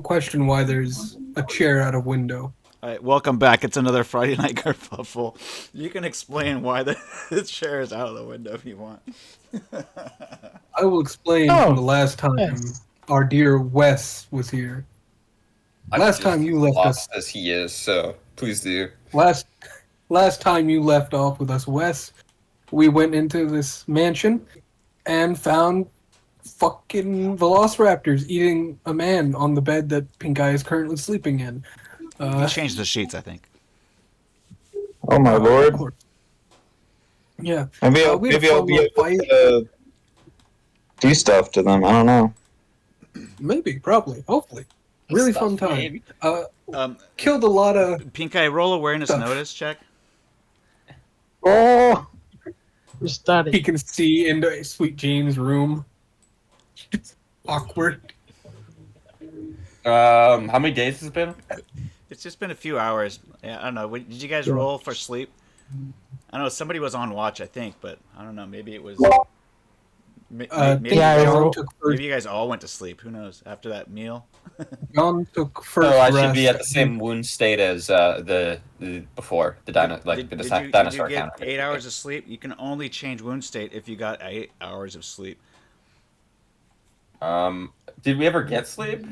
question why there's a chair out of window. All right, welcome back. It's another Friday Night Kerfuffle. You can explain why the chair is out of the window if you want. I will explain from the last time yes. our dear Wes was here. I'm Last just time you left lost us. as he is, so please do. Last time you left off with us, Wes, we went into this mansion and found fucking velociraptors eating a man on the bed that Pink Eye is currently sleeping in. You changed the sheets, I think. Oh my lord. Of course. Yeah. Maybe I'll we had a maybe I'll fun be little able fight. to do stuff to them. I don't know. Maybe, probably, hopefully. Really fun time. Maybe. Killed a lot of Pink Eye, roll awareness Stuff. notice check. Oh, we're starting. he can see into Sweet Jane's room. It's awkward. How many days has it been? It's just been a few hours. Yeah, I don't know. Did you guys roll for sleep? I don't know. Somebody was on watch, I think, but I don't know. Maybe it was. Maybe, Yeah, John took first. maybe you guys all went to sleep. Who knows? After that meal. John took first. So I rest. should be at the same wound state as the before the dinosaur Did you get counter. 8 hours of sleep? You can only change wound state if you got 8 hours of sleep. Did we ever get sleep?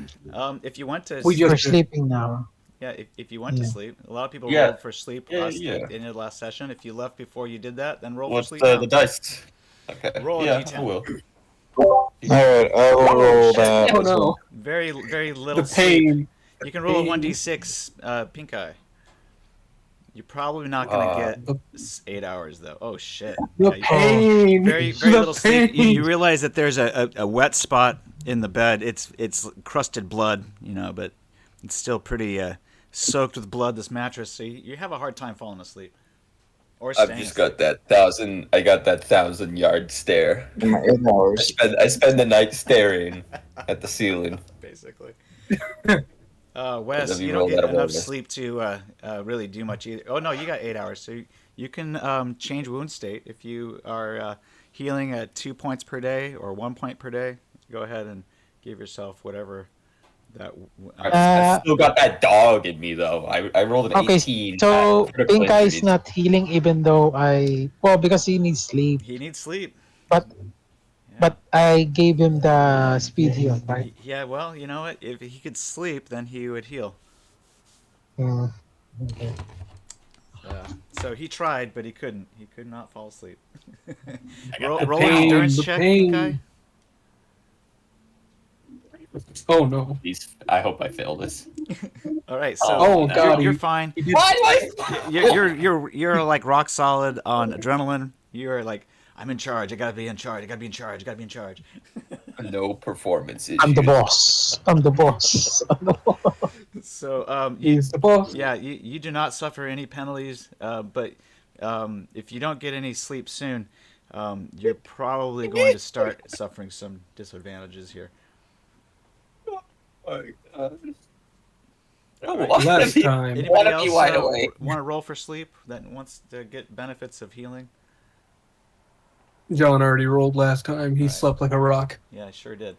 If you went to We just We're did. sleeping now. yeah, if you went to Yeah. sleep, a lot of people Yeah. rolled for sleep Yeah, last yeah. in the last session. If you left before you did that, then roll What's for sleep. the now. dice? Okay. Roll a yeah, D10. I will. All right, I will roll that. Oh as well. no! Very little The sleep. pain. You can roll a pain. 1d6 Pink Eye. You're probably not gonna get The- 8 hours though. Oh shit! The Yeah, you- pain. very the little sleep. pain. You realize that there's a wet spot in the bed. It's crusted blood, but it's still pretty soaked with blood. This mattress, so you have a hard time falling asleep or I've staying. just got that 1,000. I got that 1,000-yard stare. In my 8 hours. I spend the night staring at the ceiling. Basically. Wes, Have you you don't rolled get that enough awareness? sleep to really do much either. Oh no, you got 8 hours, so you can change wound state if you are healing at 2 points per day or 1 point per day. Go ahead and give yourself whatever that. I still got that dog in me though. I rolled an Okay, 18. so at critical Pink Eye is injuries. not healing even though because he needs sleep. He needs sleep. But Yeah. but I gave him the speed heal, right? Yeah, well, you know what? If he could sleep, then he would heal. Mm, okay. So he tried, but he couldn't. He could not fall asleep. got the Roll an pain, endurance the check, pain. guy. Oh no! Please, I hope I fail this. All right, so Oh, no. God, you're he- fine. He did- You're like rock solid on adrenaline. You're like, I'm in charge. I gotta be in charge. I gotta be in charge. I gotta be in charge. No performance issues. I'm the boss. I'm the boss. I'm the boss. So He's the boss. yeah, you do not suffer any penalties. But if you don't get any sleep soon, you're probably going to start suffering some disadvantages here. Oh, God. Oh, Last time. Anybody Wanna else be wide awake. want to roll for sleep that wants to get benefits of healing? John already rolled last time. He Right. slept like a rock. Yeah, I sure did.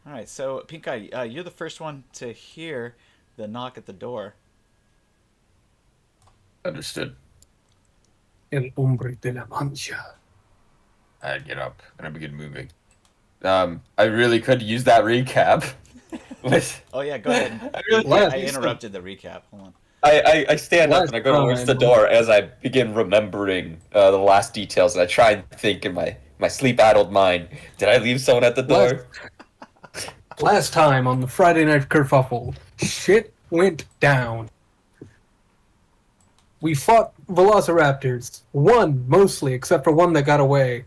All right, so Pink Eye, you're the first one to hear the knock at the door. Understood. El hombre de la mancha. I get up and I begin moving. I really could use that recap. With, Oh yeah, go ahead. I really Last- I interrupted the recap. Hold on. I stand up Last and I go towards the time. door as I begin remembering the last details, and I try and think in my sleep-addled mind, did I leave someone at the door? Last time on the Friday Night Kerfuffle, shit went down. We fought velociraptors. One, mostly, except for one that got away.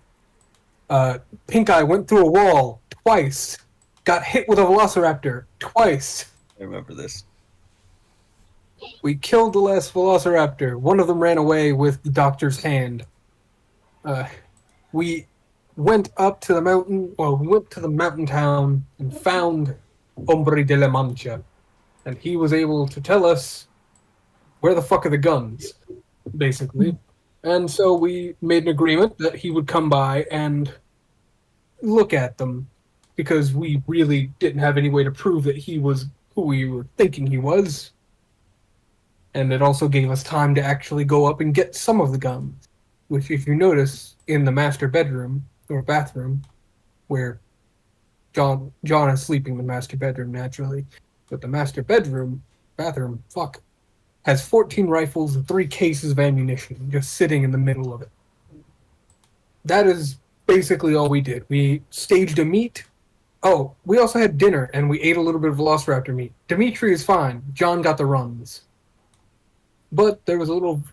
Pink Eye went through a wall twice. Got hit with a velociraptor twice. I remember this. We killed the last velociraptor. One of them ran away with the doctor's hand. We went up to the mountain. Well, we went to the mountain town and found Hombre de la Mancha, and he was able to tell us where the fuck are the guns, basically. And so we made an agreement that he would come by and look at them, because we really didn't have any way to prove that he was who we were thinking he was. And it also gave us time to actually go up and get some of the guns. Which, if you notice, in the master bedroom, or bathroom, where John is sleeping in the master bedroom, naturally. But the master bathroom, has 14 rifles and 3 cases of ammunition just sitting in the middle of it. That is basically all we did. We staged a meet. Oh, we also had dinner, and we ate a little bit of Velociraptor meat. Dimitri is fine. John got the runs. But there was a little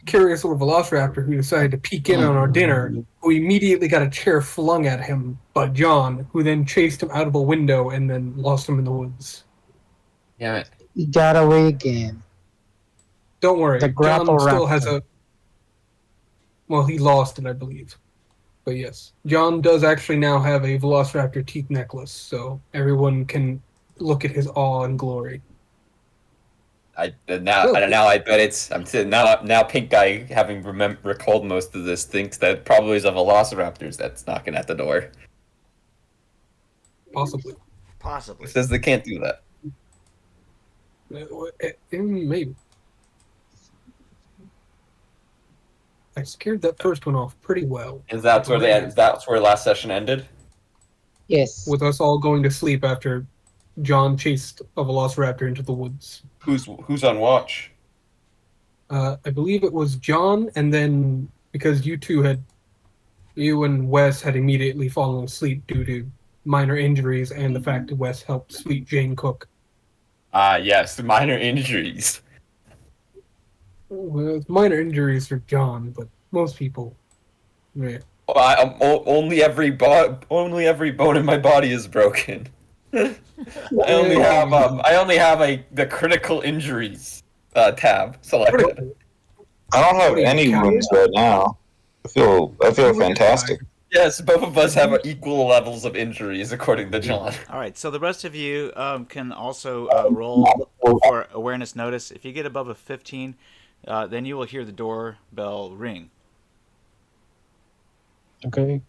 curious little Velociraptor who decided to peek in on our dinner, who immediately got a chair flung at him by John, who then chased him out of a window and then lost him in the woods. Damn it. He got away again. Don't worry, The grapple John still raptor. has a... Well, he lost it, I believe. But yes, John does actually now have a Velociraptor teeth necklace, so everyone can look at his awe and glory. Now I bet it's now Pink Guy, having recalled most of this, thinks that probably is a Velociraptors that's knocking at the door. Possibly. Possibly. It says they can't do that. Maybe. I scared that first one off pretty well. Is that's where last session ended? Yes. With us all going to sleep after John chased a Velociraptor into the woods. Who's on watch? I believe it was John, and then because you and Wes had immediately fallen asleep due to minor injuries and the fact that Wes helped Sweet Jane cook. Yes, minor injuries. Well, minor injuries for John, but most people, yeah. Only every bone in my body is broken. I only have the critical injuries tab selected. I don't have any wounds right now. I feel fantastic. Yes, both of us have equal levels of injuries, according to John. All right, so the rest of you can also roll for awareness notice. If you get above a 15, then you will hear the doorbell ring. Okay.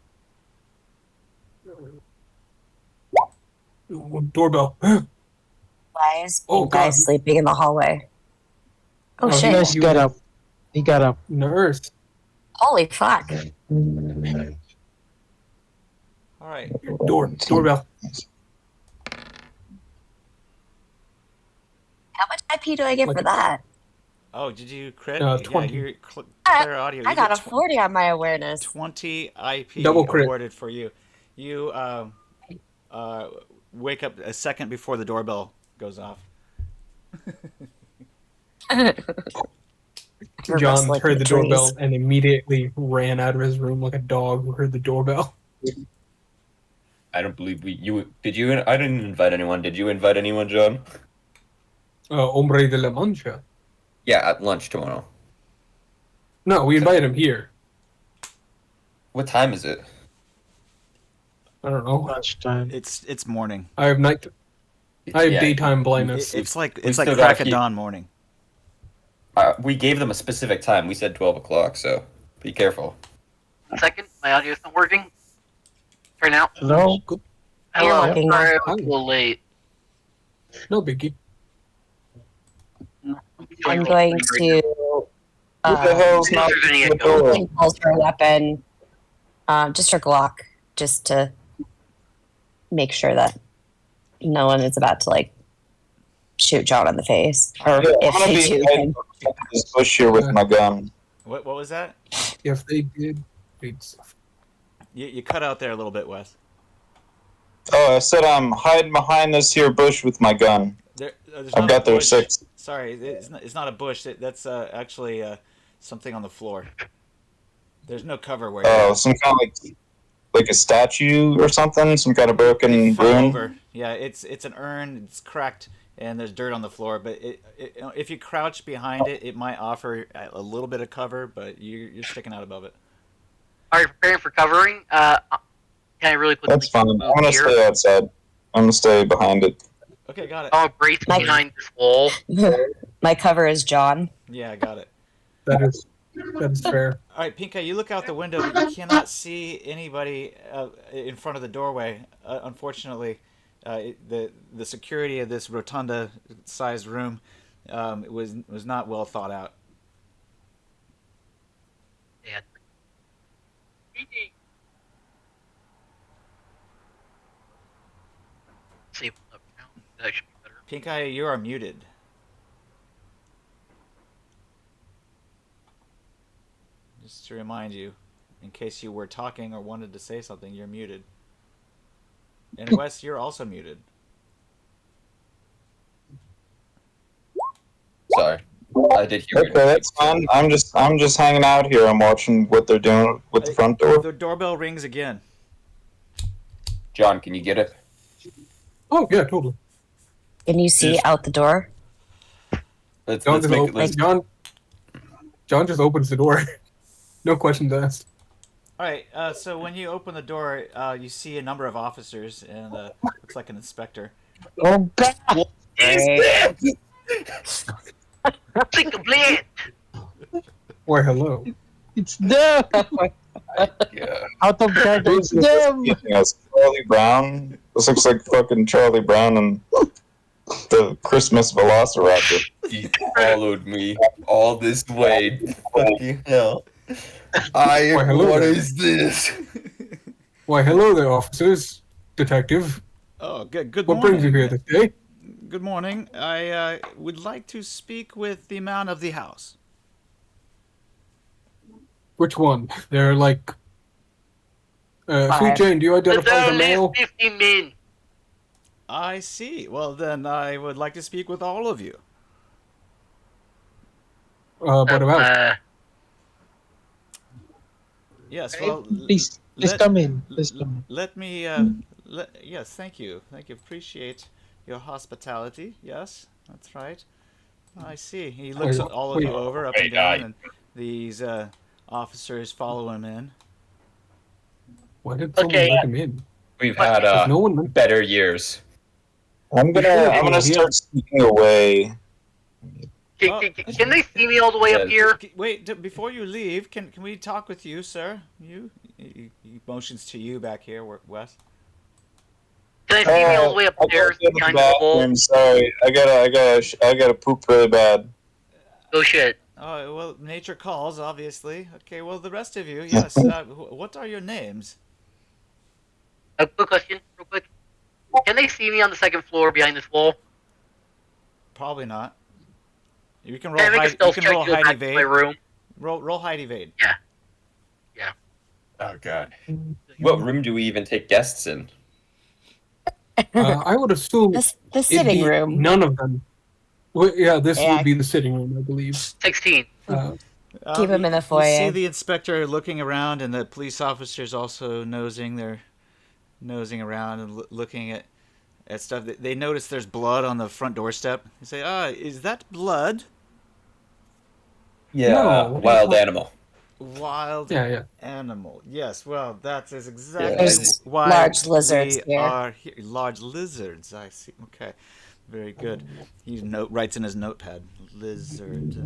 Doorbell. Why is Oh, Pink Guy God. sleeping in the hallway? Oh, Oh, shit. Nurse got up. He got up. Nurse. Holy fuck. All right. Doorbell. How much IP do I get for that? Oh, did you crit? 20. Yeah, clear audio. I You got get a 40 on my awareness. 20 IP Double crit. awarded for you. You wake up a second before the doorbell goes off. John Like heard the trees. doorbell and immediately ran out of his room like a dog who heard the doorbell. I don't believe did you. I didn't invite anyone. Did you invite anyone, John? Hombre de la Mancha. Yeah, at lunch tomorrow. No, we invited him here. What time is it? I don't know. Lunchtime. It's morning. I have Yeah, daytime blindness. It's like still crack got of dawn morning. We gave them a specific time. We said 12 o'clock, so be careful. 1 second, my audio's not working. Right now. Hello? Hello, You're working sorry, now. I was a little late. No biggie. I'm going to Who the hell's not There's any the door? impulse her weapon, just her Glock, just to make sure that no one is about to like shoot John in the face, or Yeah, if I'm gonna they be do, hiding behind this bush here with my gun. What was that? If they did, they'd suffer. You cut out there a little bit, Wes. Oh, I said I'm hiding behind this here bush with my gun. There's I've not got a their bush. 6. Sorry, it's not a bush. That's actually something on the floor. There's no cover where Oh, you're some kind of like a statue or something? Some kind of broken It fell ruin? over. Yeah, it's an urn. It's cracked, and there's dirt on the floor. But if you crouch behind it, it might offer a little bit of cover, but you're sticking out above it. Are you preparing for covering? Can I really quickly That's fine. I'm move gonna here? stay outside. I'm gonna stay behind it. Okay, got it. I'll brace Mike. behind this wall. my cover is John. Yeah, I got it. That is fair. All right, Pinka, you look out the window, but you cannot see anybody in front of the doorway. Unfortunately, the security of this rotunda-sized room was not well thought out. Yeah. Save up now. That should be better. Pink Eye, you are muted. Just to remind you, in case you were talking or wanted to say something, you're muted. And Wes, you're also muted. Sorry, I did hear. Okay, that's fine. I'm just hanging out here. I'm watching what they're doing with the front door. The doorbell rings again. John, can you get it? Oh yeah, totally. Can you see out the door? Let's John just, make op- it. Let's, John just opens the door. No questions asked. All right. So when you open the door, you see a number of officers and looks like an inspector. Oh God! Take a blade. Why, hello. It's them! yeah. Out of character, it's them! Yes, Charlie Brown. This looks like fucking Charlie Brown and the Christmas Velociraptor. He followed me all this way. Fucking hell. Why, hello What there. is this? Why, hello there, officers. Detective. Oh, good. Good What morning. brings you here this day? Good morning. I would like to speak with the man of the house. Which one? They're like... Sweet Five. Jane, do you There's identify the only male? 50 men. I see. Well, then I would like to speak with all of you. What about? Yes. Well, Please let- come in. Please come in. let me. Yes. Thank you. Thank you. Appreciate your hospitality. Yes, that's right. I see. He looks Wait, all of wait. you over, up and down, and these officers follow him in. Why did someone Okay. let him in? We've had There's no one... better years. I'm gonna start sneaking away. Can they see me all the way up here? Wait, before you leave, can we talk with you, sir? He motions to you back here, Wes. Can I see me all the way I upstairs gotta go to the behind the wall? bathroom. Sorry, I gotta poop really bad. Oh shit. Oh, well, nature calls, obviously. Okay, well, the rest of you, yes. What are your names? A quick question, real quick. Can they see me on the second floor behind this wall? Probably not. You can roll Can I make a hide. You stealth can check roll to go hide back to my evade. room? Roll hide evade. Oh god. What room do we even take guests in? I would assume The it'd sitting be room. none of them. Well, yeah, this Yeah. would be the sitting room, I believe. 16. Keep him in the You foyer. see the inspector looking around, and the police officers also nosing around and looking at stuff. They notice there's blood on the front doorstep. They say, is that blood? Yeah, No. wild animal. Wild Yeah. animal. Yes, well, that is exactly There's why large lizards we here. are here. Large lizards, I see. Okay, very good. He writes in his notepad, lizard,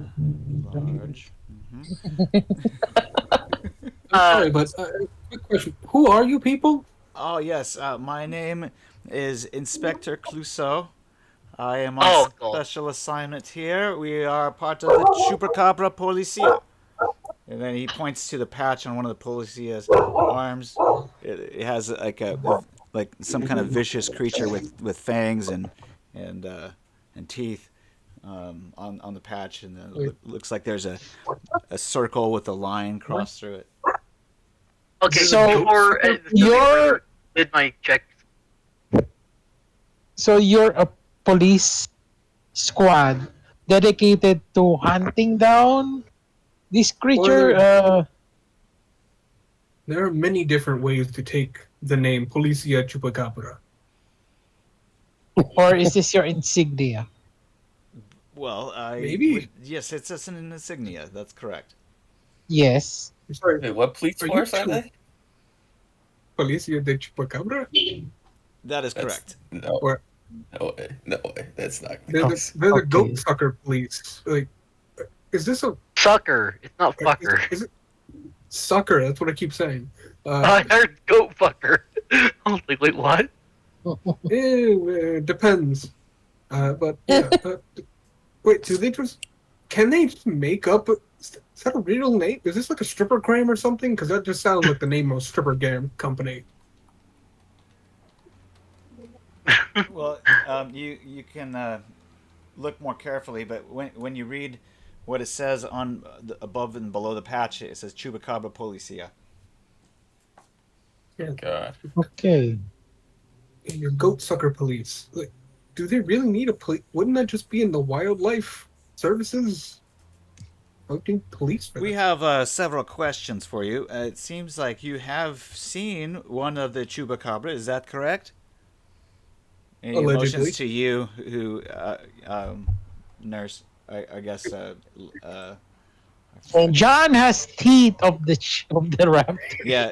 large. Sorry, but quick question. Who are you people? Oh, yes, my name is Inspector Cleu. I am on Oh, God. special assignment here. We are part of the Chupacabra Policia. And then he points to the patch on one of the Policia's arms. It has like some kind of vicious creature with fangs and teeth on the patch, and then it looks like there's a circle with a line crossed through it. Okay, So, before you're- did my check. So you're a police squad dedicated to hunting down this creature? There are many different ways to take the name Policia Chupacabra. Or is this your insignia? Well, Maybe. yes, it's an insignia. That's correct. Yes. Sorry, Wait, what police Are you force are sure? they? Policia de Chupacabra? That is That's- correct. No. Or- No way. That's not. They're the Okay. goat sucker police. Like, is this a Sucker. It's not fucker. Is it sucker? That's what I keep saying. I heard goat fucker. I was like, wait, what? Depends. But yeah. Wait, do they just? Can they just make up? Is that a real name? Is this like a stripper gram or something? Because that just sounds like the name of a stripper gram company. Well, you can look more carefully, but when you read what it says on above and below the patch, it says Chupacabra Policia. Yeah, God. Okay. and your goat sucker police. Like, do they really need a police? Wouldn't that just be in the wildlife services? Fucking police for We that. have several questions for you. It seems like you have seen one of the Chupacabra. Is that correct? Any Allegedly. emotions to you, who nurse? I guess. John has teeth of the raptor. Yeah.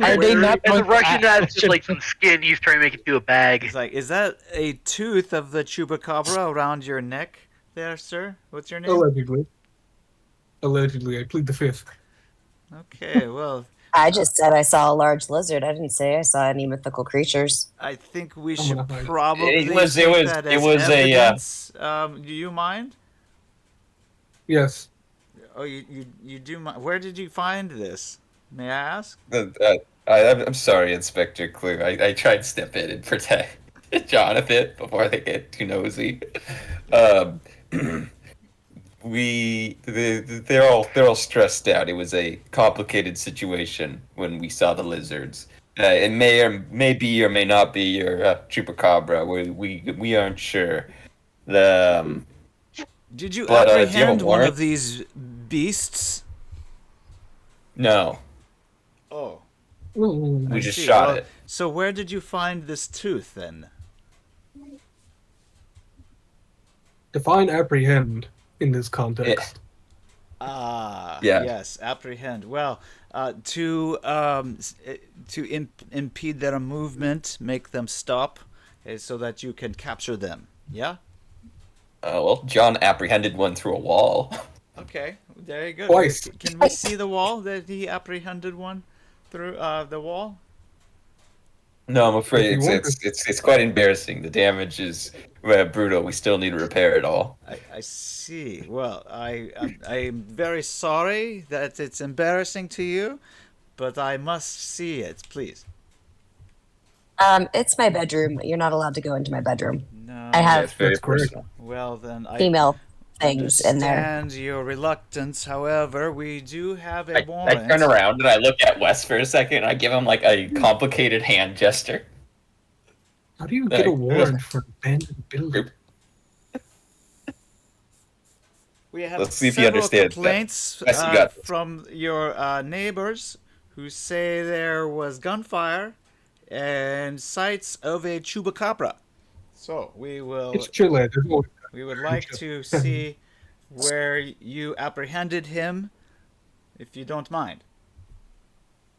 Are they not And the going to Russian has ask- just like some skin. He's trying to make it into a bag. It's like, is that a tooth of the Chupacabra around your neck there, sir? What's your name? Allegedly. Allegedly, I plead the fifth. Okay, well, I just said I saw a large lizard. I didn't say I saw any mythical creatures. I think we I'm should gonna hide it. probably It was- take it was- that it as was a, evidence. Do you mind? Yes. Oh, you do mind. Where did you find this? May I ask? I'm sorry, Inspector Cleu. I try and step in and protect John a bit before they get too nosy. They're all stressed out. It was a complicated situation when we saw the lizards. It may be or may not be your Chupacabra. We aren't sure. Did you But, do you have a apprehend one warrant? of these beasts? No, Oh, Mm. we I just see. shot Well, it. So where did you find this tooth then? Define apprehend in this context. Ah, Yeah. yes, apprehend. Well, to impede their movement, make them stop, so that you can capture them. Yeah. Well, John apprehended one through a wall. Okay, there you go. Twice. Can we see the wall that he apprehended one through the wall? No, I'm afraid If you want it's quite embarrassing. The damage is brutal. We still need to repair it all. I see. Well, I'm very sorry that it's embarrassing to you, but I must see it, please. It's my bedroom. You're not allowed to go into my bedroom. No. I have That's very That's correct. personal. Well, then I female things in there. understand your reluctance. However, we do have a I warrant. turn around and I look at Wes for a second. And I give him like a complicated hand gesture. How do you get a warrant for an abandoned building? We have Let's see if he several understands that. complaints Yes, you got this. from your neighbors who say there was gunfire and sights of a chupacabra. So we will. It's Chile. There's no. We would like to see where you apprehended him, if you don't mind,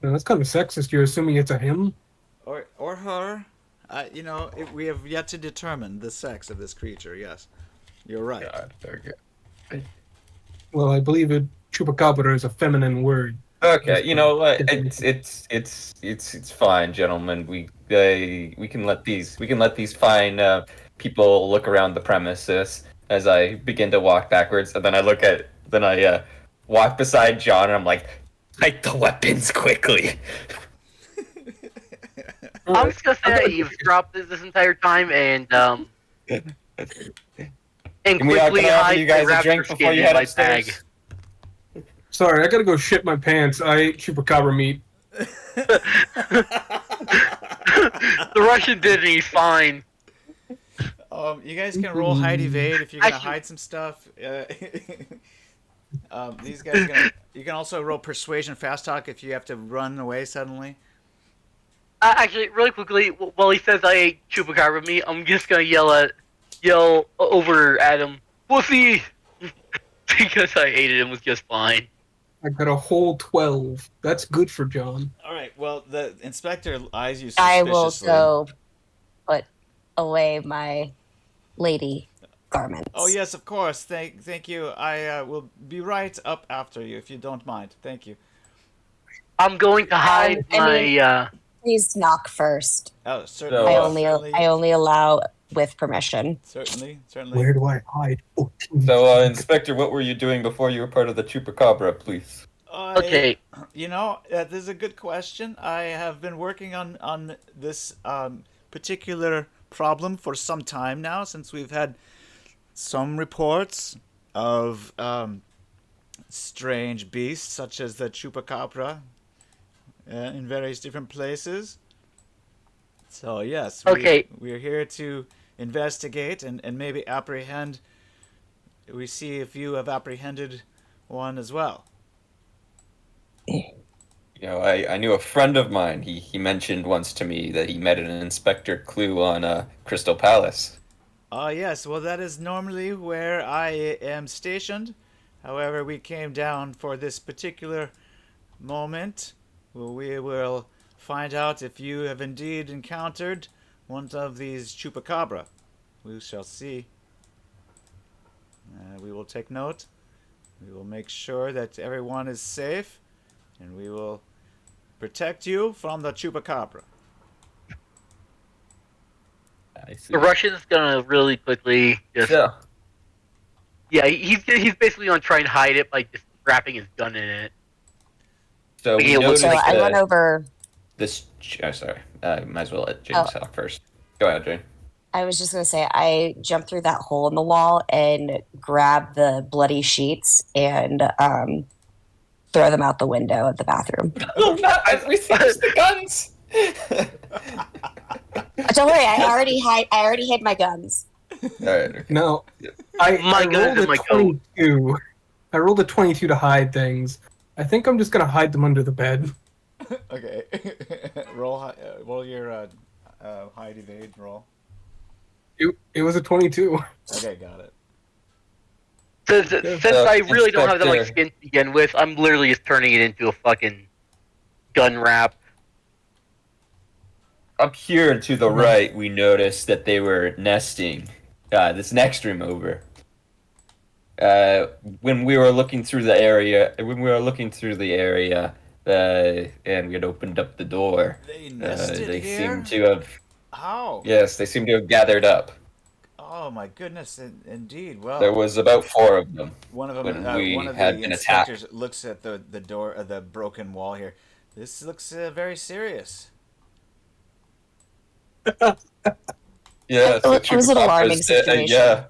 No, that's kind of sexist. You're assuming it's a him. or her. We have yet to determine the sex of this creature. Yes, you're right. God, okay. Well, I believe it. Chupacabra is a feminine word. Okay, you know what? It's fine, gentlemen. We can let these fine people look around the premises as I begin to walk backwards, and then I walk beside John, and I'm like, hide the weapons quickly. I'm just gonna say I eavesdropped this entire time and Can quickly I offer hide you guys the a drink raptor before skin you in head my upstairs? bag. Sorry, I gotta go shit my pants. I ate chupacabra meat. The Russian did it. He's fine. You guys can roll hide evade if you're gonna Actually- hide some stuff. These guys you can also roll persuasion fast talk if you have to run away suddenly. Actually, really quickly, while he says I ate chupacabra meat, I'm just gonna yell over at him, "Pussy!" because I ate it and was just fine. I got a whole 12. That's good for John. All right. Well, the inspector eyes you I will suspiciously. go put away my lady garments. Oh yes, of course. Thank you. I will be right up after you if you don't mind. Thank you. I'm going to hide I mean- my. please knock first. Oh, certainly. I only allow with permission. Certainly. Where do I hide? Oh, So, Inspector, what were you doing before you were part of the Chupacabra, please? Okay. You know, this is a good question. I have been working on this particular problem for some time now, since we've had some reports of strange beasts, such as the Chupacabra, in various different places. So, yes, we're here to investigate and maybe apprehend. We see if you have apprehended one as well. You know, I knew a friend of mine. He mentioned once to me that he met an Inspector Cleu on Crystal Palace. Yes, well, that is normally where I am stationed. However, we came down for this particular moment. We will find out if you have indeed encountered one of these Chupacabra. We shall see. We will take note. We will make sure that everyone is safe, and we will protect you from the Chupacabra. I see. The Russian's gonna really quickly just. Yeah, he's basically gonna try and hide it by just wrapping his gun in it. So Okay, we noticed So I run over. this. Oh, sorry. Might as well let James talk first. Go ahead, Jane. I was just gonna say I jump through that hole in the wall and grab the bloody sheets and throw them out the window of the bathroom. Oh, not as we see the guns. Don't worry, I already hid my guns. All right. Okay. No, I guns rolled a in my coat. 22. I rolled a 22 to hide things. I think I'm just gonna hide them under the bed. Okay. roll your hide evade roll. It was a 22. Okay, got it. Since I really don't have that much skin to begin with, I'm literally just turning it into a fucking gun wrap. Up here to the right, we noticed that they were nesting. This next room over. When we were looking through the area, and we had opened up the door, They nested they here? seemed to have. How? Yes, they seemed to have gathered up. Oh my goodness! Indeed. Well, There was about 4 of them. one of them. when we One of had the been attacked. inspectors looks at the door, the broken wall here. This looks very serious. Yeah, so It was an alarming situation. yeah,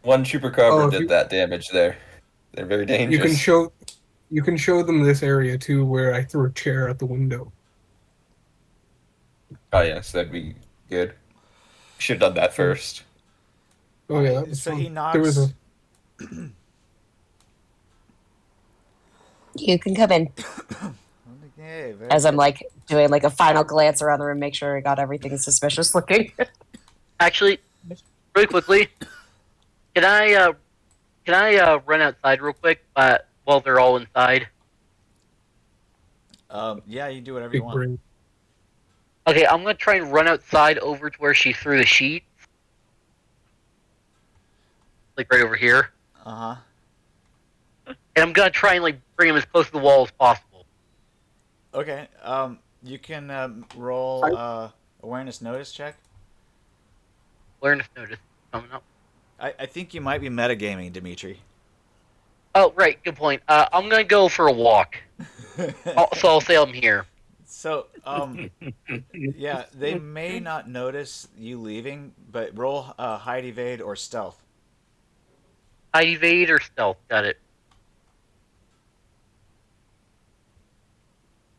one Chupacabra Oh, did that damage there. They're very You dangerous. can show them this area too, where I threw a chair out the window. Oh yes, that'd be good. Should have done that first. Oh yeah, that was So fun. he knocks. There was a You can come in. Okay, very As I'm good. like doing like a final glance around the room, make sure I got everything suspicious looking. Actually, really quickly, can I run outside real quick? While they're all inside. Yeah, you do whatever you big want. brain. Okay, I'm gonna try and run outside over to where she threw the sheets, like right over here, Uh huh. and I'm gonna try and like bring him as close to the wall as possible. Okay. You can roll awareness notice check. Awareness notice coming up. I think you might be metagaming, Dimitri. Oh, right, good point. I'm gonna go for a walk. So I'll say I'm here. So, yeah, they may not notice you leaving, but roll hide, evade, or stealth. Hide, evade, or stealth. Got it.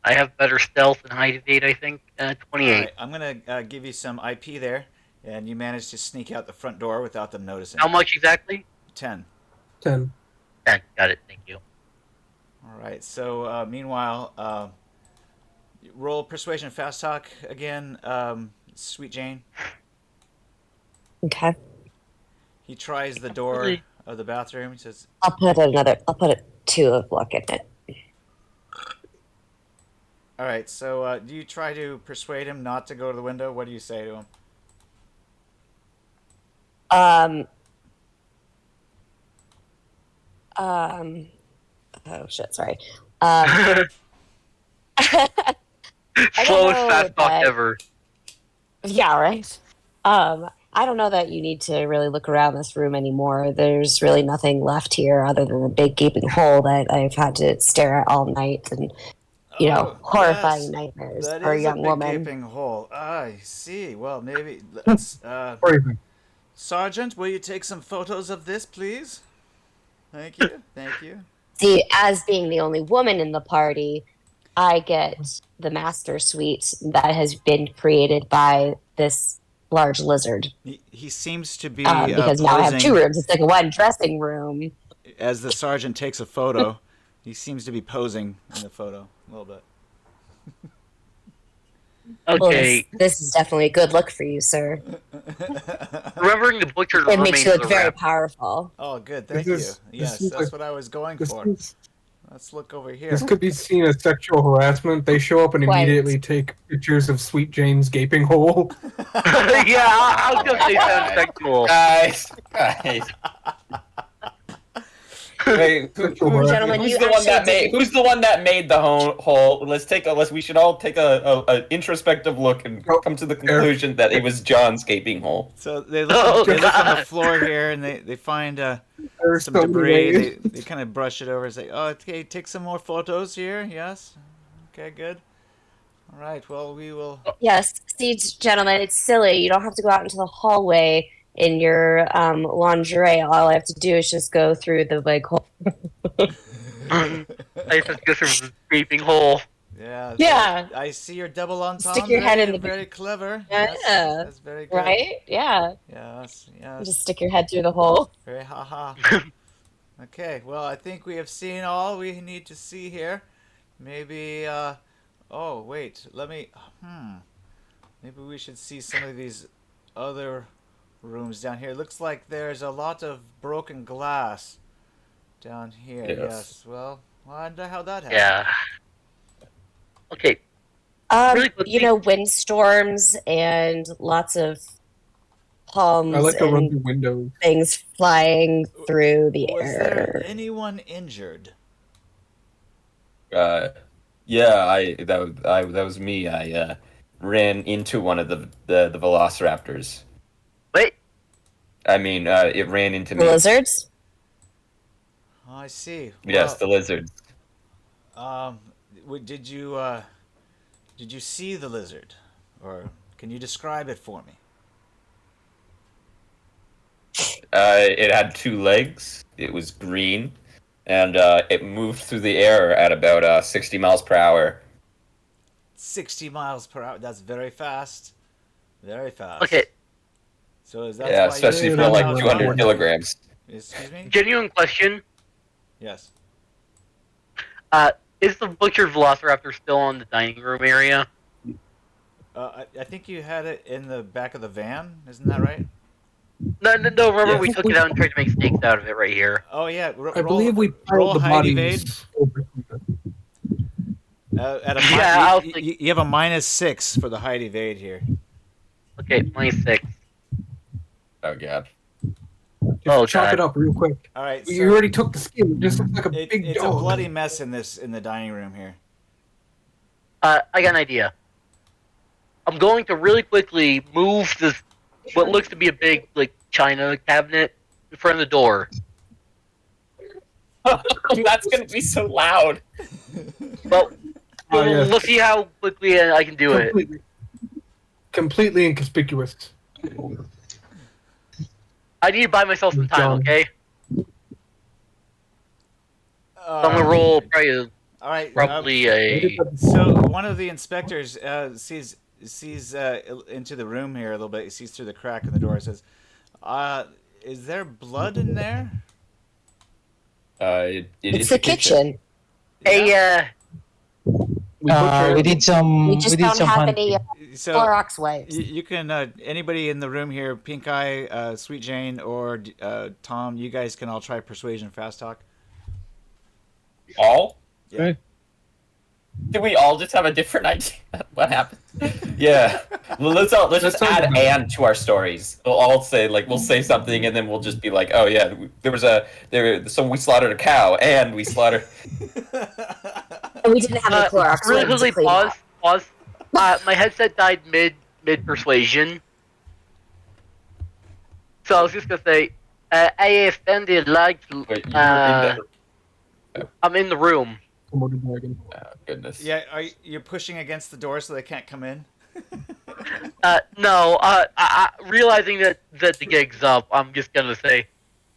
I have better stealth than hide, evade, I think. 28. All right, I'm gonna give you some IP there, and you managed to sneak out the front door without them noticing. How much exactly? 10. 10. 10. Got it. Thank you. All right. So, meanwhile, roll persuasion, fast talk again. Sweet Jane. Okay. He tries the door of the bathroom. He says, I'll put a 2 of luck in it. "All right. So, do you try to persuade him not to go to the window? What do you say to him?" Oh shit, sorry. Slowest know fast talk that- ever. Yeah, right. I don't know that you need to really look around this room anymore. There's really nothing left here other than the big gaping hole that I've had to stare at all night, and horrifying yes, nightmares that for a is young big woman. gaping hole. I see. Well, maybe let's. Crazy. Sergeant, will you take some photos of this, please? Thank you. Thank you. See, as being the only woman in the party, I get the master suite that has been created by this large lizard. He seems to be Because now I have posing 2 rooms instead of 1 dressing room. as the sergeant takes a photo. He seems to be posing in the photo a little bit. Well, Okay. this is definitely a good look for you, sir. Remembering the butcher's It makes remains you of look the very wrap. powerful. Oh, good. Thank This you. is- Yes, this is that's like- what I was going This, for. is- Let's look over here. this could be seen as sexual harassment. They show up and Quite. immediately take pictures of Sweet Jane's gaping hole. Yeah, I was gonna say sounds sexual. Guys. Wait, Sexual harassment. Gentlemen, who's you the one that actually made? didn't- Who's the one that made the hole? We should all take a introspective look and come to the conclusion that it was John's gaping hole. So they Oh, look, they look on the God. floor here and they find There's some so many debris. ways. They kind of brush it over and say, "Oh, okay, take some more photos here." Yes. Okay, good. All right. Well, we will. Yes, see, gentlemen, it's silly. You don't have to go out into the hallway in your lingerie. All I have to do is just go through the big hole. I just have to go through the gaping hole. Yeah. so Yeah. I see your double entendre. Stick your head in the- Very clever. Yeah. Yes, that's very good. Right? Yeah. Yes. Yes. Just stick your head through the hole. Very haha. Okay, well, I think we have seen all we need to see here. Maybe, oh, wait, let me, maybe we should see some of these other rooms down here. Looks like there's a lot of broken glass down here. Yes. Yes, well, I wonder how that happened. Yeah. Okay. Really quickly- Windstorms and lots of palms I like to run and through windows. things flying through the Was there air. anyone injured? Yeah, that was me. I ran into one of the velociraptors. Wait. I mean, it ran into me. Lizards? Oh, I see. Yes, the lizard. Did you see the lizard? Or can you describe it for me? It had 2 legs. It was green, and it moved through the air at about 60 miles per hour. 60 miles per hour. That's very fast. Very fast. Okay. So is that Yeah, especially if you're like 200 kilograms. Excuse me? Genuine question. Yes. Is the butcher velociraptor still on the dining room area? I think you had it in the back of the van. Isn't that right? No. Remember Yeah. we took it out and tried to make steaks out of it right here. Oh, yeah. I believe we roll piled the hide evade. bodies over something. At a Yeah, I was you have a -6 for the hide evade here. Okay, -6. Oh god. Just Oh, chop God. it up real quick. All right. You already took the skin. It just looks like a big It's a dog. bloody mess in the dining room here. I got an idea. I'm going to really quickly move this, what looks to be a big, china cabinet in front of the door. That's gonna be so loud. Well, Oh, yes. we'll see how quickly I can do it. Completely inconspicuous. I need to buy myself some time, John. okay? So I'm gonna roll probably a. So one of the inspectors sees into the room here a little bit. He sees through the crack in the door. Says, "Is there blood in there?" It's the kitchen. Hey, We did some. We just did don't some have hunting. any So Clorox wipes. you can anybody in the room here, Pink Eye, Sweet Jane, or Tom. You guys can all try persuasion fast talk. All? Yeah. Did we all just have a different idea? What happened? Yeah. Well, let's just sounds add good. "and" to our stories. We'll all say we'll say something and then we'll just be like, oh yeah, so we slaughtered a cow and we slaughtered. And we didn't have any Clorox really wipes to quickly, clean pause. up. My headset died mid persuasion, so I was just gonna say, I found a large. Wait, you were in the. I'm in the room. Komodo dragon. Oh, goodness. Yeah, you're pushing against the door so they can't come in? No. Realizing that the gig's up, I'm just gonna say,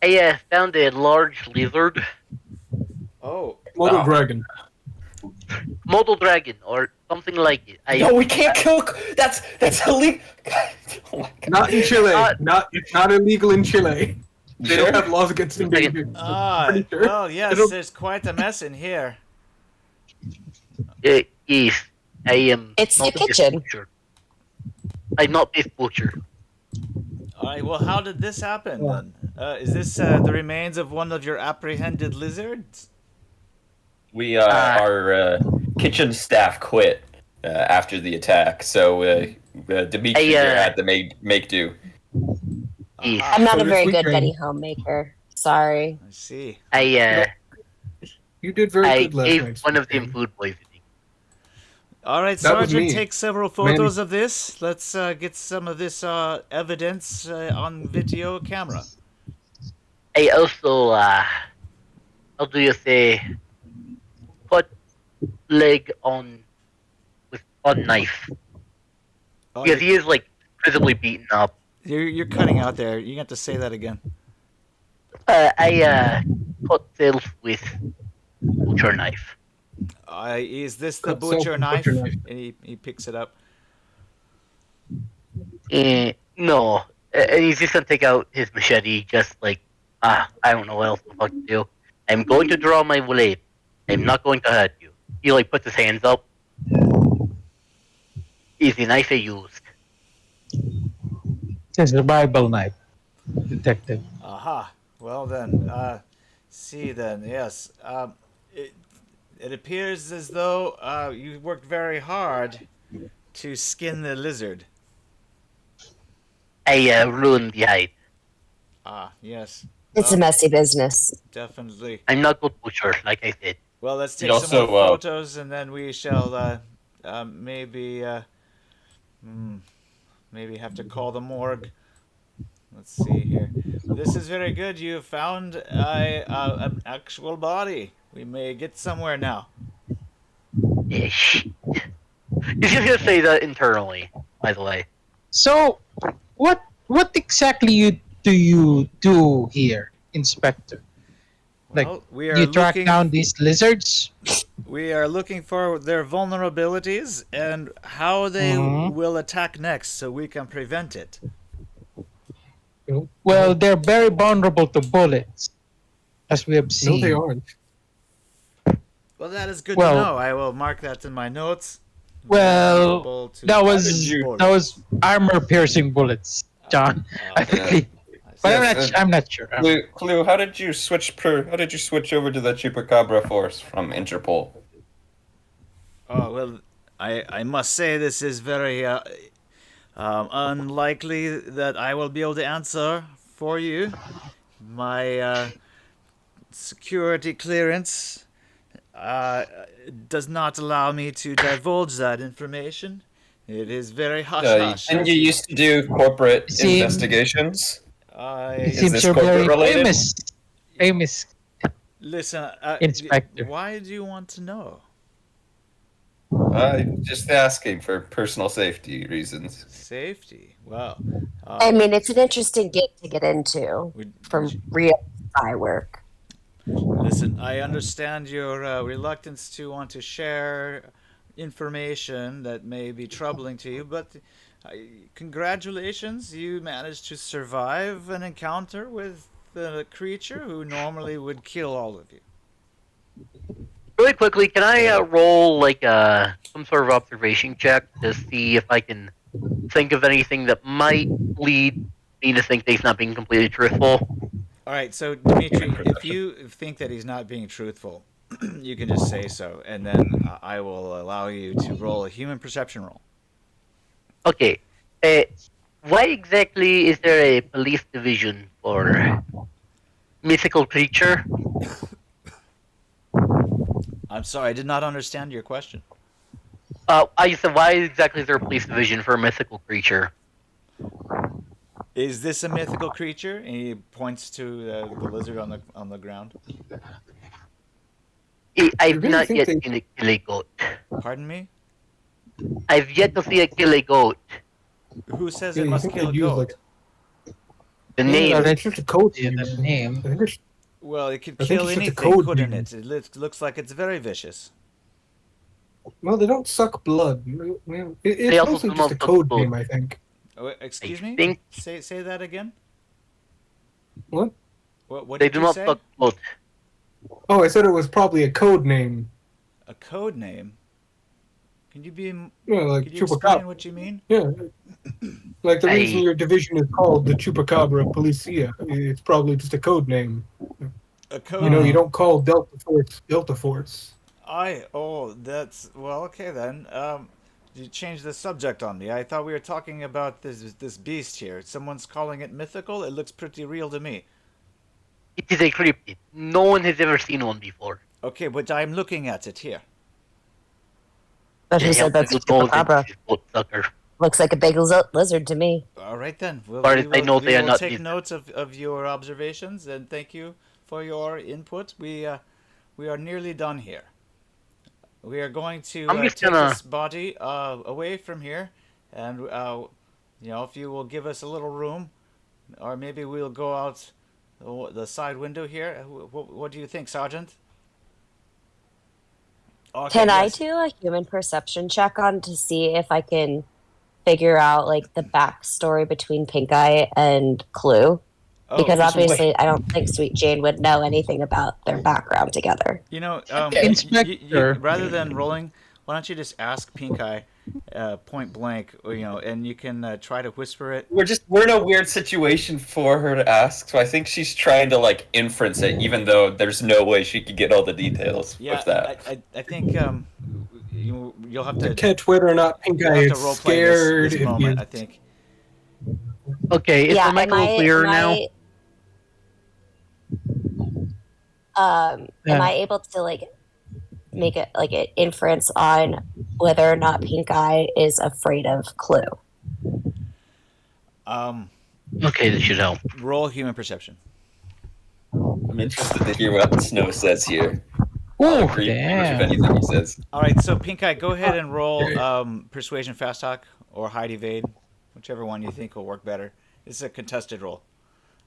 I found a large lizard, Oh, Komodo Oh. dragon. model dragon, or something like it. No, we can't kill. That's illegal. Oh my god. Not in Chile. Uh, It's not illegal in Chile. They Sure? don't have laws against endangered. ah, Pretty sure. well, yes, don't- there's quite a mess in here. Yes, I am. It's not the a kitchen. butcher. I'm not this butcher. All right, well, how did this happen then? Is this the remains of one of your apprehended lizards? We our kitchen staff quit after the attack, so Dimitri here had to make do. Yes. I'm not So a very this good weekend- Betty homemaker. Sorry. I see. You did very I good last gave night. one of them Steve. food poisoning. All right, That was Sergeant, me. take several photos of this. Let's get some of this evidence on video camera. I also, how do you say, put leg on knife. Oh, Because he is, like, visibly beaten up. you're cutting out there. You have to say that again. I cut self with butcher knife. Is this the Cut self butcher with knife? butcher knife. And he picks it up. No. And he's just gonna take out his machete, just like, I don't know what else the fuck to do. I'm going to draw my blade. I'm not going to hurt you. He, like, puts his hands up. Is the knife I used. It's a Bible knife, detective. Aha. Well then, see then. Yes. It appears as though you worked very hard to skin the lizard. I ruined the hide. Ah, yes, It's a messy business. definitely. I'm not good butcher, like I said. Well, let's take You some also, more photos, and then we shall maybe maybe have to call the morgue. Let's see here. This is very good. You found an actual body. We may get somewhere now. Yeah, shit. He's just gonna say that internally, by the way. So, what exactly do you do here, Inspector? Like, Well, we are you track looking. down these lizards? We are looking for their vulnerabilities and how they Mhm. will attack next, so we can prevent it. Well, they're very vulnerable to bullets, as we have No, seen. they aren't. Well, that is good Well- to know. I will mark that in my notes. Well, Vulnerable to that bullets. was armor-piercing bullets, John. I believe. But Yes, I'm not sure. Cleu, how did you switch over to the Chupacabra force from Interpol? Oh well, I must say this is very unlikely that I will be able to answer for you. My security clearance does not allow me to divulge that information. It is very hush hush. Didn't you used to do corporate Seems- investigations? It Is seems this you're very corporate related? famous. Listen, Inspector. why do you want to know? Just asking for personal safety reasons. Safety. Well, I mean, it's an interesting game to get into from real spy work. listen, I understand your reluctance to want to share information that may be troubling to you, but congratulations, you managed to survive an encounter with a creature who normally would kill all of you. Really quickly, can I roll like some sort of observation check to see if I can think of anything that might lead me to think that he's not being completely truthful? All right, so Dimitri, if you think that he's not being truthful, you can just say so, and then I will allow you to roll a human perception roll. Okay. Why exactly is there a police division for mythical creature? I'm sorry, I did not understand your question. I said, why exactly is there a police division for a mythical creature? Is this a mythical creature? And he points to the lizard on the ground. I've really not think yet they- seen a kill a goat. Pardon me? I've yet to see a kill a goat. Who says Yeah, it you must think kill a they'd use, goat? like, The Yeah, name. that- It's just a code. Yeah, name. the name. I think it's, Well, it could I think kill it's just a anything, code couldn't name. it? It looks like it's very vicious. well, they don't suck blood. It's They also mostly do just not a suck code blood. name, I think. Oh, excuse I me? think- Say that again? What? What They did do you not say? suck blood. Oh, I said it was probably a code name. A code name? Can you be? Yeah, like Could you explain Chupacabra. what you mean? Yeah. Like the reason I- your division is called the Chupacabra Policia, it's probably just a code name. A code. You know, name. you don't call Delta Force Delta Force. That's well. Okay then. You changed the subject on me. I thought we were talking about this beast here. Someone's calling it mythical. It looks pretty real to me. It is a cryptid. No one has ever seen one before. Okay, but I'm looking at it here. But who said that's a chupacabra? Sucker. Looks like a big lizard to me. All right then. Well, Far as I know, they are not take these- notes of your observations and thank you for your input. We are nearly done here. We are going to I'm just take gonna- this body away from here, and if you will give us a little room, or maybe we'll go out the side window here. What do you think, Sergeant? Okay, Can I yes. do a human perception check on to see if I can figure out like the backstory between Pink Eye and Clue? Oh, Because just obviously, wait. I don't think Sweet Jane would know anything about their background together. You know, Inspector. rather than rolling, why don't you just ask Pink Eye, point blank, and you can try to whisper it. We're in a weird situation for her to ask, so I think she's trying to like inference it, even though there's no way she could get all the details Yeah, with that. I think you'll have to Catch whether or not Pink you'll Eye have is to roleplay scared. this if moment. you- I think. Okay, is the mic a little clearer now? Am Yeah. I able to like make it like an inference on whether or not Pink Eye is afraid of Clue? Okay, this should help. Roll human perception. I'm interested to hear what Snow says here. Ooh, I'll agree pretty much with damn. anything he says. All right, so Pink Eye, go ahead and roll persuasion, fast talk, or hide evade, whichever one you think will work better. It's a contested roll.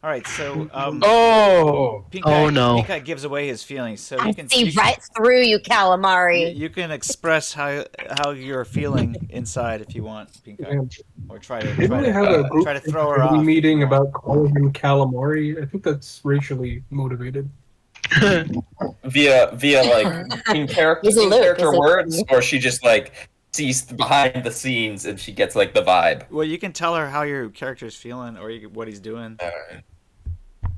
All right, so Oh! Pink Oh, Eye, no. Pink Eye gives away his feelings, so I you can see you, right through you, calamari. you can express how you're feeling inside if you want, Pink Eye, Yeah. or try to Didn't we have a group try to throw her off. meeting about calling him calamari? I think that's racially motivated. Via like in character, He's a Luke, character isn't he? words, or she just like sees behind the scenes and she gets like the vibe. Well, you can tell her how your character's feeling or what he's doing.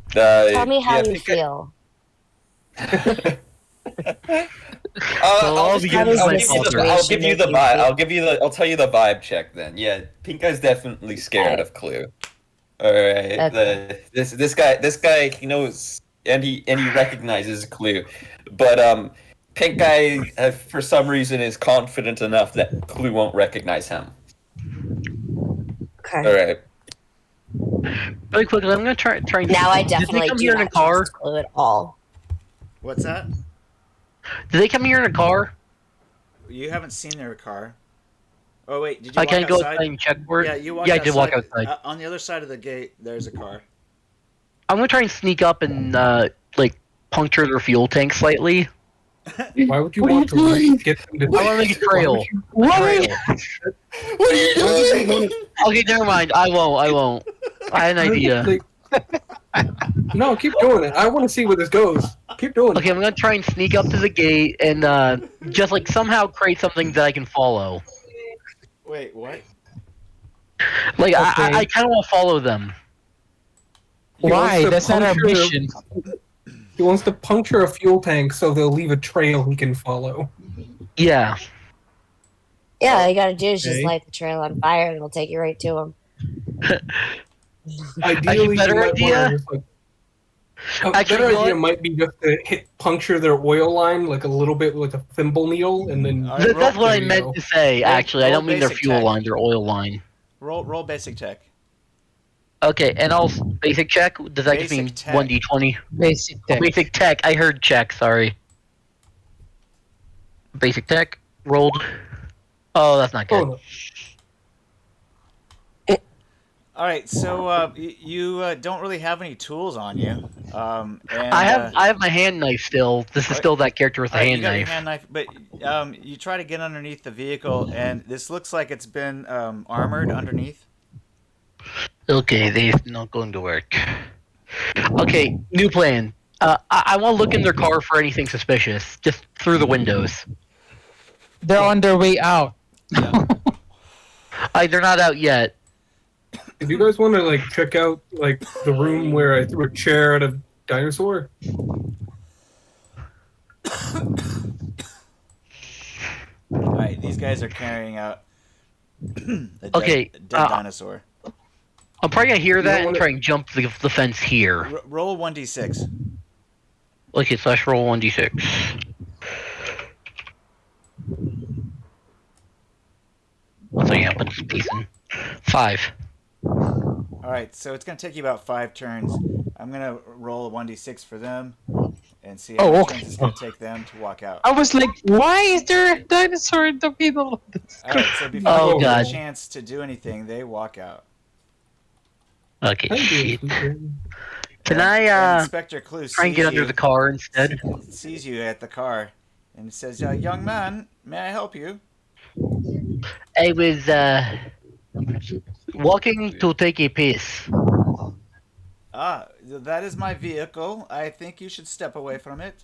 Tell me how you Pink Eye- feel. I'll be How giving does my this father. situation I'll give you make the you vibe. feel? I'll tell you the vibe check then. Yeah, Pink Eye's definitely scared of Clue. All right, Okay. this guy he knows and he recognizes Clue, but Pink Eye for some reason is confident enough that Clue won't recognize him. Okay. All right. Really quickly, I'm gonna try. Now I Did they definitely come do here in a not car? trust Clue at all. What's that? Did they come here in a car? You haven't seen their car. Oh wait, did you I walk can't go outside? outside and check for it. Yeah, you walked Yeah, I did walk outside. outside. On the other side of the gate, there's a car. I'm gonna try and sneak up and like puncture their fuel tank slightly. Why would you What are want you to doing? get them to? I want to make a trail. What? Trail. What are you doing? Okay, never mind. I won't. I had an idea. No, keep doing it. I want to see where this goes. Keep doing Okay, it. I'm gonna try and sneak up to the gate and just like somehow create something that I can follow. Wait, what? Like Okay. I kind of want to follow them. He wants Why? to That's not our puncture- mission. He wants to puncture a fuel tank so they'll leave a trail he can follow. Yeah. Yeah, all you gotta do is just Okay. light the trail on fire and it'll take you right to him. Ideally, better you might idea? wanna just, like, A Actually, better you know idea what? might be just to puncture their oil line like a little bit with a thimble needle, and then All right, That's what there I you meant go. to say. Roll- Actually, I roll don't mean their basic fuel tech. line, their oil line. Roll basic tech. Okay, and also basic check. Does that just Basic mean tech. 1d20? Basic tech. Basic tech. I heard check. Sorry. Basic tech rolled. Oh, that's not Oh good. no. All right, so you don't really have any tools on you, and I have my hand knife still. This is Alright. still that character with all the right, you hand got your knife. hand knife, but you try to get underneath the vehicle, and this looks like it's been armored underneath. Okay, this is not going to work. Okay, new plan. I want to look in their car for anything suspicious, just through the windows. They're on their way out. They're not out yet. Do you guys want to like check out like the room where I threw a chair at a dinosaur? All right, these guys are carrying out a Okay, dead dinosaur. I'm probably gonna hear You that don't and wanna- try and jump the fence here. Roll 1d6. Okay, slash roll 1d6. One second, I'll put this piece in. 5. All right, so it's gonna take you about 5 turns. I'm gonna roll a 1d6 for them, and see how Oh, many okay. turns it's gonna take them to walk out. I was like, why is there a dinosaur in the middle of this? All right, so before Oh, you get God. a chance to do anything, they walk out. Okay, How you shit. doing? Can And I Inspector Cleu try and get sees under you- the car instead? sees you at the car, and says, "Young man, may I help you?" I was walking to take a piss. Ah, that is my vehicle. I think you should step away from it.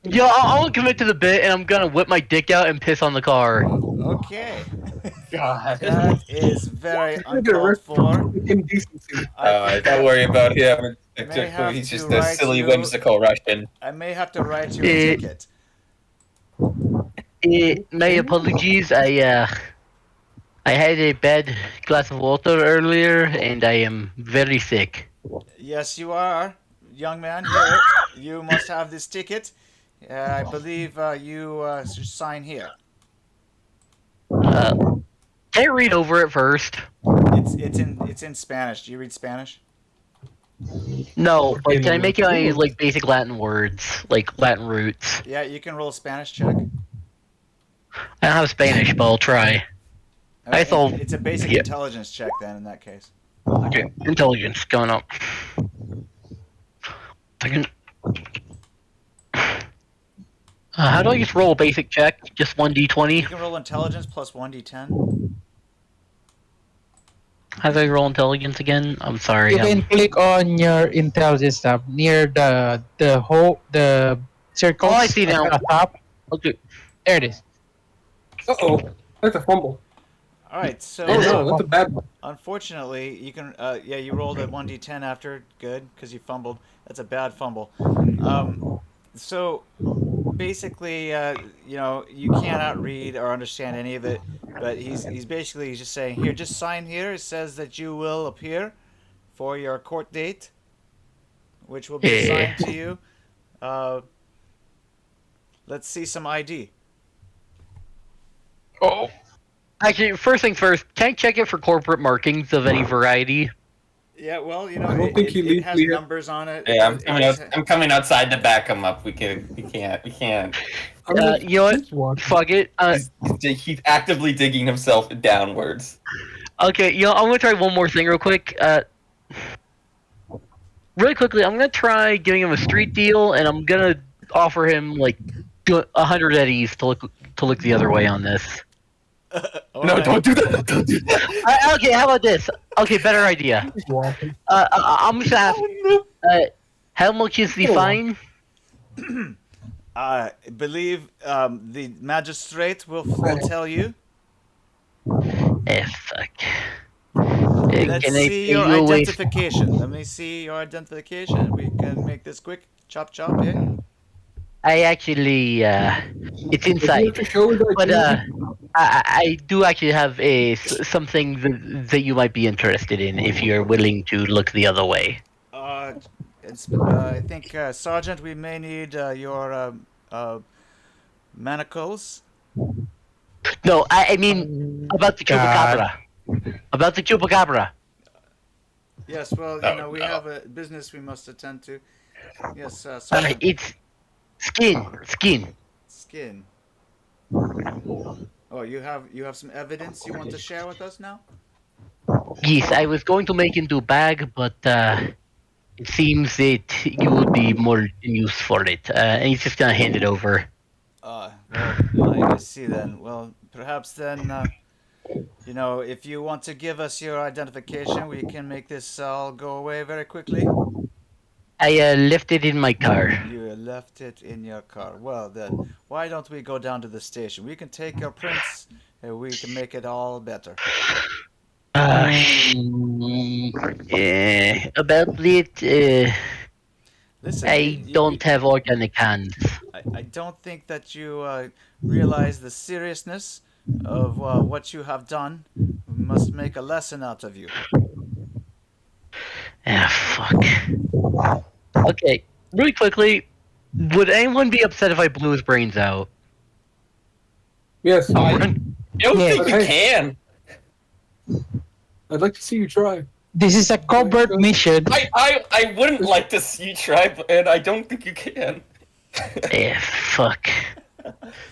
Yeah, I'll commit to the bit, and I'm gonna whip my dick out and piss on the car. Okay. God. That is very You're gonna get uncalled arrested for. for indecency. Don't worry about him. May have He's to just a write silly, you- whimsical Russian. I may have to write you a ticket. My apologies. I had a bad glass of water earlier, and I am very sick. Yes, you are, young man. Here, you must have this ticket. I believe you should sign here. Can I read over it first? It's in Spanish. Do you read Spanish? No, but In can I make it Latin. like basic Latin words, like Latin roots? Yeah, you can roll a Spanish check. I don't have Spanish, but I'll try. I thought- It's a basic yeah. intelligence check then. In that case. Okay, intelligence going up. Second. How do I just roll a basic check? Just 1d20? You can roll intelligence plus 1d10. How do I roll intelligence again? I'm sorry. You can click on your intelligence tab near the circle. Oh, I see now. At the top. Okay. There it is. Uh-oh. That's a fumble. All right, so Oh no, that's a bad one. unfortunately, you can. Yeah, you rolled a 1d10 after. Good, because you fumbled. That's a bad fumble. So basically, you know, you cannot read or understand any of it. But he's just saying, here, just sign here. It says that you will appear for your court date, which will be assigned to you. Let's see some ID. Oh. Actually, first things first, can I check it for corporate markings of any variety? Yeah, well, you know, I don't think he it has legally- numbers on it. Yeah, I'm It- coming out. I'm coming outside to back him up. We can't. I'm gonna You know what? just watch. Fuck it. He's actively digging himself downwards. Okay, you know, I'm gonna try one more thing real quick. Really quickly, I'm gonna try giving him a street deal, and I'm gonna offer him like 100 eddies to look the other way on this. All No, right. don't do that. Don't do that. Okay, how about this? Okay, better idea. Just watching. I'm just gonna ask, how much is the Oh. fine? I believe the magistrate will tell you. Fuck. Let's Can I see pay your you away? identification. Let me see your identification. We can make this quick. Chop, chop, yeah? I actually, it's Does he have inside. to show his But ID? I do actually have something that you might be interested in if you're willing to look the other way. I think Sergeant, we may need your manacles. No, I mean about the God. Chupacabra. About the Chupacabra. Yes, well, No, we no. have a business we must attend to. Yes, Sergeant. It's skin. Skin. Oh, you have some evidence you want to share with us now? Yes, I was going to make into a bag, but it seems that you would be more in use for it. And he's just gonna hand it over. Well, I see then. Well, perhaps then, if you want to give us your identification, we can make this all go away very quickly. I left it in my car. You left it in your car. Well, then, why don't we go down to the station? We can take your prints and we can make it all better. About it, Listen, I don't have organic hands. I don't think that you realize the seriousness of what you have done. We must make a lesson out of you. Ah, fuck. Okay, really quickly, would anyone be upset if I blew his brains out? Yes, I Run. don't Yeah. think you can. I'd like to see you try. This is a covert mission. I wouldn't like to see you try, and I don't think you can. Fuck.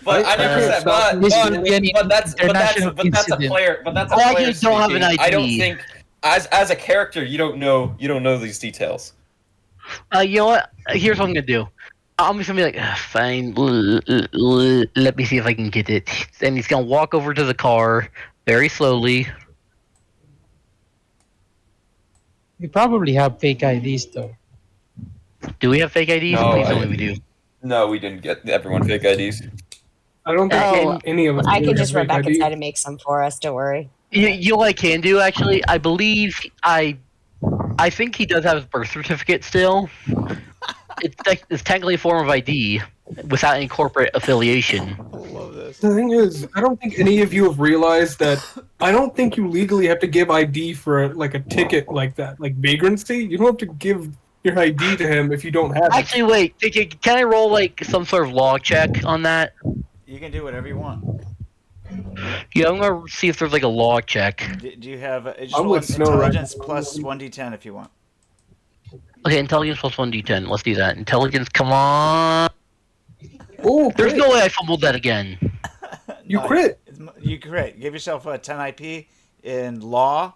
But I never said. This will be an But that's international a incident. player. But that's a Oh, I player just don't have an speaking. I don't ID. think as a character you don't know these details. You know what? Here's what I'm gonna do. I'm just gonna be like, fine. Let me see if I can get it. And he's gonna walk over to the car very slowly. We probably have fake IDs though. Do we have fake IDs? No, Please tell I me we do. No, we didn't get everyone fake IDs. I don't think Oh, any of us. I really can just have run back fake inside ID. and make some for us. Don't worry. You know what I can do actually? I believe I think he does have his birth certificate still. It's technically a form of ID without any corporate affiliation. I love this. The thing is, I don't think any of you have realized that. I don't think you legally have to give ID for like a ticket like that, like vagrancy. You don't have to give your ID to him if you don't have it. Actually, wait. Can I roll like some sort of law check on that? You can do whatever you want. Yeah, I'm gonna see if there's like a law check. Do you have just I'm roll with Snow right intelligence now. plus 1d10 if you want? Okay, intelligence plus 1d10. Let's do that. Intelligence, come on. Oh, There's crit. no way I fumbled that again. You No, crit. You crit. Give yourself a 10 IP in law.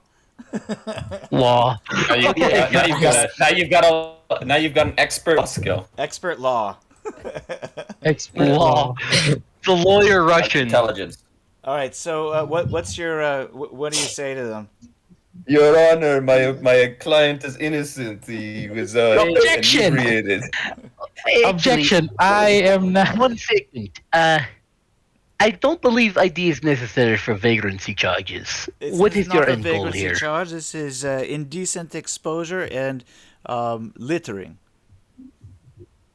Law. Now you've got an expert skill. Expert law. Expert Law. The lawyer Russian. Intelligence. All right. So what's your what do you say to them? Your Honor, my client is innocent. He was Objection! inebriated. Objection! I am not. 1 second. I don't believe ID is necessary for vagrancy charges. What is not your a end goal vagrancy here? charge. This is indecent exposure and littering.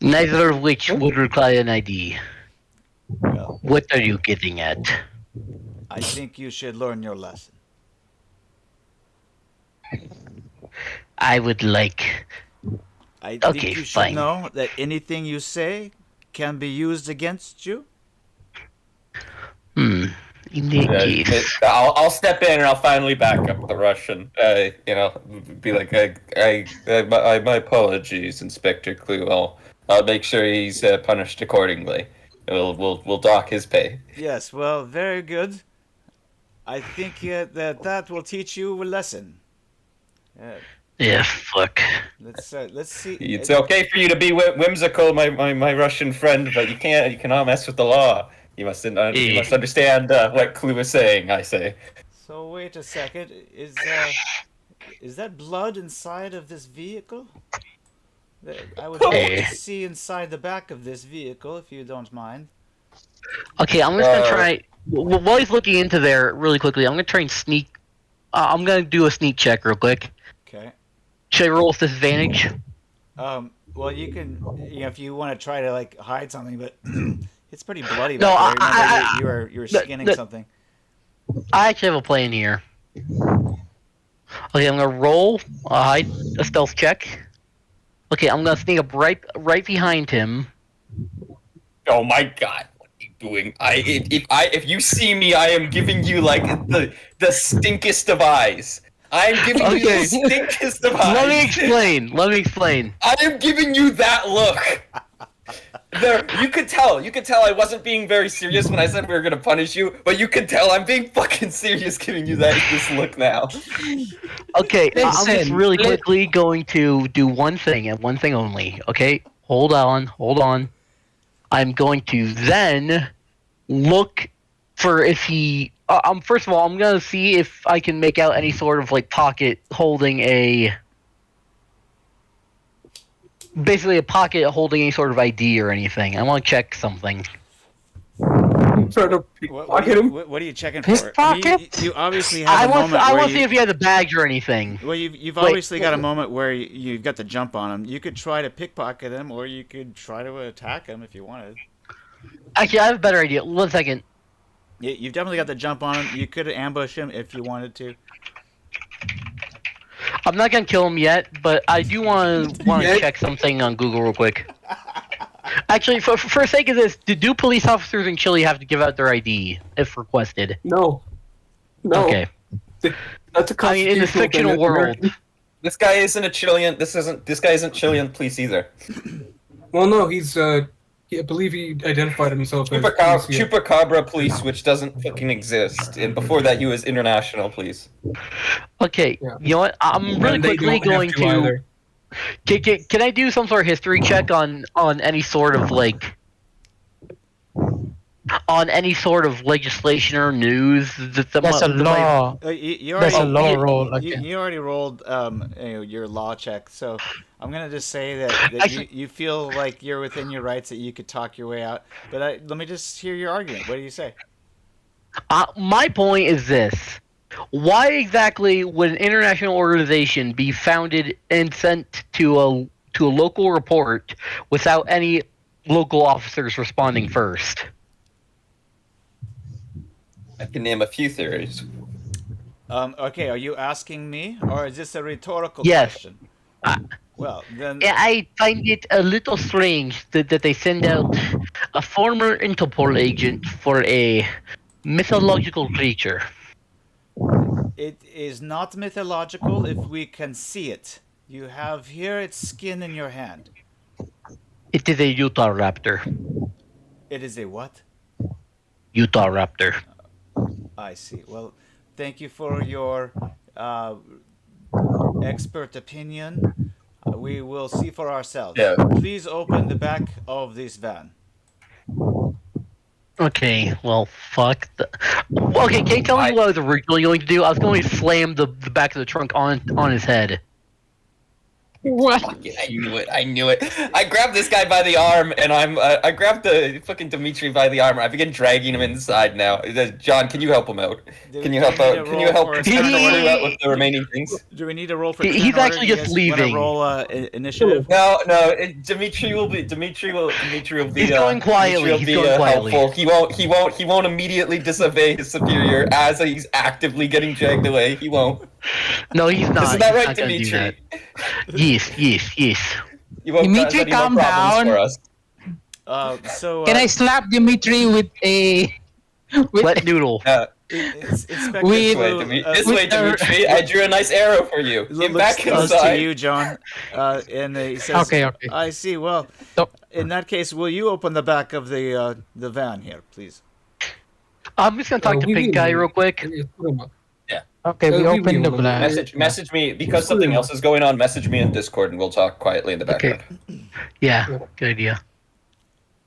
Neither of which would require an ID. Well, What are you getting at? I think you should learn your lesson. I would like. I think Okay, you should fine. know that anything you say can be used against you. In that case. I'll step in and I'll finally back up the Russian. Be like, my apologies, Inspector Cleu. I'll make sure he's punished accordingly. We'll dock his pay. Yes, well, very good. I think that will teach you a lesson. Yeah, fuck. Let's see. It's okay for you to be whimsical, my Russian friend, but you cannot mess with the law. You must understand what Cleu is saying. I say. So wait a second. Is that blood inside of this vehicle? I would like to see inside the back of this vehicle, if you don't mind. Okay, I'm just gonna try. While he's looking into there, really quickly, I'm gonna try and sneak. I'm gonna do a sneak check real quick. Okay. Should I roll with disadvantage? Well, you can, if you want to try to like hide something, but it's pretty bloody No, back there. Remember, you were skinning something. I actually have a plan here. Okay, I'm gonna roll a stealth check. Okay, I'm gonna sneak up right behind him. Oh my god, what are you doing? If you see me, I am giving you like the stinkest of eyes. I am giving you Okay. the stinkest of eyes. Let me explain. I am giving you that look. You could tell I wasn't being very serious when I said we were gonna punish you, but you could tell I'm being fucking serious giving you this look now. Okay, I'm just Listen, really quickly going to do one thing and one thing only. Okay, hold on. I'm going to then look for if he. First of all, I'm gonna see if I can make out any sort of like pocket holding a. Basically, a pocket holding any sort of ID or anything. I want to check something. Try to pickpocket him. What are you checking for? Pickpocket? You obviously I have a moment I where want to see if he has a badge or anything. Well, you've Wait, obviously got a moment where you've got the jump on him. You could try to pickpocket him, or you could try to attack him if you wanted. Actually, I have a better idea. 1 second. You've definitely got the jump on him. You could ambush him if you wanted to. I'm not gonna kill him yet, but I do want to check something on Google real quick. Actually, for sake of this, do police officers in Chile have to give out their ID if requested? No. Okay. That's a I mean, in the constitutional fictional thing. world. This guy isn't a Chilean. This guy isn't Chilean police either. Well, no, he's. I believe he identified himself as Chupacabra police, which doesn't fucking exist. And before that, he was international police. Okay, Yeah. you know what? I'm really And they quickly don't going have to. either. Can I do some sort of history check on any sort of like on any sort of legislation or news that That's a law. You That's a already, law you, roll. you, Okay. you already rolled your law check, so I'm gonna just say that Actually- you feel like you're within your rights, that you could talk your way out. But let me just hear your argument. What do you say? My point is this: why exactly would an international organization be founded and sent to a local report without any local officers responding first? I can name a few theories. Okay, are you asking me, or is this a rhetorical Yes. question? Well, then. I find it a little strange that they send out a former Interpol agent for a mythological creature. It is not mythological if we can see it. You have here its skin in your hand. It is a Utah raptor. It is a what? Utah raptor. I see. Well, thank you for your expert opinion. We will see for ourselves. Yeah. Please open the back of this van. Okay, well, fuck. Okay, can you tell me what I was originally going to do? I was going to slam the back of the trunk on his head. What? Fuck it, I knew it. I grabbed this guy by the arm, and I grabbed the fucking Dimitri by the arm. I begin dragging him inside now. John, can you help him out? Can you help out? Can you help for Cleu turn out with the remaining things? Do we need a roll for He's turn order? actually You just guys leaving. wanna roll initiative? No, Dimitri will be. Dimitri will be. He's going quietly, Dimitri will he's be going quietly. helpful. He won't immediately disobey his superior as he's actively getting dragged away. He won't. No, he's not. Isn't that He's right, not gonna do Dimitri? that. Yes. You won't cause Dimitri, any more calm problems down. for us. Can I slap Dimitri with a Wet noodle. Inspector With- Cleu, This way, Dimitri. I drew a nice arrow for you. Get back close inside. to you, John. And he says, Okay. I see. Well, So- in that case, will you open the back of the van here, please? I'm just gonna talk to Pink Guy real quick. Okay, we open the black. Message me because something else is going on. Message me in Discord, and we'll talk quietly in the background. Yeah, good idea.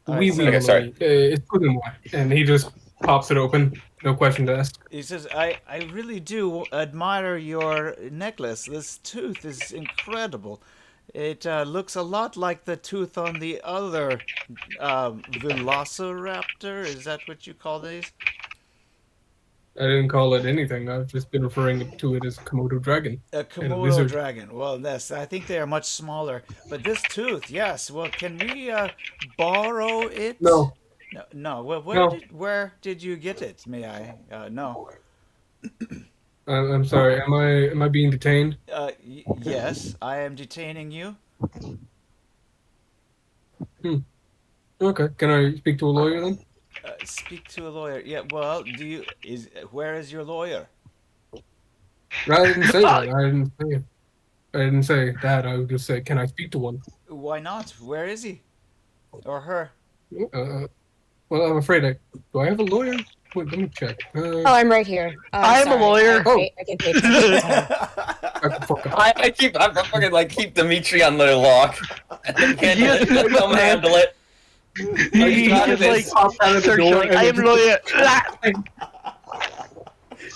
Okay, sorry. It's good and what? And he just pops it open. No question to ask. He says, I really do admire your necklace. This tooth is incredible. It looks a lot like the tooth on the other Velociraptor. Is that what you call these? I didn't call it anything. I've just been referring to it as Komodo dragon. A And a Komodo lizard. dragon. Well, yes, I think they are much smaller. But this tooth, yes. Well, can we borrow it? No. No. Well, No. where did you get it? May I? No. I'm sorry. Am I being detained? Yes, I am detaining you. Okay, can I speak to a lawyer then? Speak to a lawyer. Yeah. Well, where is your lawyer? I didn't say that. I didn't say it. I didn't say that. I would just say, can I speak to one? Why not? Where is he? Or her? Uh, well, I'm afraid do I have a lawyer? Wait, let me check. Oh, I'm right here. I'm a Sorry. lawyer. I can pay attention to him. Fuck off. I'm fucking like keep Dimitri on the lock. Handle it. Let him handle it. He got just this. like Pop out of the starts door yelling, and I am just- lawyer.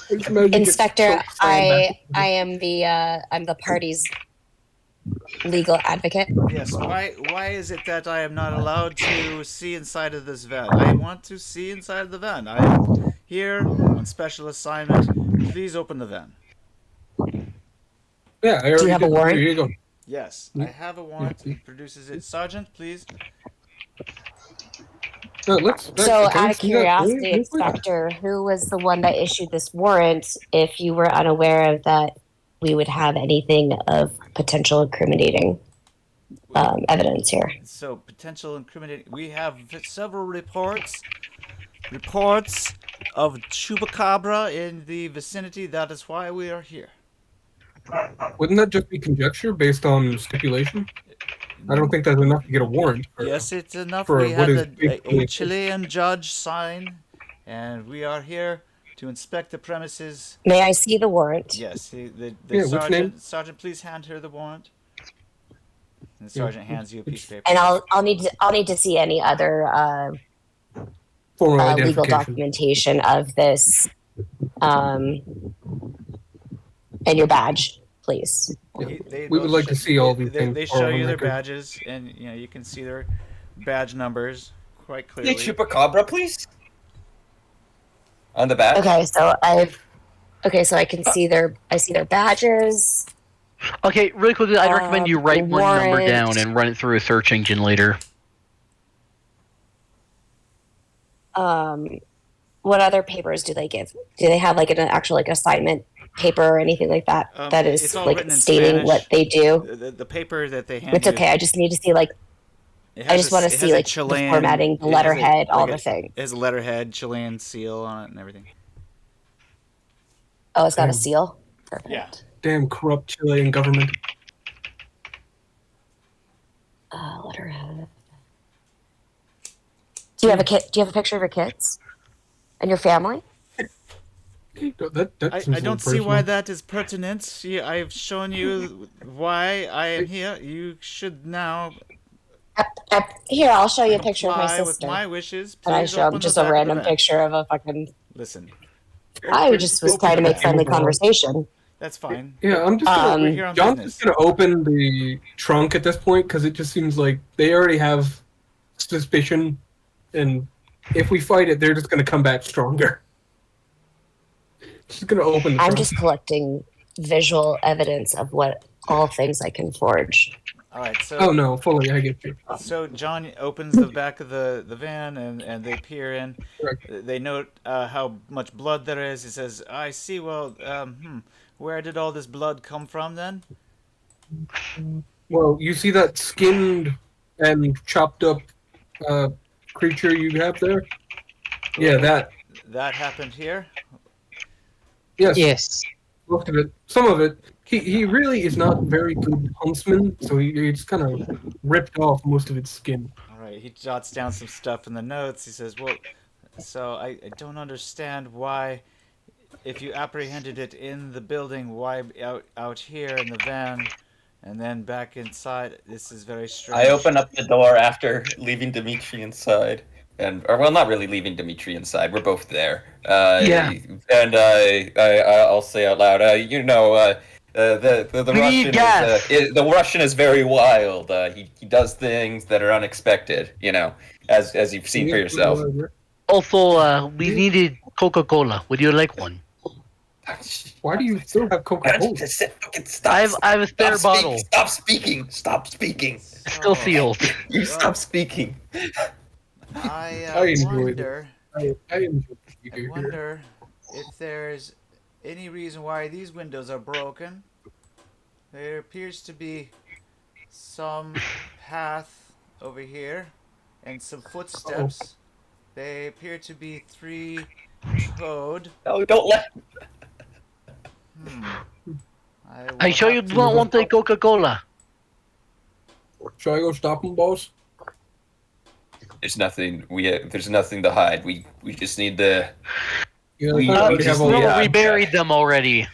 Just imagine he gets Inspector, choked slammed back. I am I'm the party's legal advocate. Yes. Why is it that I am not allowed to see inside of this van? I want to see inside of the van. I am here on special assignment. Please open the van. Yeah, I Do you already have a did. warrant? Here you go. Yes, I have a warrant. He produces it. Sergeant, please. Let's. So, can we out of see that curiosity, real quick? Inspector, who was the one that issued this warrant if you were unaware of that we would have anything of potential incriminating evidence here? So potential incriminating. We have several reports of Chupacabra in the vicinity. That is why we are here. Wouldn't that just be conjecture based on stipulation? I don't think that's enough to get a warrant. Yes, it's enough. for We what had is a basically- Chilean judge sign, and we are here to inspect the premises. May I see the warrant? Yes, the Yeah, which name? sergeant, please hand her the warrant. And the sergeant hands you a piece of paper. And I'll need to see any other Formal legal identification. documentation of this, and your badge, please. We would like to see all these things. They for show our you their record. badges, and you can see their badge numbers quite clearly. Hey, Chupacabra, please. On the back. Okay, so I can see I see their badges. Okay, really quickly, I'd recommend you write one number warrant. down and run it through a search engine later. What other papers do they give? Do they have like an actual like assignment paper or anything like that that It's is all like written in stating Spanish. what they do? The paper that they hand It's you. okay. I just need to see like It I has just a- want it to has see a like Chilean- the formatting, the it has a- letterhead, all like the a- things. It has a letterhead, Chilean seal on it, and everything. Oh, it's got a Damn. seal. Perfect. Yeah. Damn corrupt Chilean government. Letterhead. Do you have a kid? Do you have a picture of your kids and your family? That I seems a don't little see why personal. that is pertinent. I've shown you why I am here. You should now Here, I'll show you a picture of my comply with sister. my wishes. And I Please show open just the a back of the random van. picture of a fucking. Listen. I Open- just was open trying to the make bag. friendly conversation. That's fine. Yeah, I'm just gonna. We're here on John's business. just gonna open the trunk at this point because it just seems like they already have suspicion, and if we fight it, they're just gonna come back stronger. Just gonna open the I'm trunk. just collecting visual evidence of what all things I can forge. All right. So. Oh no, fully, I get you. So John opens the back of the van and they peer in. Correct. They note how much blood there is. He says, "I see. Well, where did all this blood come from then?" Well, you see that skinned and chopped up creature you have there? Yeah, that. That happened here. Yes, Yes. most of it. Some of it. He really is not very good huntsman, so he just kind of ripped off most of its skin. All right. He jots down some stuff in the notes. He says, "Well, so I don't understand why, if you apprehended it in the building, why out here in the van, and then back inside? This is very strange." I open up the door after leaving Dimitri inside, or well, not really leaving Dimitri inside. We're both there. Yeah. And I'll say out loud, the We need Russian gas. the Russian is very wild. He does things that are unexpected. As you've seen for yourself. Also, we needed Coca-Cola. Would you like one? Why do you still have Coca-Cola? I have a spare bottle. Stop speaking. Stop speaking. Still sealed. You stop speaking. I I enjoyed wonder. I enjoy you I here. wonder if there's any reason why these windows are broken. There appears to be some path over here, and some footsteps. They appear to be three-toed. No, don't let. I sure you do not want a Coca-Cola. Should I go stop them, boss? There's nothing. There's nothing to hide. We just need the. Yeah, We- I we thought just have all need- the- yeah. We buried them already.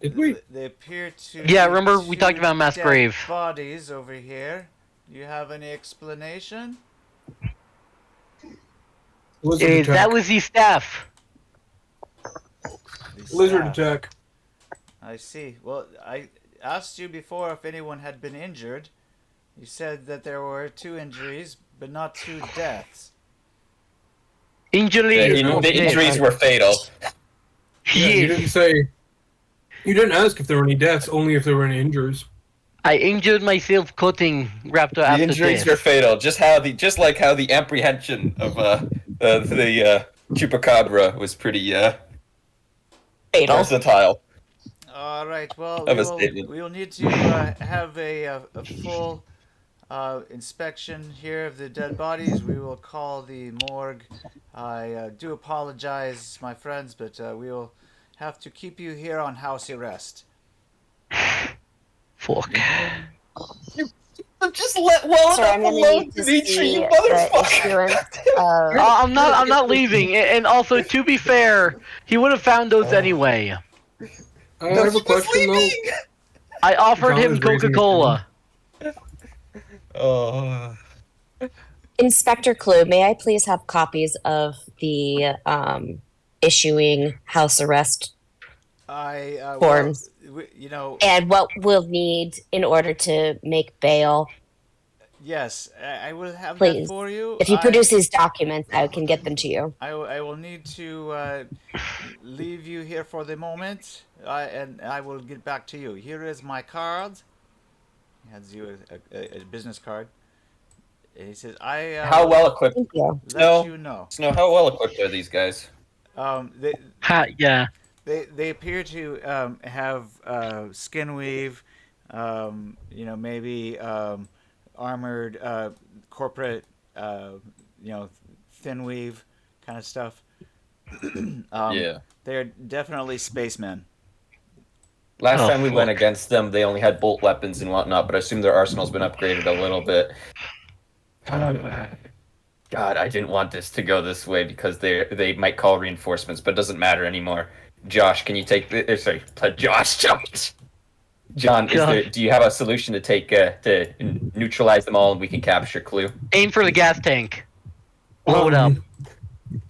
Did we? They appear to. Yeah, be remember we talked two about mass dead grave. bodies over here. Do you have any explanation? Lizard That attack. was the staff. The Lizard staff. attack. I see. Well, I asked you before if anyone had been injured. You said that there were 2 injuries, but not 2 deaths. Injury. The injuries were fatal. Yeah, you didn't say. You didn't ask if there were any deaths, only if there were any injuries. I injured myself cutting raptor The after injuries death. were fatal. Just like how the apprehension of the Chupacabra was pretty Fatal. versatile. All right. Well, Of a statement. we will need to have a full inspection here of the dead bodies. We will call the morgue. I do apologize, my friends, but we will have to keep you here on house arrest. Fuck. Just let well Sir, I'm gonna need to see the issuance of. I'm not leaving. And also, to be fair, he would have found those anyway. I have a question though. I offered John him is raising Coca-Cola. Oh. Inspector Cleu, may I please have copies of the issuing house arrest forms you know, and what we'll need in order to make bail? yes, I will have Please. that for you. If you produce these documents, I can get them to you. I will need to leave you here for the moment, and I will get back to you. Here is my card. He hands you a business card. And he says, "I How well equipped? Thank you. let you know." Snow, how well equipped are these guys? Yeah. They appear to have skin weave, maybe armored corporate, thin weave kind of stuff. Yeah. They're definitely spacemen. Last Oh, time we went fuck. against them, they only had bolt weapons and whatnot, but I assume their arsenal's been upgraded a little bit. God, I didn't want this to go this way because they might call reinforcements, but it doesn't matter anymore. Josh, can you take the? Sorry, Josh. John, do you have a solution to take to neutralize them all and we can capture Cleu? Aim for the gas tank. Blow it up.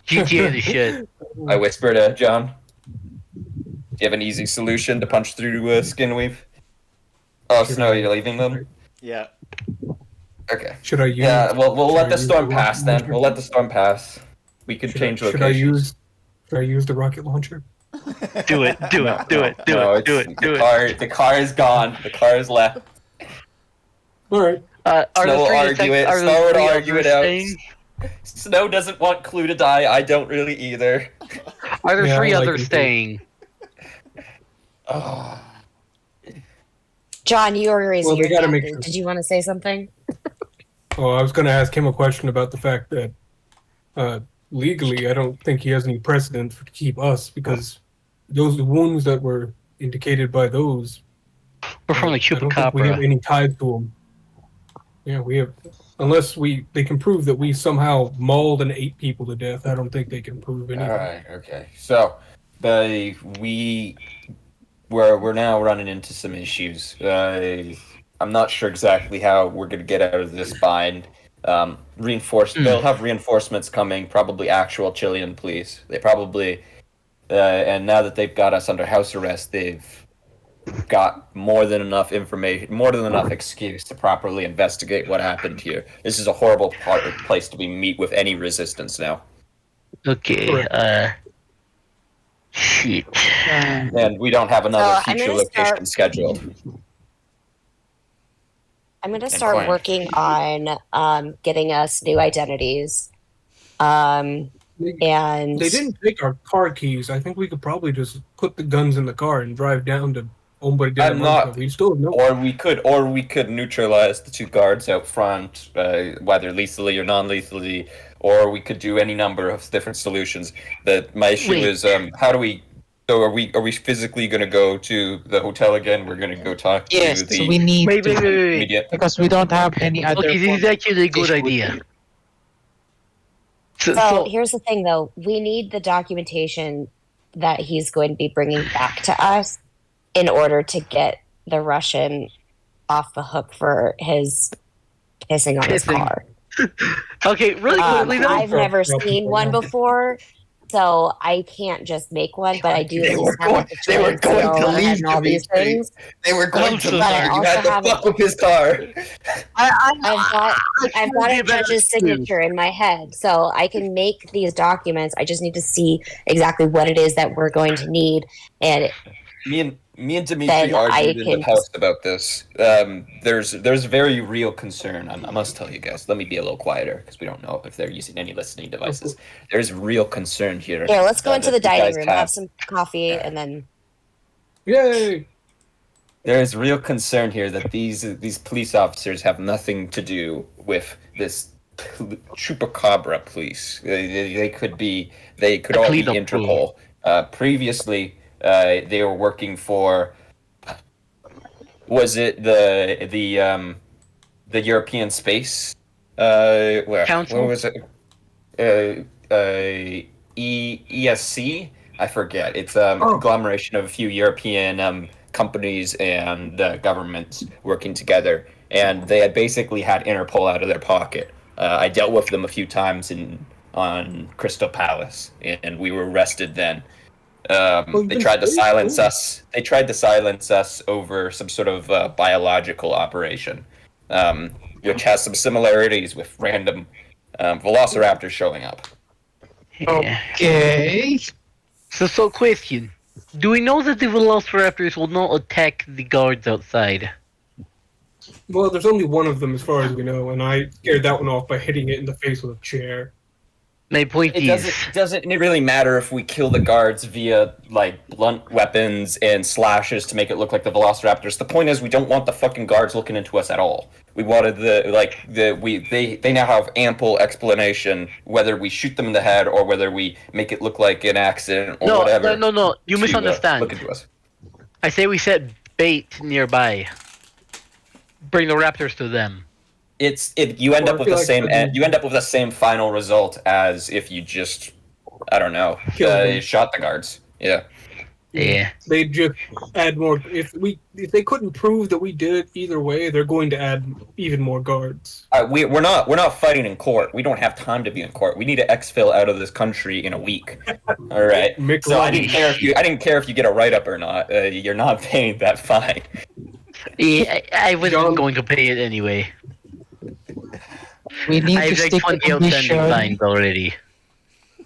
GTA the shit. I whisper to John. Do you have an easy solution to punch through Skinweave? Oh, Snow, you're leaving them? Yeah. Okay. Should I use? Yeah, well, we'll should let I the use storm rocket pass then. launcher? We'll let the storm pass. We could change Should locations. I use the rocket launcher? Do it. Do it. Do it. Do No, it. Do it's- it. Do it. The car is gone. The car is left. All right. Are Snow the will three argue it. are the Snow would three argue it others out. staying? Snow doesn't want Clue to die. I don't really either. Are there Yeah, three I like others him too. staying? Oh. John, you were raising Well, we your gotta hand. make sure. Did you want to say something? Oh, I was going to ask him a question about the fact that legally, I don't think he has any precedent to keep us because those wounds that were indicated by those, We're from the I don't think we have Chupacabra. any ties to them. Yeah, we have, unless they can prove that we somehow mauled and ate people to death. I don't think they can prove anything. All right. Okay. So, we're now running into some issues. I'm not sure exactly how we're gonna get out of this bind. They'll have reinforcements coming, probably actual Chilean police. They probably, and now that they've got us under house arrest, they've got more than enough information, more than enough excuse to properly investigate what happened here. This is a horrible place to meet with any resistance now. Okay. Shit. And we don't have another I'm future gonna location start- scheduled. I'm going to start fine. working on getting us new identities. And They didn't take our car keys. I think we could probably just put the guns in the car and drive down to Hombre de la I'm Mancha. not- We still have no. Or we could neutralize the 2 guards out front, whether lethally or non-lethally, or we could do any number of different solutions. My issue Wait. is, how do we? So are we physically going to go to the hotel again? We're going to go talk Yes, to so the we need Wait, to wait, wait, wait, wait. media. because we don't have any other. Okay, this is actually a good idea. So here's the thing, though. We need the documentation that he's going to be bringing back to us in order to get the Russian off the hook for his pissing on his Pissing. car. Okay, really quickly though. I've never Yeah, seen one before, so I can't just make one. But I do at They least were have going- like the they were Chile going to seal leave and all these Dimitri. things. They were going to. so You sorry. had to have fuck with his car. I've got a judge's signature in my head, so I can make these documents. I just need to see exactly what it is that we're going to need, and Me and Dimitri Then I argued in the can- house about this. There's very real concern. I must tell you guys. Let me be a little quieter because we don't know if they're using any listening devices. There's real concern here. here, let's go into that the you dining guys room, have some coffee, and then Yay! There is real concern here that these police officers have nothing to do with this Chupacabra police. They could all be cleanup Interpol. Previously, they were working for. Was it the European Space? Council? What was it? ESC. I forget. It's a conglomeration of a few European companies and governments working together, and they had basically had Interpol out of their pocket. I dealt with them a few times on Crystal Palace, and we were arrested then. They tried to silence us. They tried to silence us over some sort of biological operation, which has some similarities with random velociraptors showing up. Yeah. Okay. So question. Do we know that the velociraptors will not attack the guards outside? Well, there's only one of them as far as we know, and I scared that one off by hitting it in the face with a chair. My point It is, doesn't really matter if we kill the guards via like blunt weapons and slashes to make it look like the velociraptors. The point is we don't want the fucking guards looking into us at all. We wanted they now have ample explanation whether we shoot them in the head or whether we make it look like an accident or whatever. No. You to, misunderstand. look into us. I say we set bait nearby. Bring the raptors to them. You end up with the same final result as if you just Kill them. shot the guards. Yeah. Yeah. They'd just add more. If they couldn't prove that we did it either way, they're going to add even more guards. We're not fighting in court. We don't have time to be in court. We need to exfil out of this country in a week. All right. So I didn't care if you get a write up or not. You're not paying that fine. Yeah, I wasn't John- going to pay it anyway. We need I to have like stick with 20 the outstanding mission. fines already.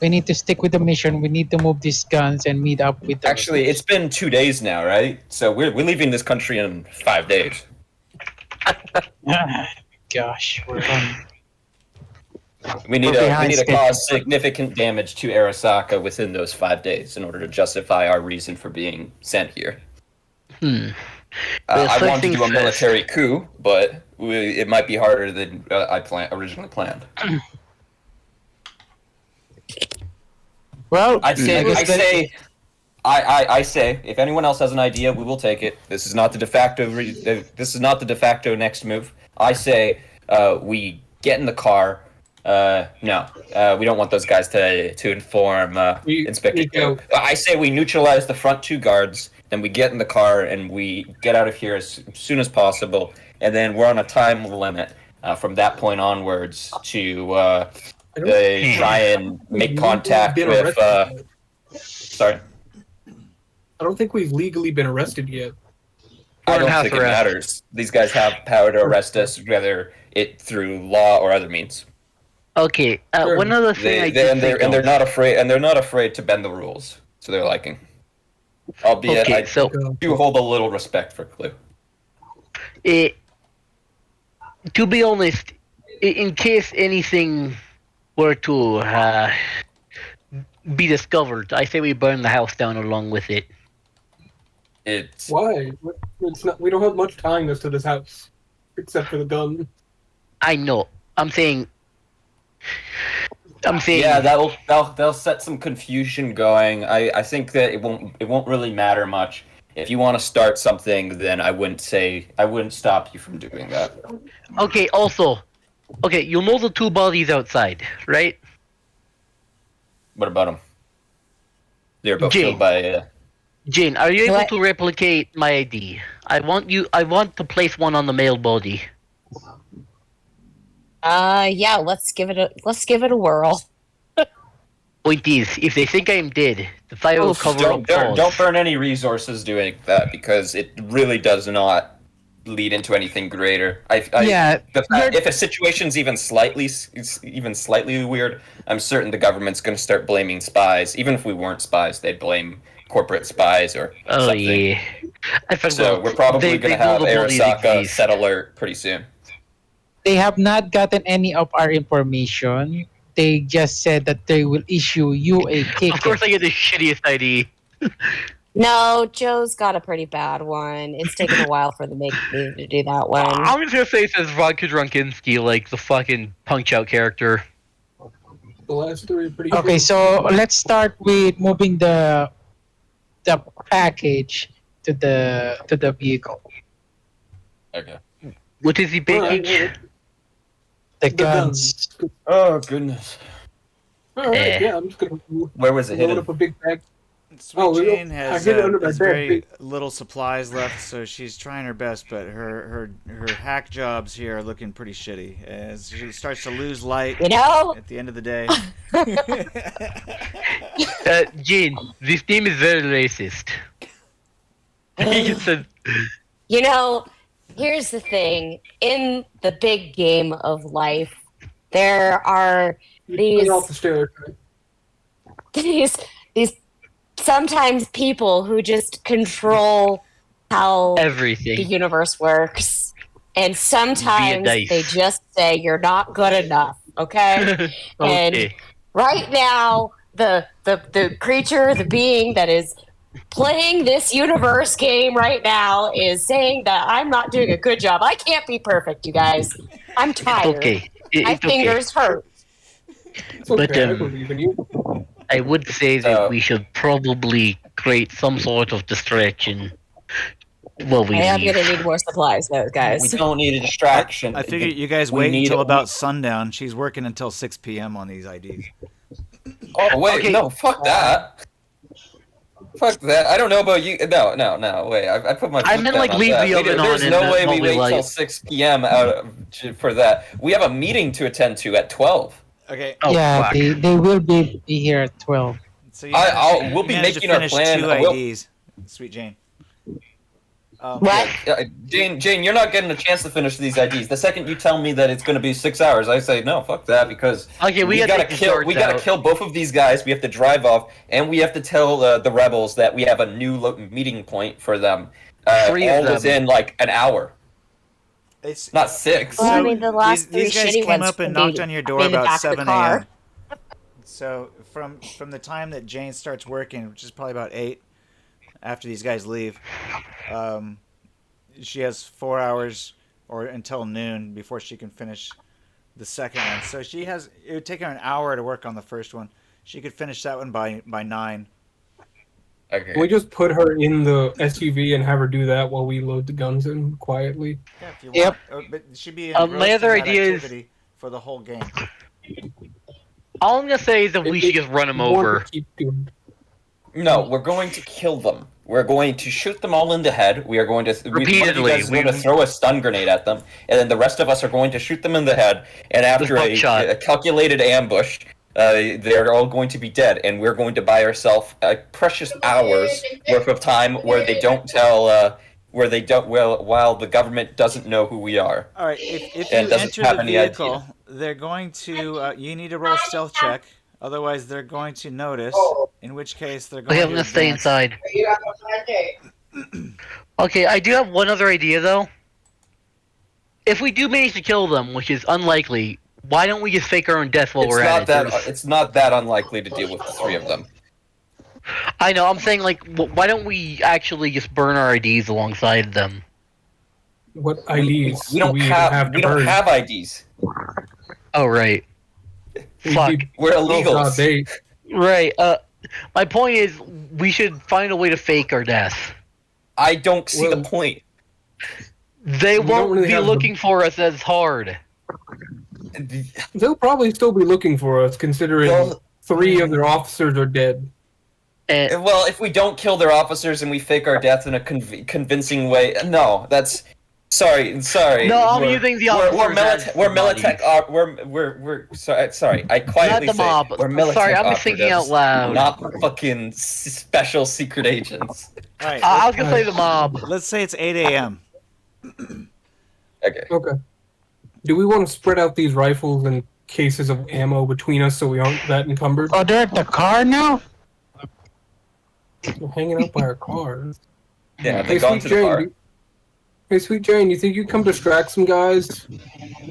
We need to stick with the mission. We need to move these guns and meet up with the Actually, it's been 2 days now, right? So we're leaving this country in 5 days. Gosh, we're on. We need We're to behind schedule. cause significant damage to Arasaka within those 5 days in order to justify our reason for being sent here. Well, I first want to things do a first. military coup, but it might be harder than I originally planned. Well, I say, if anyone else has an idea, we will take it. This is not the de facto. This is not the de facto next move. I say we get in the car. No, we don't want those guys to inform Inspector Cleu. I say we neutralize the front 2 guards, then we get in the car and we get out of here as soon as possible, and then we're on a time limit from that point onwards to try and make contact with. Sorry, I don't think we've legally been arrested yet. I don't house think it arrest. matters. These guys have power to arrest us, whether it through law or other means. Okay, Sure. one other thing They're not afraid to bend the rules to their liking. Albeit, Okay, I so do hold a little respect for Cleu. to be honest, in case anything were to be discovered, I say we burn the house down along with it. It's Why? It's not. We don't have much tying us to this house, except for the gun. I know. I'm saying. yeah, that'll set some confusion going. I think that it won't really matter much. If you want to start something, then I wouldn't stop you from doing that. Okay. Also, okay. You know the two bodies outside, right? What about them? They're both Jane. killed by. Jane, are you able What? to replicate my ID? I want to place one on the male body. Yeah. Let's give it a whirl. Point is, if they think I'm dead, the fire will Oof. cover Don't up cause. don't burn any resources doing that because it really does not lead into anything greater. Yeah, If a situation's even slightly weird, I'm certain the government's going to start blaming spies. Even if we weren't spies, they'd blame corporate spies or Oh something. yeah. I forgot. So we're probably going to know have the bodies Arasaka exist. set alert pretty soon. they have not gotten any of our information. They just said that they will issue you a ticket. Of course, I get the shittiest ID. No, Joe's got a pretty bad one. It's taken a while for me to do that one. I'm just gonna say it says Vodka Drunkinski, like the fucking Punch Out character. The last three are pretty. Okay, good. so let's start with moving the package to the vehicle. Okay. What is the Alright, package? The the guns. guns. Oh goodness. All right, Eh. yeah, I'm just gonna Where was it load hidden? up a big bag. Sweet Oh, Jane I has, hid it under my has bed. very little supplies left, so she's trying her best, but her hack jobs here are looking pretty shitty. As she starts to lose light You know, at the end of the day. Jane, this name is very racist. It says, you know. Here's the thing: in the big game of life, there are You These- bring off the stereotype. these sometimes people who just control how the everything. universe works, and sometimes dice. they just say you're not good enough. Okay. Okay. Right now, the creature, the being that is playing this universe game right now is saying that I'm not doing a good job. I can't be perfect, you guys. I'm tired. Okay. My It's okay. fingers hurt. It's okay, But, I believe in you. I would say that So- we should probably create some sort of distraction while we I am leave. gonna need more supplies, though, We guys. don't need a distraction. I figured you guys We wait need- until about sundown. She's working until 6 p.m. on these IDs. Oh wait, Okay. no, fuck that. Fuck that. I don't know about you. No. Wait, I put my. I foot meant, down like, on leave that. the oven There's on no and way while we we wait light. till 6 p.m. For that. We have a meeting to attend to at 12. Okay, Oh, yeah, fuck. they will be here at 12. so you We'll be managed to making our finish plan. 2 We'll- IDs. Sweet Jane. What? Jane, you're not getting a chance to finish these IDs. The second you tell me that it's going to be 6 hours, I say no, fuck that, because Okay, we gotta take the kill. swords We gotta out. kill both of these guys. We have to drive off, and we have to tell the rebels that we have a new meeting point for them. Three of all them. within like an hour, It's not 6. Well, I mean, the last these three guys shitty came ones up and could be knocked on your in door the about back of the 7 car. a.m. So from the time that Jane starts working, which is probably about 8, after these guys leave, she has 4 hours or until noon before she can finish the second one. So it would take her an hour to work on the first one. She could finish that one by 9. Okay. Can we just put her in the SUV and have her do that while we load the guns in quietly? Yeah, if you Yep. want. But she'd be My engrossed other in that idea is- activity for the whole game. All I'm gonna say is that we should just run him Want to over. Keep doing. No, we're going to kill them. We're going to shoot them all in the head. We are going to. One of you Repeatedly, guys is going to throw a stun grenade at them, and then the rest of us are going to shoot them in the head. And after buckshot. a calculated ambush, they're all going to be dead, and we're going to buy ourselves a precious hours worth of time where they don't tell. While the government doesn't know who we are. All right, if And you doesn't enter have the any vehicle, idea. they're going to. You need to roll a stealth check. Otherwise, they're going to notice. In which case, they're going Okay, I'm to gonna stay advance. inside. Okay, I do have one other idea though. If we do manage to kill them, which is unlikely, why don't we just fake our own death while It's we're not at it? that. It's not that unlikely to deal with the 3 of them. I know. I'm saying like, why don't we actually just burn our IDs alongside them? What IDs We do don't we even have to we don't burn? have IDs. Oh right. We'd Fuck. be- We're Oh god, illegals. Right. My point is, we should find a way to fake our death. I don't see the Well- point. They We don't won't really be have the- looking for us as hard. They'll probably still be looking for us, considering Well- 3 of their officers are dead. And Well, if we don't kill their officers and we fake our death in a convincing way, no, that's sorry. No, I'm We're- using the we're officers as militech. We're sorry. I not quietly the say mob. we're militech Sorry, I'm just thinking out operatives, loud. not fucking special secret agents. All right. I was gonna say the mob. Let's say it's 8 a.m. Okay. Okay. Do we want to spread out these rifles and cases of ammo between us so we aren't that encumbered? Oh, they're at the car now? We're hanging out by our cars. Yeah, Hey, they gone Sweet to the Jane. bar. Hey, Sweet Jane, you think you come distract some guys?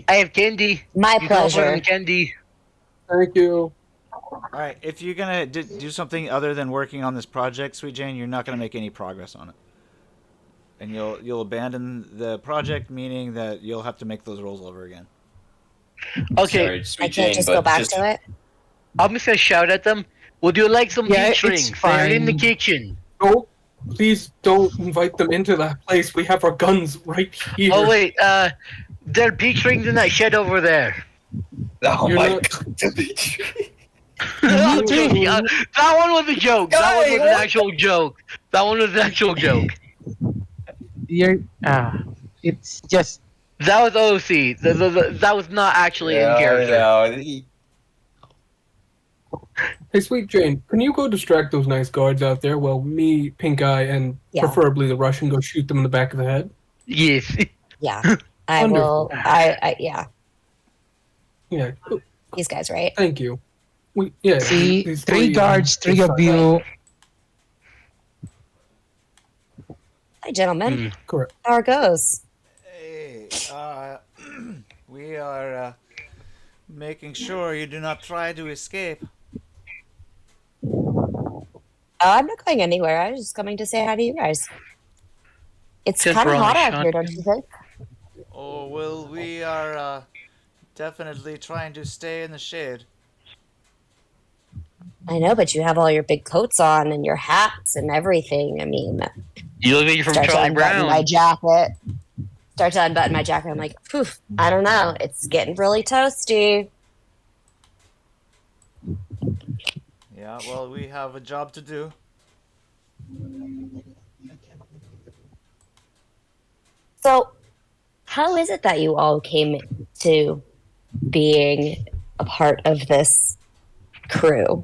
I have candy. My You can open pleasure. the candy. Thank you. All right. If you're gonna do something other than working on this project, Sweet Jane, you're not gonna make any progress on it, and you'll abandon the project, meaning that you'll have to make those rolls over again. Okay, Sorry, Sweet I Jane, can't just but go back to it. I'm just gonna shout at them. Would you like some Yeah, beach it's rings? They're in the fine. kitchen. Oh, please don't invite them into that place. We have our guns right here. Oh wait, there are peach rings in that shed over there. Oh You're my not- god. I'm joking. That one was a joke. That one was an what? actual joke. That one was an actual joke. It's just That was OC. That was not actually in character. Yeah, Hey, Sweet Jane, can you go distract those nice guards out there while me, Pink Eye, and Yeah. preferably the Russian go shoot them in the back of the head? Yes. Yeah. I will. Wonderful. Yeah. Yeah. These guys, right? Thank you. see these 3 guards, 3 this of side. you. Hi, gentlemen. Correct. How it goes? Hey, we are making sure you do not try to escape. Oh, I'm not going anywhere. I was just coming to say hi to you guys. It's Since kind we're of on hot the out here, don't you think? Oh, well, we are definitely trying to stay in the shade. I know, but you have all your big coats on and your hats and everything. I mean, You look like you're from start to Charlie unbutton my Brown. jacket. Start to unbutton my jacket. I'm like, phew, I don't know. It's getting really toasty. Yeah, well, we have a job to do. So, how is it that you all came to being a part of this crew?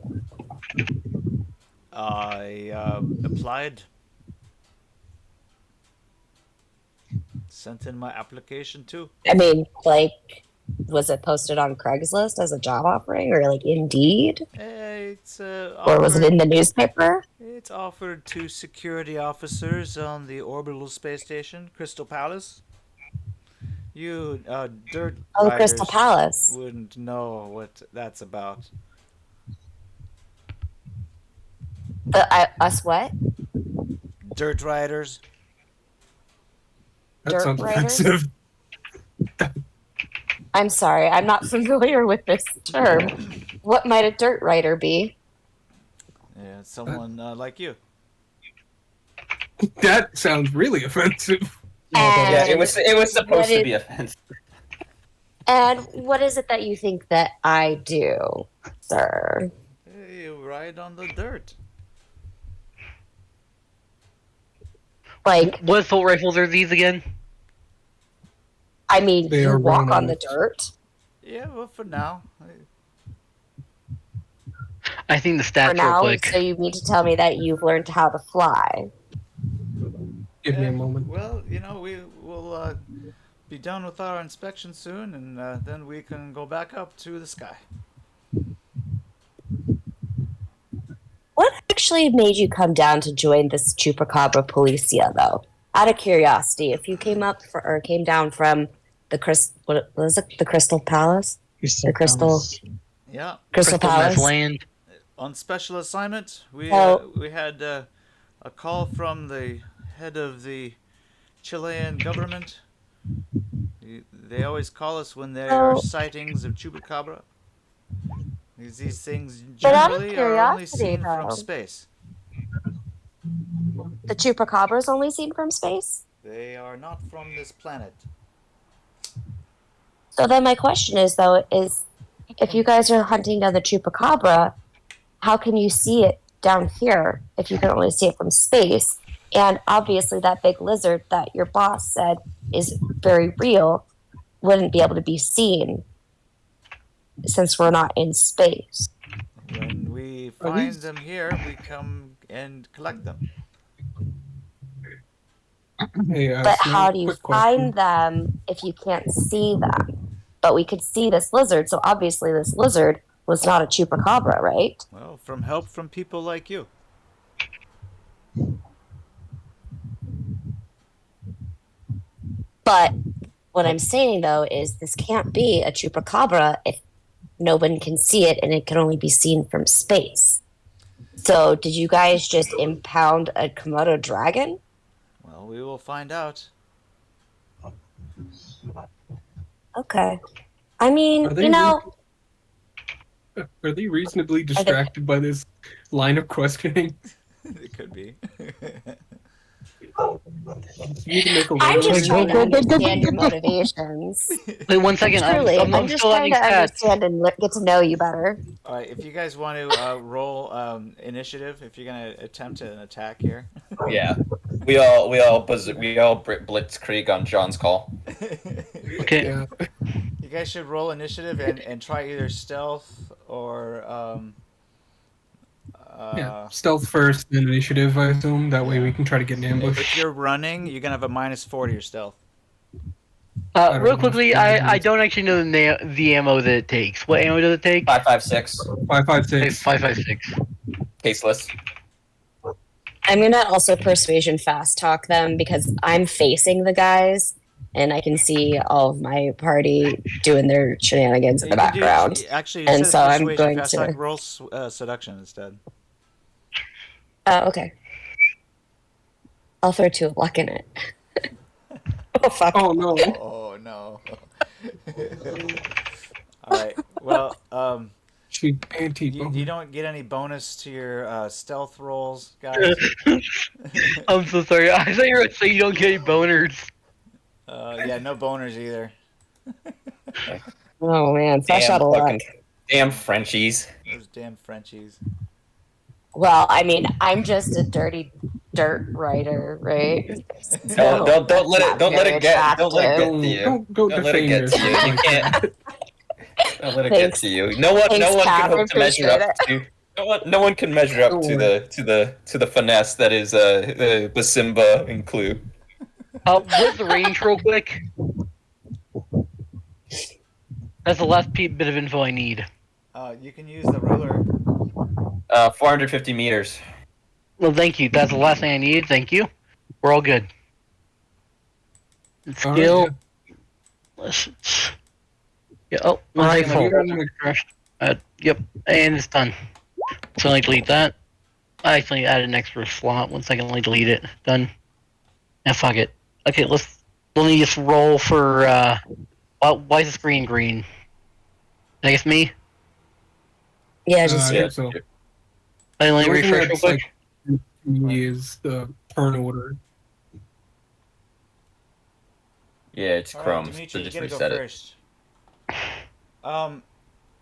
I applied. Sent in my application too. I mean, like, was it posted on Craigslist as a job offering or like Indeed? It's Or was it in the newspaper? It's offered to security officers on the orbital space station, Crystal Palace. You dirt Oh, Crystal riders Palace. wouldn't know what that's about. Us what? Dirt riders. That Dirt sounds riders? offensive. I'm sorry, I'm not familiar with this term. What might a dirt rider be? Yeah, someone like you. That sounds really offensive. yeah, And it was supposed what to is- be offensive. And what is it that you think that I do, sir? You ride on the dirt. Like, What assault rifles are these again? I mean, They you are walk on the Romans. dirt. Yeah, well, for now. I think the For stats real now, quick. so you need to tell me that you've learned how to fly. Give me a moment. Well, we will be done with our inspection soon, and then we can go back up to the sky. What actually made you come down to join this Chupacabra Policia, though? Out of curiosity, if you came down from the what was it? The Crystal Palace? The Crystal Yeah. Crystal Crystal Meth Palace? Land. On special assignment, we Oh. we had a call from the head of the Chilean government. They always call us when there are So, sightings of Chupacabra. These things but out of generally are only curiosity, seen from though, space. the Chupacabra is only seen from space. They are not from this planet. So then my question is, though, is if you guys are hunting down the Chupacabra, how can you see it down here if you can only see it from space? And obviously, that big lizard that your boss said is very real wouldn't be able to be seen since we're not in space. When we Are find these- them here, we come and collect them. Hey, But Snow, how do you quick question. find them if you can't see them? But we could see this lizard, so obviously this lizard was not a chupacabra, right? Well, from help from people like you. But what I'm saying though is this can't be a chupacabra if no one can see it and it can only be seen from space. So did you guys just impound a Komodo dragon? Well, we will find out. Okay. I mean, Are they Are they reasonably distracted by this line of questioning? It could be. You need to make a I'm just roll. trying to understand your motivations. Wait 1 second. Truly, I'm I'm just still trying adding to stats. understand and get to know you better. All right, if you guys want to roll initiative, if you're gonna attempt an attack here. Yeah, we all blitzkrieg on John's call. Okay. Yeah. You guys should roll initiative and try either stealth or Yeah. Stealth first, then initiative, I assume. That way we can try to get an ambush. if you're running, you're gonna have a -4 to your stealth. don't Real know. quickly, I don't actually know the ammo that it takes. What ammo does it take? 5.56. 5.56. 5.56. Caseless. I'm gonna also persuasion fast talk them because I'm facing the guys and I can see all of my party doing their shenanigans in the You can do- background. actually, And instead so of I'm persuasion, going fast to- talk, roll seduction instead. Okay. I'll throw 2 luck in it. Oh fuck. Oh no. Oh no. All right. Well, She anti you don't get any bonus to your stealth rolls, guys. I'm so sorry. I thought you were saying you don't get any boners. Yeah, no boners either. Oh man, fresh out of luck. Damn Frenchies. Those damn Frenchies. Well, I mean, I'm just a dirty dirt writer, right? Don't let it Not very get to attractive. you. Don't let it defame get to you. yourself You like can't. that. Don't let it Thanks. get to you. No one Thanks, can Cap, I hope to measure appreciate up to. No one can measure up to the finesse that is the Simba and Cleu. What's the range, real quick? That's the last bit of info I need. You can use the ruler. 450 meters. Well, thank you. That's the last thing I needed. Thank you. We're all good. All right, Skill. Yeah. Oh, rifle. you're gonna- Yep, and it's done. So I delete that. I actually added an extra slot. 1 second, let me delete it. Done. Now fuck it. Okay, let me just roll for. Why is the screen green? I guess me. Yeah, just I think so. I let me The only thing refresh real that's, quick. is the turn order. Yeah, it's All right, Chrome. Dimitri, So you just gotta go reset it. first.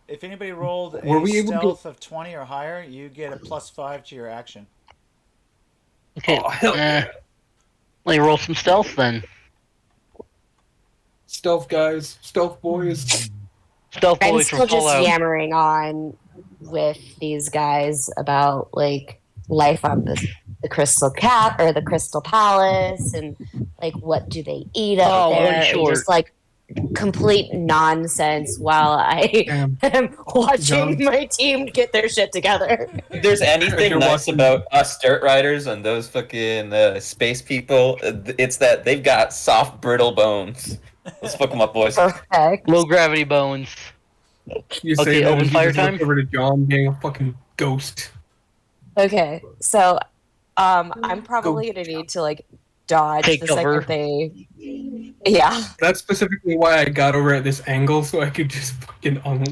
If anybody rolled Were a we able to stealth of 20 or higher, you get a +5 to your action. Okay. Oh, hell yeah. Let me roll some stealth then. Stealth guys, stealth boys. Stealth I'm boys still from just Fallout. yammering on with these guys about like life on the Crystal Cat or the Crystal Palace and like what do they eat up Oh, there in and short. just like complete nonsense while I Damn. am watching John. my team get their shit together. If there's anything You're nice watching- about us dirt riders and those fucking space people, it's that they've got soft, brittle bones. Let's fuck them up, boys. Perfect. Low gravity bones. You say Okay, that open and he fire just looked time? over to John being a fucking ghost. Okay, so I'm probably gonna need to like dodge Take the cover. second they. Yeah. That's specifically why I got over at this angle so I could just fucking unload.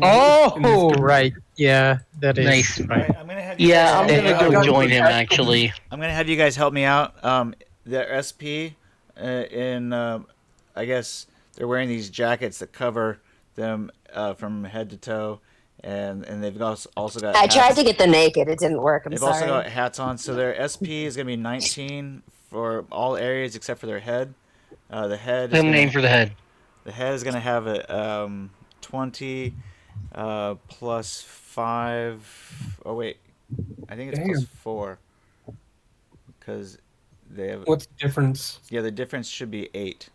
in this Oh, direction. right. Yeah, that is Nice. All right. right, I'm gonna have you Yeah, guys I'm help me gonna I go got out. join the him. tactical- Actually, I'm gonna have you guys help me out. Their SP in I guess they're wearing these jackets that cover them from head to toe, and they've also got. I hats. tried to get the naked. It didn't work. I'm They've sorry. also got hats on, so their SP is gonna be 19 for all areas except for their head. The head. I'm name for the head. The head is gonna have a 20 plus 5. Oh wait, I think it's plus Damn. 4 because they have. What's the difference? Yeah, the difference should be 8.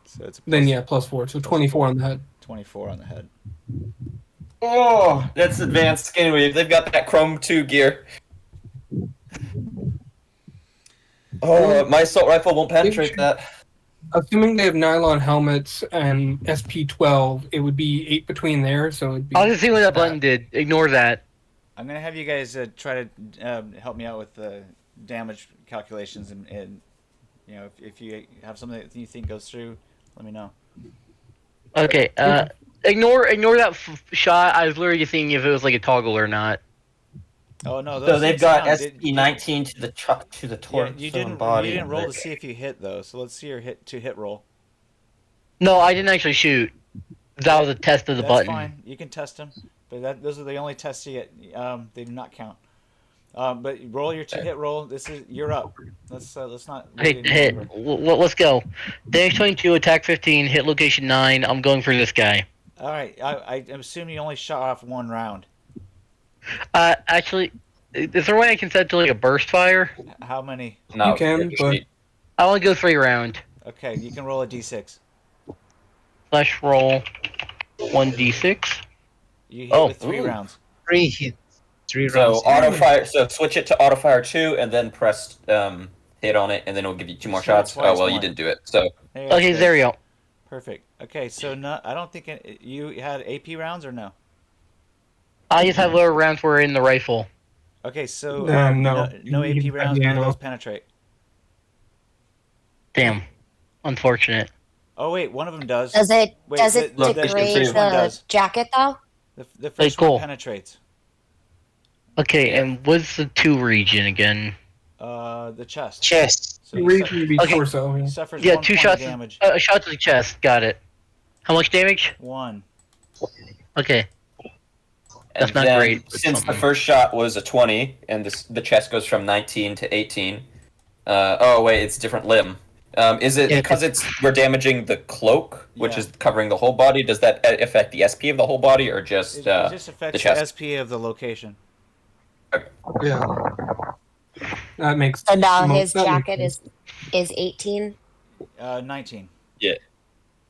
So it's a Then plus yeah, +4. So plus 24 4. on the head. 24 on the head. Oh, that's advanced skin wave. They've got that Chrome 2 gear. Oh, my assault rifle won't penetrate that. Assuming they have nylon helmets and SP-12, it would be 8 between there, so it'd be. I'll just see what that button did. Ignore that. I'm gonna have you guys try to help me out with the damage calculations, and you know if you have something that you think goes through, let me know. Okay. Ignore that shot. I was literally just seeing if it was like a toggle or not. Oh no, those So they've hits got down. SP-19 to the Yeah, torso you and body. didn't roll to see if you hit though. So let's see your hit roll. No, I didn't actually shoot. That was a test of the That's button. fine. You can test them, but those are the only tests you get. They do not count. But roll your 2 hit roll. You're up. Let's not. Hey, wait any hit. longer. Let's go. Damage 22, attack 15, hit location 9. I'm going for this guy. All right. I assume you only shot off 1 round. Actually, is there a way I can set to like a burst fire? How many? No, You can, but- I want to go 3 round. Okay, you can roll a d6. Slash roll 1d6. You hit Oh, with 3 ooh. rounds. 3 hits. 3 So rounds. auto fire. So switch it to auto fire 2, and then press hit on it, and then it'll give you 2 more Shoot it shots. twice, Oh well, you one. didn't do it. So There you go, Okay, Chris. there we go. Perfect. Okay, so I don't think you had AP rounds or no. I just have lower rounds were in the rifle. Okay, so No. no You AP can rounds. have None of ammo. those penetrate. Damn. Unfortunate. Oh wait, one of them does. Does it Wait, does it look, degrade this one the does. jacket though? The first cool. one penetrates. Okay, and what's the 2 region again? The chest. Chest. So he Reason to be Okay. torso. Yeah. suffers Yeah, 1 2 point shots. of damage. A shot to the chest. Got it. How much damage? 1. Okay. That's and not then, great, but since the something. first shot was a 20, and the chest goes from 19 to 18. Oh wait, it's different limb. Is it Yeah, because we're damaging the cloak, which Yeah. is covering the whole body? Does that affect the SP of the whole body, or just It just affects the chest? SP of the location. Yeah. That makes. So now mo- his that makes jacket sense. is 18. 19. Yeah.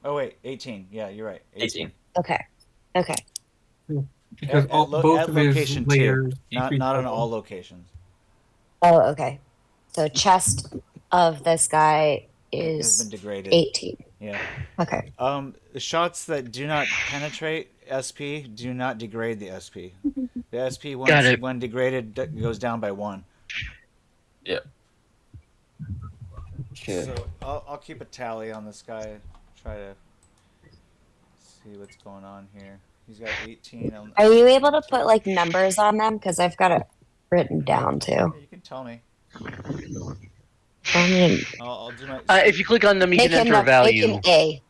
Oh wait, 18. Yeah, you're right. 18? Okay. Okay. Because both at of his location 2, layers. not decrease on by all 1. locations. Oh, okay. So chest of this guy Has been is degraded. 18. Yeah. Okay. The shots that do not penetrate SP do not degrade the SP. The SP Got it. when degraded goes down by 1. Yeah. Okay. So I'll keep a tally on this guy. Try to see what's going on here. He's got 18. Are you able to put like numbers on them? Because I've got it written down too. Yeah, you can tell me. I mean, I'll do my. If you click on them, you make can enter a an value. A.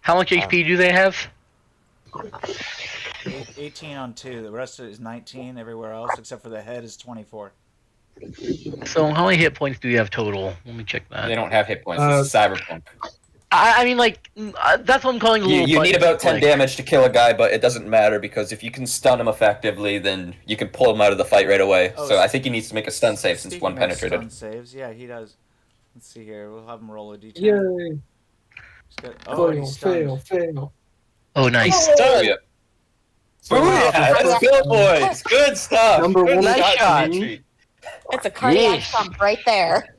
How much HP do they have? 18 on 2. The rest is 19 everywhere else except for the head is 24. So how many hit points do you have total? Let me check They that. don't have hit points. This is Cyberpunk. I mean, like, that's what I'm calling a little You need button about 10 click. damage to kill a guy, but it doesn't matter because if you can stun him effectively, then you can pull him out of the fight right away. Oh, So I think he needs to make a stun save since Speaking one of penetrated. stun saves, yeah, he does. Let's see here. We'll have him roll a d10. Yay! Oh, Fail, he's stunned. fail. Oh, nice. Oh, yeah. So Yeah, let's go, boys. Good stuff. Number Good one shot. Dimitri. It's a cardiac Yeesh. pump right there.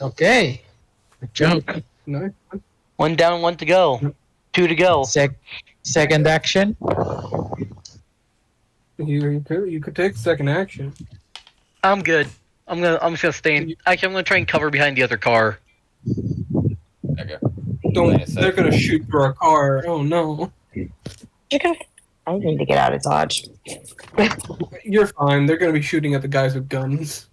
Okay. Good job. Nice. One down, one to go. 2 to go. Second action. You could take second action. I'm good. I'm just gonna stay in. Actually, I'm gonna try and cover behind the other car. Okay. They're gonna shoot through our car. Oh no. I need to get out of Dodge. You're fine. They're gonna be shooting at the guys with guns.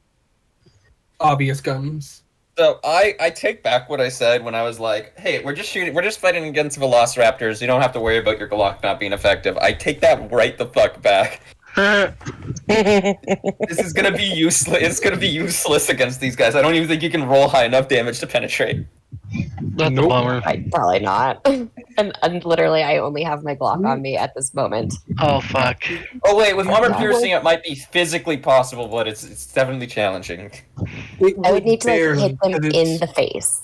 Obvious guns. So I take back what I said when I was like, "Hey, we're just fighting against velociraptors. You don't have to worry about your Glock not being effective." I take that right the fuck back. This is gonna be useless. It's gonna be useless against these guys. I don't even think you can roll high enough damage to penetrate. That's a bummer. Probably not. And literally, I only have my Glock on me at this moment. Oh fuck. Oh wait, with armor piercing, it might be physically possible, but it's definitely challenging. I would need to barely, hit them because in the face.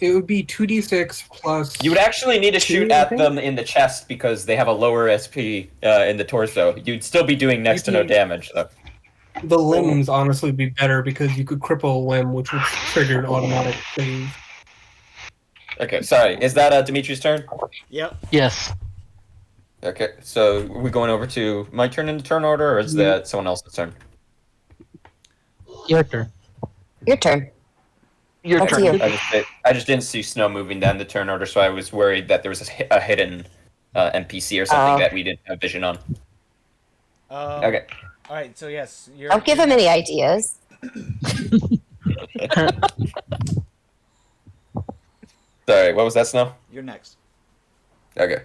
It would be 2d6 plus. You would actually need to shoot I at think? them in the chest because they have a lower SP in the torso. You'd still be doing next to no damage though. The limbs honestly be better because you could cripple a limb, which would trigger an automatic save. Okay, sorry. Is that Dimitri's turn? Yep. Yes. Okay, so are we going over to my turn in the turn order, or is that someone else's turn? Your turn. Your turn. Your Up to turn. you. I just didn't see Snow moving down the turn order, so I was worried that there was a hidden NPC or something that we didn't have vision on. Okay. All right. So yes, you're. Don't give him any ideas. Sorry, what was that, Snow? You're next. Okay.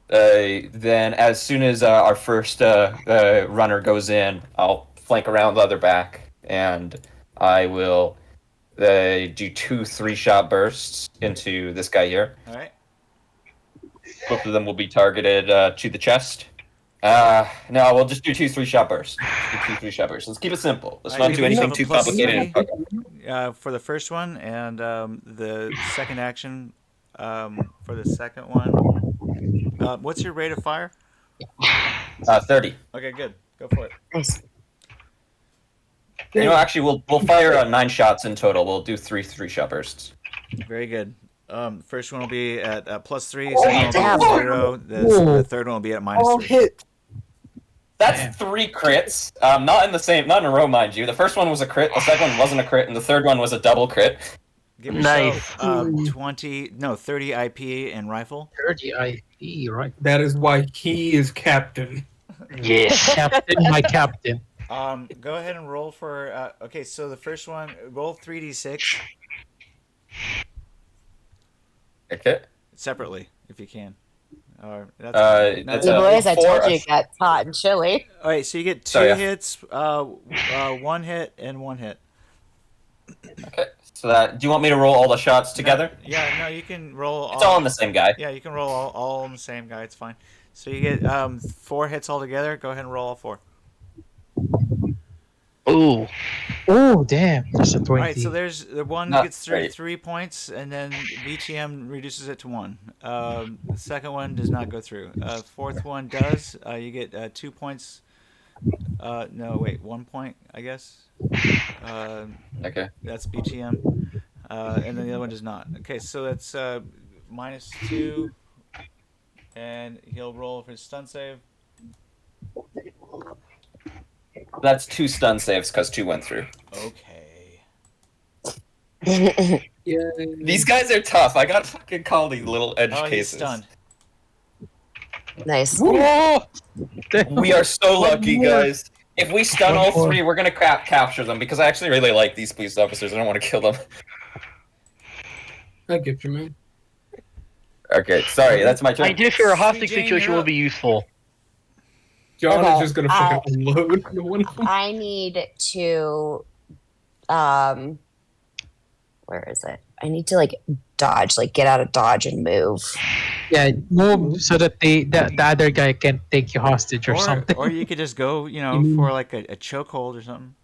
Then, as soon as our first runner goes in, I'll flank around the other back, and I will do 2 3-shot bursts into this guy here. All right. Both of them will be targeted to the chest. No, we'll just do 2 3-shot bursts. Just do 2 3-shot bursts. Let's keep it simple. Let's not do anything too complicated. For the first one, and the second action for the second one. What's your rate of fire? 30. Okay, good. Go for it. Nice. You know, actually, we'll fire 9 shots in total. We'll do 3 3-shot bursts. Very good. First one will be at +3. Second one will be at 0. The third one will be at -3. Hit. That's 3 crits. Not in a row, mind you. The first one was a crit. The second one wasn't a crit, and the third one was a double crit. Give yourself 30 IP and rifle. 30 IP, right? That is why he is captain. Yes. Captain, my captain. Go ahead and roll for. Okay, so the first one, roll 3d6 Okay. separately if you can. That's The boys, I told you a- it got hot and chilly. All right, so you get 2 Sorry, hits, 1 hit, and 1 hit. Okay. So do you want me to roll all the shots together? Yeah, no, you can roll. It's all on the same guy. Yeah, you can roll all on the same guy. It's fine. So you get 4 hits altogether. Go ahead and roll all 4. Ooh. Oh, damn. That's a 20. All right, so there's the one Not gets great. 3 points, and then VTM reduces it to 1. The second one does not go through. Fourth one does. You get 2 points. No, wait, 1 point, I guess. Okay. That's BTM. And then the other one does not. Okay, so that's -2. And he'll roll for his stun save. That's 2 stun saves because 2 went through. Okay. Yeah. These guys are tough. I gotta fucking call these little edge Oh, he's cases. stunned. Nice. Oh! We are so lucky, more. guys. If we stun One all more. 3, we're gonna capture them because I actually really like these police officers. I don't want to kill them. I get you, man. Okay, sorry, that's my turn. I do fear a hostage CJ, situation you're will up. be useful. John Okay, is just gonna fucking unload one of them. I need to where is it? I need to dodge, get out of dodge and move. Yeah, move so that the other guy can take you hostage or something. Or you could just go, for like a chokehold or something.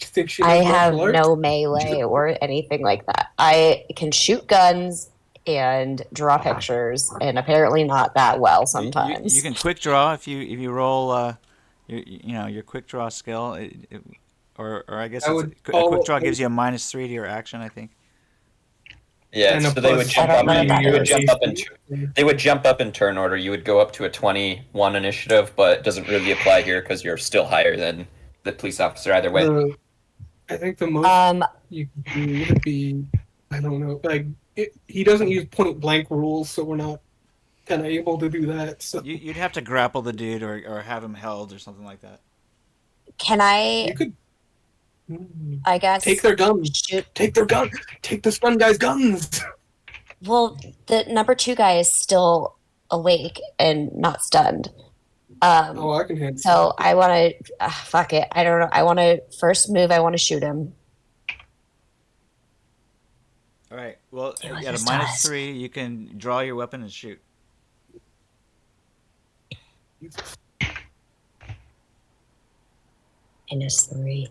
Think she I knows have martial arts? no melee or anything like that. I can shoot guns and draw pictures, and apparently not that well sometimes. You can quick draw if you roll your quick draw skill, or I guess I a would quick call draw it- gives you a -3 to your action, I think. Yeah, And a so they would plus jump I don't up know what in that you would is. jump up in they would jump up in turn order. You would go up to a 21 initiative, but it doesn't really apply here because you're still higher than the police officer either way. I think the most you can do would be, I don't know, like he doesn't use point blank rules, so we're not kind of able to do that. So You'd have to grapple the dude or have him held or something like that. Can I? you could I guess take their guns, shoot. take their gun, take the stun guy's guns. Well, the number 2 guy is still awake and not stunned. Oh, I can handle. So I want to fuck it. I don't know. I want to first move. I want to shoot him. All right. Well, See what at a this minus does. 3, you can draw your weapon and shoot. -3.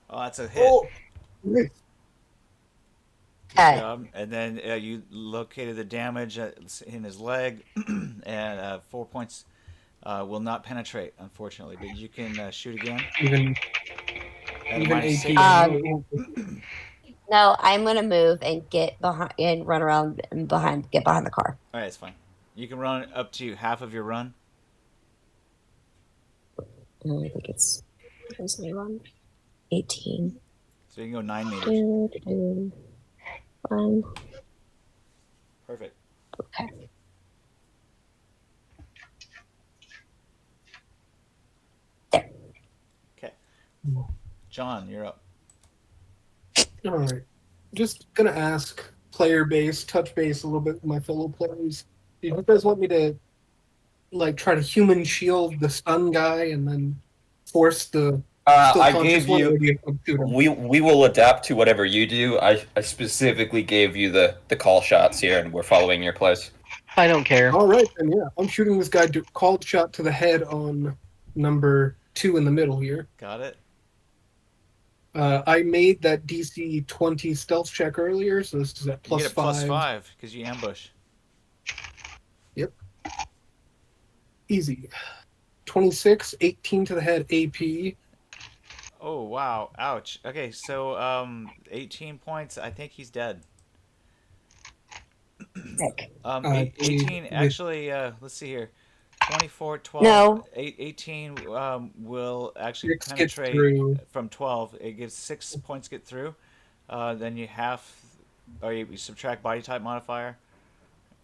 Oh, that's a hit. Oh, Good Okay. job. And then you located the damage in his leg, and 4 points will not penetrate, unfortunately. But you can shoot again. even At a even minus AP. 6. No, I'm gonna move and get behind and run around and get behind the car. All right, it's fine. You can run up to half of your run. I think it's my run. 18. So you can go 9 meters. 2, 2, 1. Perfect. Okay. There. Okay. John, you're up. All right, just gonna ask player base, touch base a little bit with my fellow players. Do you guys want me to like try to human shield the stun guy and then force the still I conscious gave one, you. or do you shoot him? We will adapt to whatever you do. I specifically gave you the call shots here, and we're following your plays. I don't care. All right, then yeah, I'm shooting this guy. Called shot to the head on number 2 in the middle here. Got it? I made that DC 20 stealth check earlier, so this is at You plus get a 5. plus 5 because you ambush. Yep. Easy. 26, 18 to the head AP. Oh, wow. Ouch. Okay, so 18 points. I think he's dead. Sick. 18, with- actually, let's see here. 24, 12, No. 18 will actually 6 gets penetrate through. from 12. It gives 6 points get through. Then you you subtract body type modifier.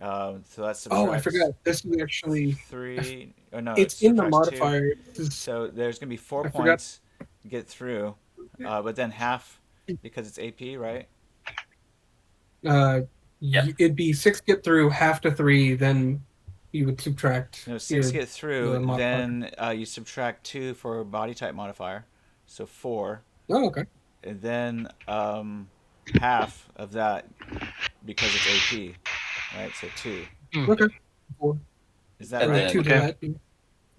So that's subtracts Oh, I forgot. This is actually 3. Oh, no, it's in the subtracts 2. modifier. This is- So there's going to be 4 I forgot. points get through, but then half because it's AP, right? Yeah. It'd be 6 get through, half to 3, then you would subtract. No, 6 your- get through, the modifier. then you subtract 2 for body type modifier, so 4. Oh, okay. And then half of that because it's AP, right? So 2. Okay. 4. Is that And right? then- 2 to Okay. that.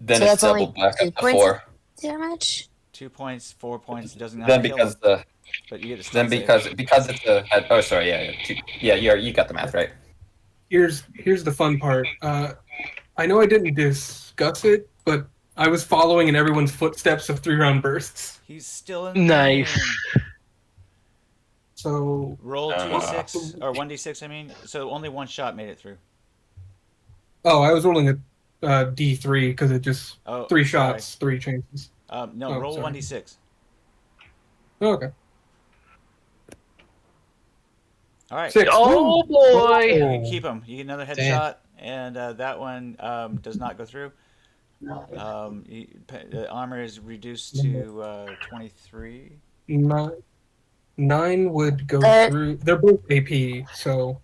Then So it's that's only doubled back 2 up to points? 4. Damage? 2 points, 4 points. Doesn't have Then to kill because him, the but you get a then stun save. because it's a oh sorry you got the math right. Here's the fun part. I know I didn't discuss it, but I was following in everyone's footsteps of 3-round bursts. He's still in the Nice. game. So Roll 2d6 or 1d6. I mean, so only one shot made it through. I was rolling a D3 because it just Oh, 3 sorry. shots, 3 chances. No, Oh, roll sorry. 1d6. Oh, okay. All right. 6. Oh Woo! boy! You can keep him. You get another Damn. headshot, and that one does not go through. The armor is reduced to 23. 9 would go Uh, through. They're both AP, so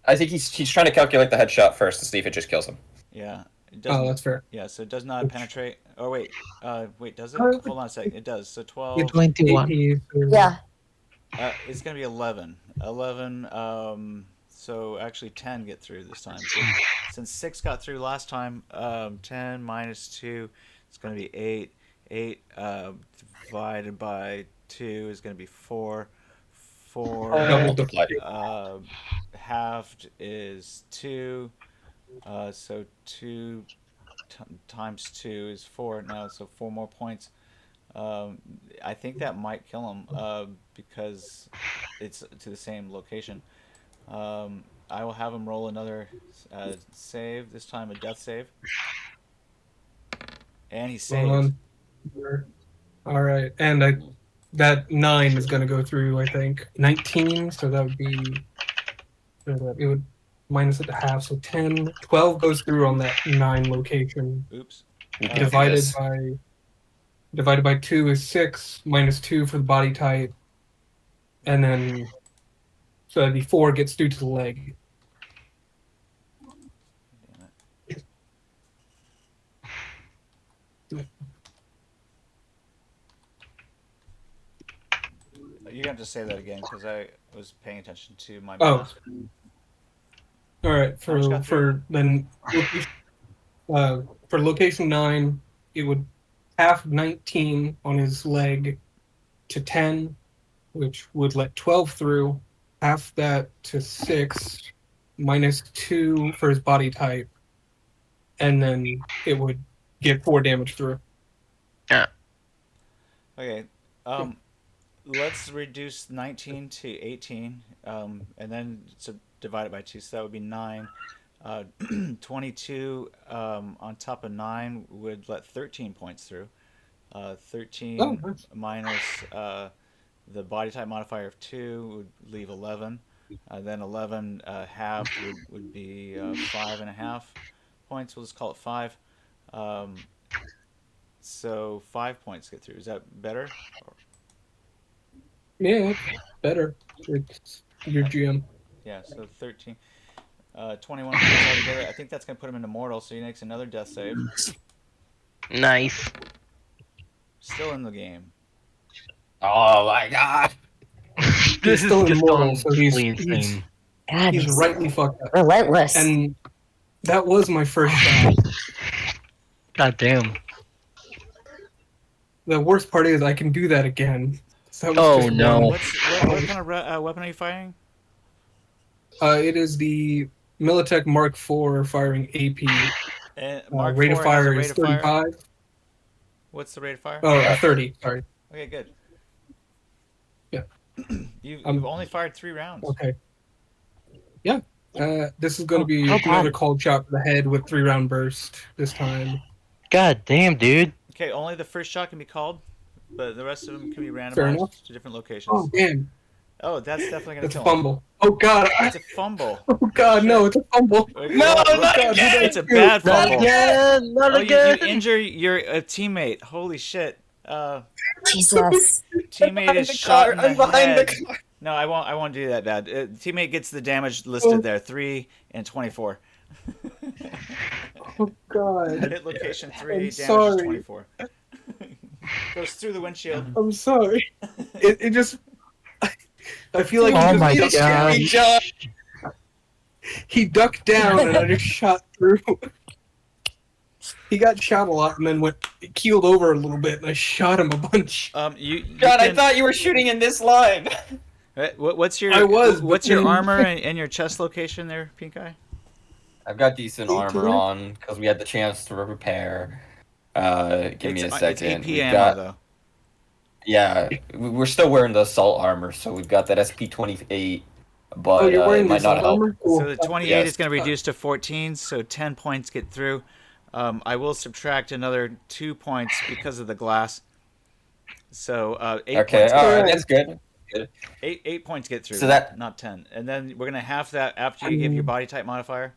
I think he's trying to calculate the headshot first to see if it just kills him. Yeah. It doesn't, that's fair. yeah, so it does not penetrate. Oh, wait. Wait, does it? Uh, Hold on a second. It does. So It's 12. 21. AP, so- Yeah. It's going to be 11. 11, so actually 10 get through this time. So since 6 got through last time, 10 minus 2, it's going to be 8. 8 divided by 2 is going to be 4. 4 Double Multiplied. halved is 2. So 2 times 2 is 4 now, so 4 more points. I think that might kill him. because it's to the same location. I will have him roll another save. This time a death save, and he saved. All right, and that 9 is going to go through. I think 19, so that would be it would minus it to half, so 10. 12 goes through on that 9 location. Oops. We can do Divided this. by 2 is 6, minus 2 for the body type, and then so that'd be 4 gets through to the leg. You have to say that again because I was paying attention to my Oh. math. All right, for location 9, it would half 19 on his leg to 10, which would let 12 through. Half that to 6, minus 2 for his body type, and then it would get 4 damage through. Okay. Let's reduce 19 to 18, and then divide it by 2, so that would be 9. 22 on top of 9 would let 13 points through. 13 nice. minus the body type modifier of 2 would leave 11. Then 11 halved would be 5.5 points. We'll just call it 5. So 5 points get through. Is that better? Yeah, it's better. It's your GM. Yeah, so 13. 21 points altogether. I think that's going to put him into mortal, so he makes another death save. Nice. Still in the game. Oh my god! This is still just immortal, going so he's- insane. God, He's he's rightly fucked up. relentless. And that was my first shot. God damn. The worst part is I can do that again. So that was Oh, just no. one. What kind of weapon are you firing? It is the Militech Mark IV firing AP. Mark Rate 4 of has fire a rate is of fire. 35. What's the rate of fire? 30. Sorry. Okay, good. Yeah. You've Um, only fired 3 rounds. Okay. Yeah. This is going to be hold another on. cold shot to the head with 3-round burst this time. God damn, dude. Okay, only the first shot can be called, but the rest of them can be Fair randomized enough. to different Oh locations. damn! Oh, that's definitely gonna That's a kill him. fumble. Oh god! It's a fumble. Oh god! No! It's a fumble. No, Oh, not God, again! who It's a did I bad do? Not fumble. again! Not Oh, you again! injure your teammate. Holy shit. Jesus. Teammate is shot in the I'm behind head. the car. No, I won't do that bad. Teammate gets the damage listed there, 3 and 24. Oh god! Hit location 3, I'm damage sorry. is 24. Goes through the windshield. I'm sorry. It just. I feel like Oh he my just God. he ducked down and I just shot through. He got shot a lot and then keeled over a little bit and I shot him a bunch. You God, I can- thought you were shooting in this line. What's your I was, but what's your then- armor and your chest location there, Pink Eye? I've got decent 18? armor on because we had the chance to repair. Give me a It's second. AP We've ammo got- though. Yeah, we're still wearing the assault armor, so we've got that SP-28, but Oh, you're it wearing might this not help. armor? Cool. So the 28 Yes. is going to reduce to 14, so 10 points get through. I will subtract another 2 points because of the glass. So 8 Okay, points. all Get right, through. that's good. 8 points get through. So that- not 10, and then we're gonna half that after you give your body type modifier.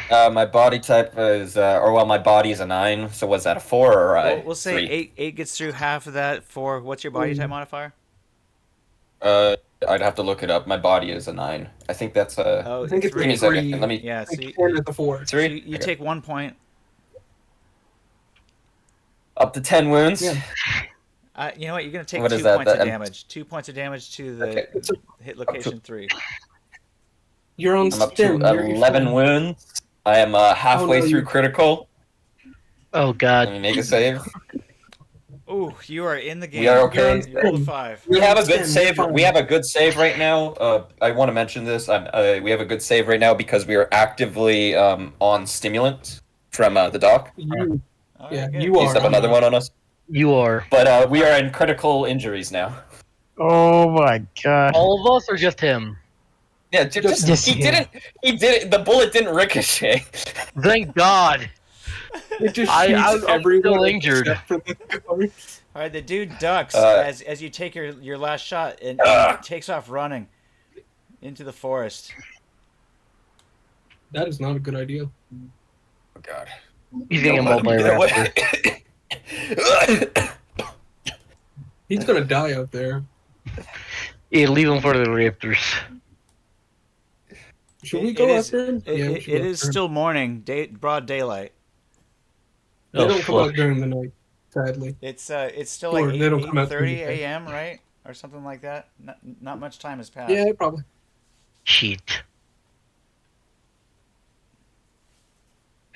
My body type is, my body is a 9. So was that a 4 or a We'll say 3? 8 gets through half of that. For what's your body type modifier? I'd have to look it up. My body is a 9. I think that's a. Oh, I think it's Give me a 3. second. Let me. Yeah, so Like you, 10 at the 4. 3. you Okay. take 1 point. Up to 10 wounds. Yeah. You know what? You're gonna take What 2 is that? points of That- damage. 2 points of damage to the Okay. hit location 3. You're on I'm up to stim. You're 11 fine. wounds. I am halfway Oh, no, through you- critical. Oh Let god. me make a save. Ooh, you are in the game. We are okay. You rolled a 5. We have a good Stim, save. fine. We have a good save right now. I want to mention this. We have a good save right now because we are actively on stimulant from the doc. You, All yeah, right, good. you He's are. up another one on us. You are. But we are in critical injuries now. Oh my god. All of us or just him? Yeah, Just he him. didn't. The bullet didn't ricochet. Thank God. It just I'm shoots still everyone injured. except for the guards. All right, the dude ducks Uh, as you take your last shot and takes off running into the forest. That is not a good idea. Oh God! He's getting Don't let mauled by a him get raptor. away. He's gonna die out there. Yeah, leave him for the raptors. Should we go after him? It, Yeah, we it, should it go is after him. still morning, broad daylight. They Oh, don't come fuck. out during the night, sadly. It's still Or like they don't come out 8:30 during the day. a.m. right or something like that. Not much time has passed. Yeah, probably. Shit.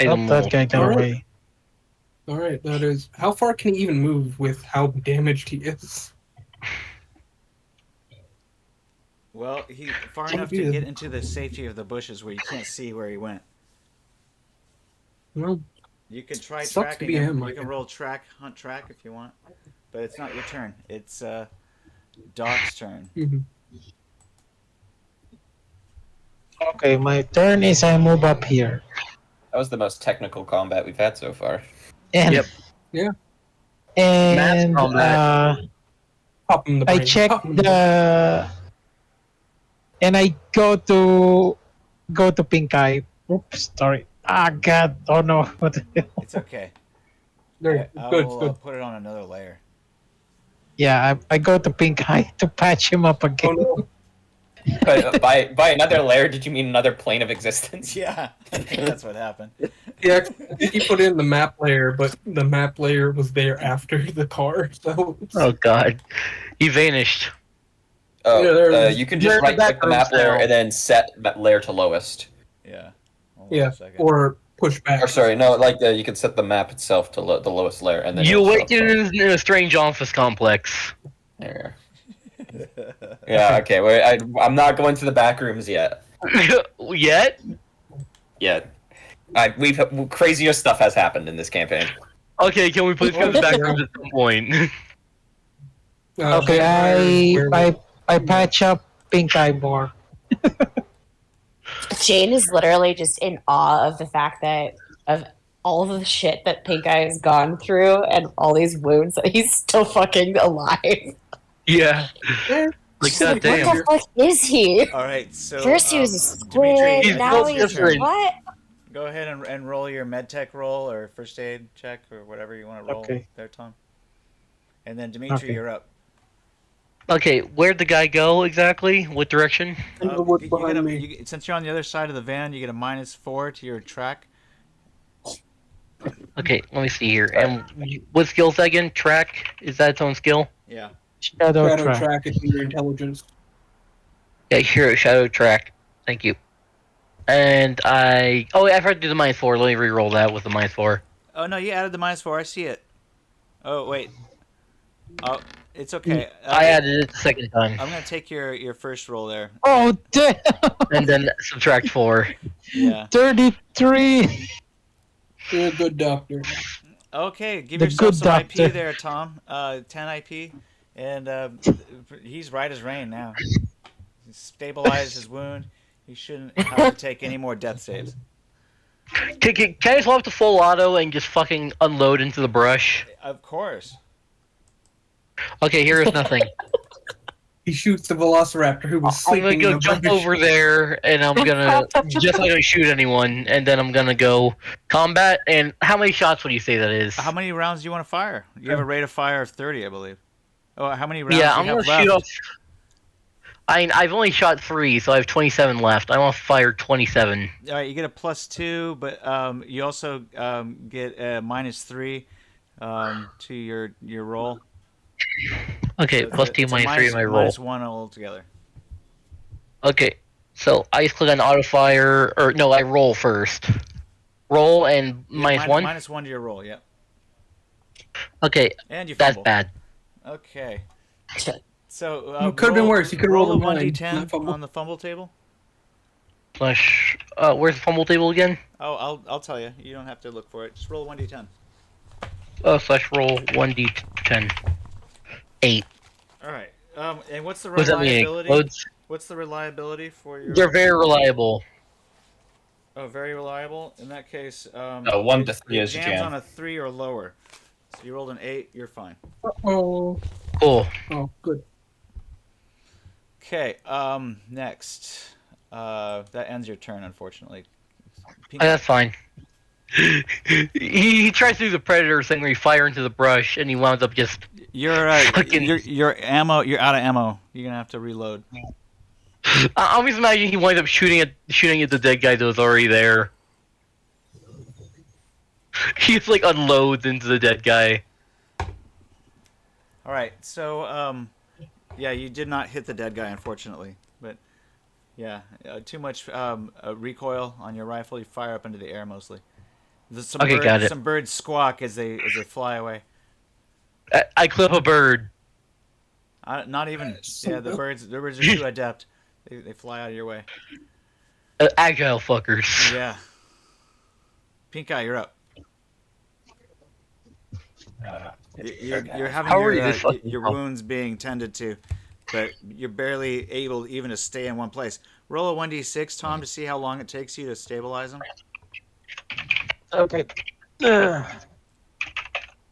Oh, that guy got Alright. away. All right, that is. How far can he even move with how damaged he is? Well, he's far Some enough of you- to get into the safety of the bushes where you can't see where he went. Well, You can try Sucks to tracking be him. him, You like can it. roll hunt track if you want, but it's not your turn. It's Doc's turn. mhm. Okay, my turn is I move up here. That was the most technical combat we've had so far. And Yep. Yeah. and Mass combat. Pop him in the brain. I check Pop him in the brain. and I go to pink eye. Oops, sorry. Ah god, oh no. What the hell? It's okay. There, I good, will good. put it on another layer. Yeah, I go to pink eye to patch him up Oh again. no. But by another layer, did you mean another plane of existence? Yeah, I think that's what happened. Yeah, I think he put in the map layer, but the map layer was there after the car, so. Oh God. He vanished. Oh, Yeah, there- you can Where just the right click the map backgrounds layer now? and then set that layer to lowest. Yeah. Hold on Yeah, a second. or push back. Or sorry, no, like you can set the map itself to the lowest layer and then. You it'll show up awakened in a strange office complex. There. Yeah. Okay. Wait. I'm not going to the back rooms yet. Yet? Yet. We've crazier stuff has happened in this campaign. Okay, can we please go to the back rooms at some point? Okay, I patch up pink eye more. Jane is literally just in awe of the fact that of all of the shit that Pink Eye has gone through and all these wounds that he's still fucking alive. Yeah. Like, She's like, what goddamn. the fuck is he? All right, so First he was a Dimitri, squid, now built he's different. what? go ahead and roll your med tech roll or first aid check or whatever you want to roll Okay. there, Tom. And then Dimitri, Okay. you're up. Okay, where'd the guy go exactly? What direction? In the woods You behind get me. since you're on the other side of the van, you get a -4 to your track. Okay, let me see here. And what skill is that again? Track? Is that its own skill? Yeah. Shadow Shadow track. track is in your intelligence. Yeah, here, shadow track. Thank you. And I forgot to do the -4. Let me re-roll that with the -4. Oh no, you added the -4. I see it. Oh wait. Oh, it's okay. I added it the second time. I'm gonna take your first roll there. Oh damn! And then subtract 4. Yeah. 33. You're a good doctor. Okay, give The yourself good some doctor. IP there, Tom. 10 IP, and he's right as rain now. He stabilized his wound. He shouldn't have to take any more death saves. Can I swap to full auto and just fucking unload into the brush? Of course. Okay, here is nothing. He shoots the velociraptor who was I'm sleeping gonna in go the jump brush. over there, and I'm gonna just not gonna shoot anyone, and then I'm gonna go combat. And how many shots would you say that is? How many rounds do you want to fire? You have a rate of fire of 30, I believe. Oh, how many rounds Yeah, do I'm you gonna have shoot left? off. I've only shot 3, so I have 27 left. I want to fire 27. All right, you get a +2, but you also get a -3 to your roll. Okay, So plus 2, it's a -3 in my roll. -1 altogether. Okay, so I just click on auto fire, or no, I roll first. Roll and You get -1. -1 to your roll, yeah. Okay, And you that's fumble. bad. Okay. So It could've been worse. You could've roll rolled a a 9, 1d10 not fumble. on the fumble table. Slash. Where's the fumble table again? Oh, I'll tell you. You don't have to look for it. Just roll a 1d10. Slash roll 1d10. 8. All right. And what's the What does that mean? reliability? Clothes? What's the reliability for your? They're very reliable. Oh, very reliable. In that case, 1 to 3 it is jams jam. on a 3 or lower. So you rolled an 8. You're fine. Oh, Cool. oh, good. Okay. Next. That ends your turn, unfortunately. Pink- That's fine. He tries to do the predator thing where you fire into the brush and he wound up just. Fucking- your ammo. You're out of ammo. You're gonna have to reload. I'm just imagining he winds up shooting at the dead guy that was already there. He just like unloads into the dead guy. All right. So yeah, you did not hit the dead guy, unfortunately. But yeah, too much recoil on your rifle. You fire up into the air mostly. Got it. Some birds squawk as they fly away. I clip a bird. Not even. Yeah, the birds are too adept. They fly out of your way. Agile fuckers. Yeah. Pink eye, you're up. You're having How are you this fucking your hell? wounds being tended to, but you're barely able even to stay in one place. Roll a 1d6, Tom, to see how long it takes you to stabilize them. Okay.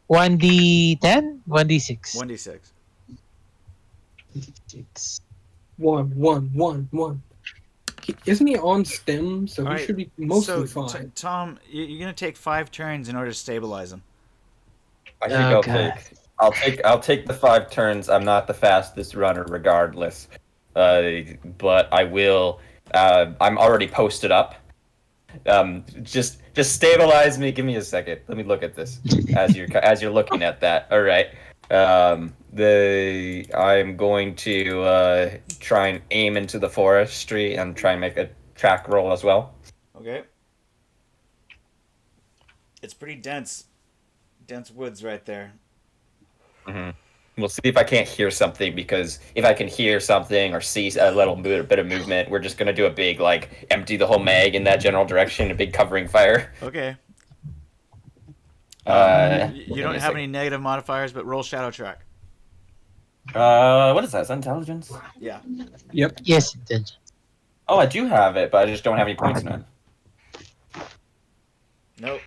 1d10, 1d6. 1d6. Six. One. Isn't he on stem? So All he right, should be mostly so, fine. Tom, you're gonna take 5 turns in order to stabilize them. I think Okay. I'll take the 5 turns. I'm not the fastest runner, regardless. But I will. I'm already posted up. Just stabilize me. Give me a second. Let me look at this as you're looking at that. All right. I'm going to try and aim into the forestry and try and make a track roll as well. Okay. It's pretty dense woods right there. Mm-hmm. We'll see if I can't hear something, because if I can hear something or see a little bit of movement, we're just gonna do a big empty the whole mag in that general direction, a big covering fire. Okay. Give You me don't a have second. any negative modifiers, but roll shadow track. What is that? Is that intelligence? Yeah. Yep. Yes, it did. Oh, I do have it, but I just don't have any points in it. Nope.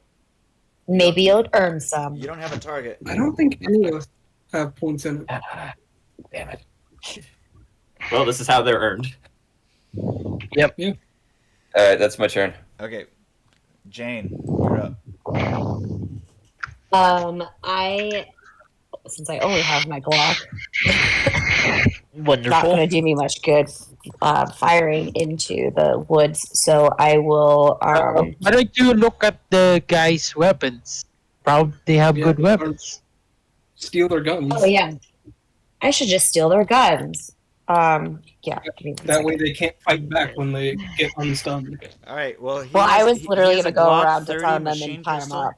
Maybe you'll earn some. You don't have a target. I don't think any of us have points in it. Damn it. Well, this is how they're earned. Yep. Yeah. All right, that's my turn. Okay. Jane, you're up. Since I only have my Glock, not Wonderful. going to do me much good firing into the woods. So I will. Why don't you look at the guys' weapons? Probably they have Yeah, good they weapons. Steal their guns. Oh yeah, I should just steal their guns. Yeah. Give me one That way second. they can't fight back when they get unstunned. All right. Well, Well, I was he literally has going a to go Glock around 30 disarm them machine and tie them pistol. up.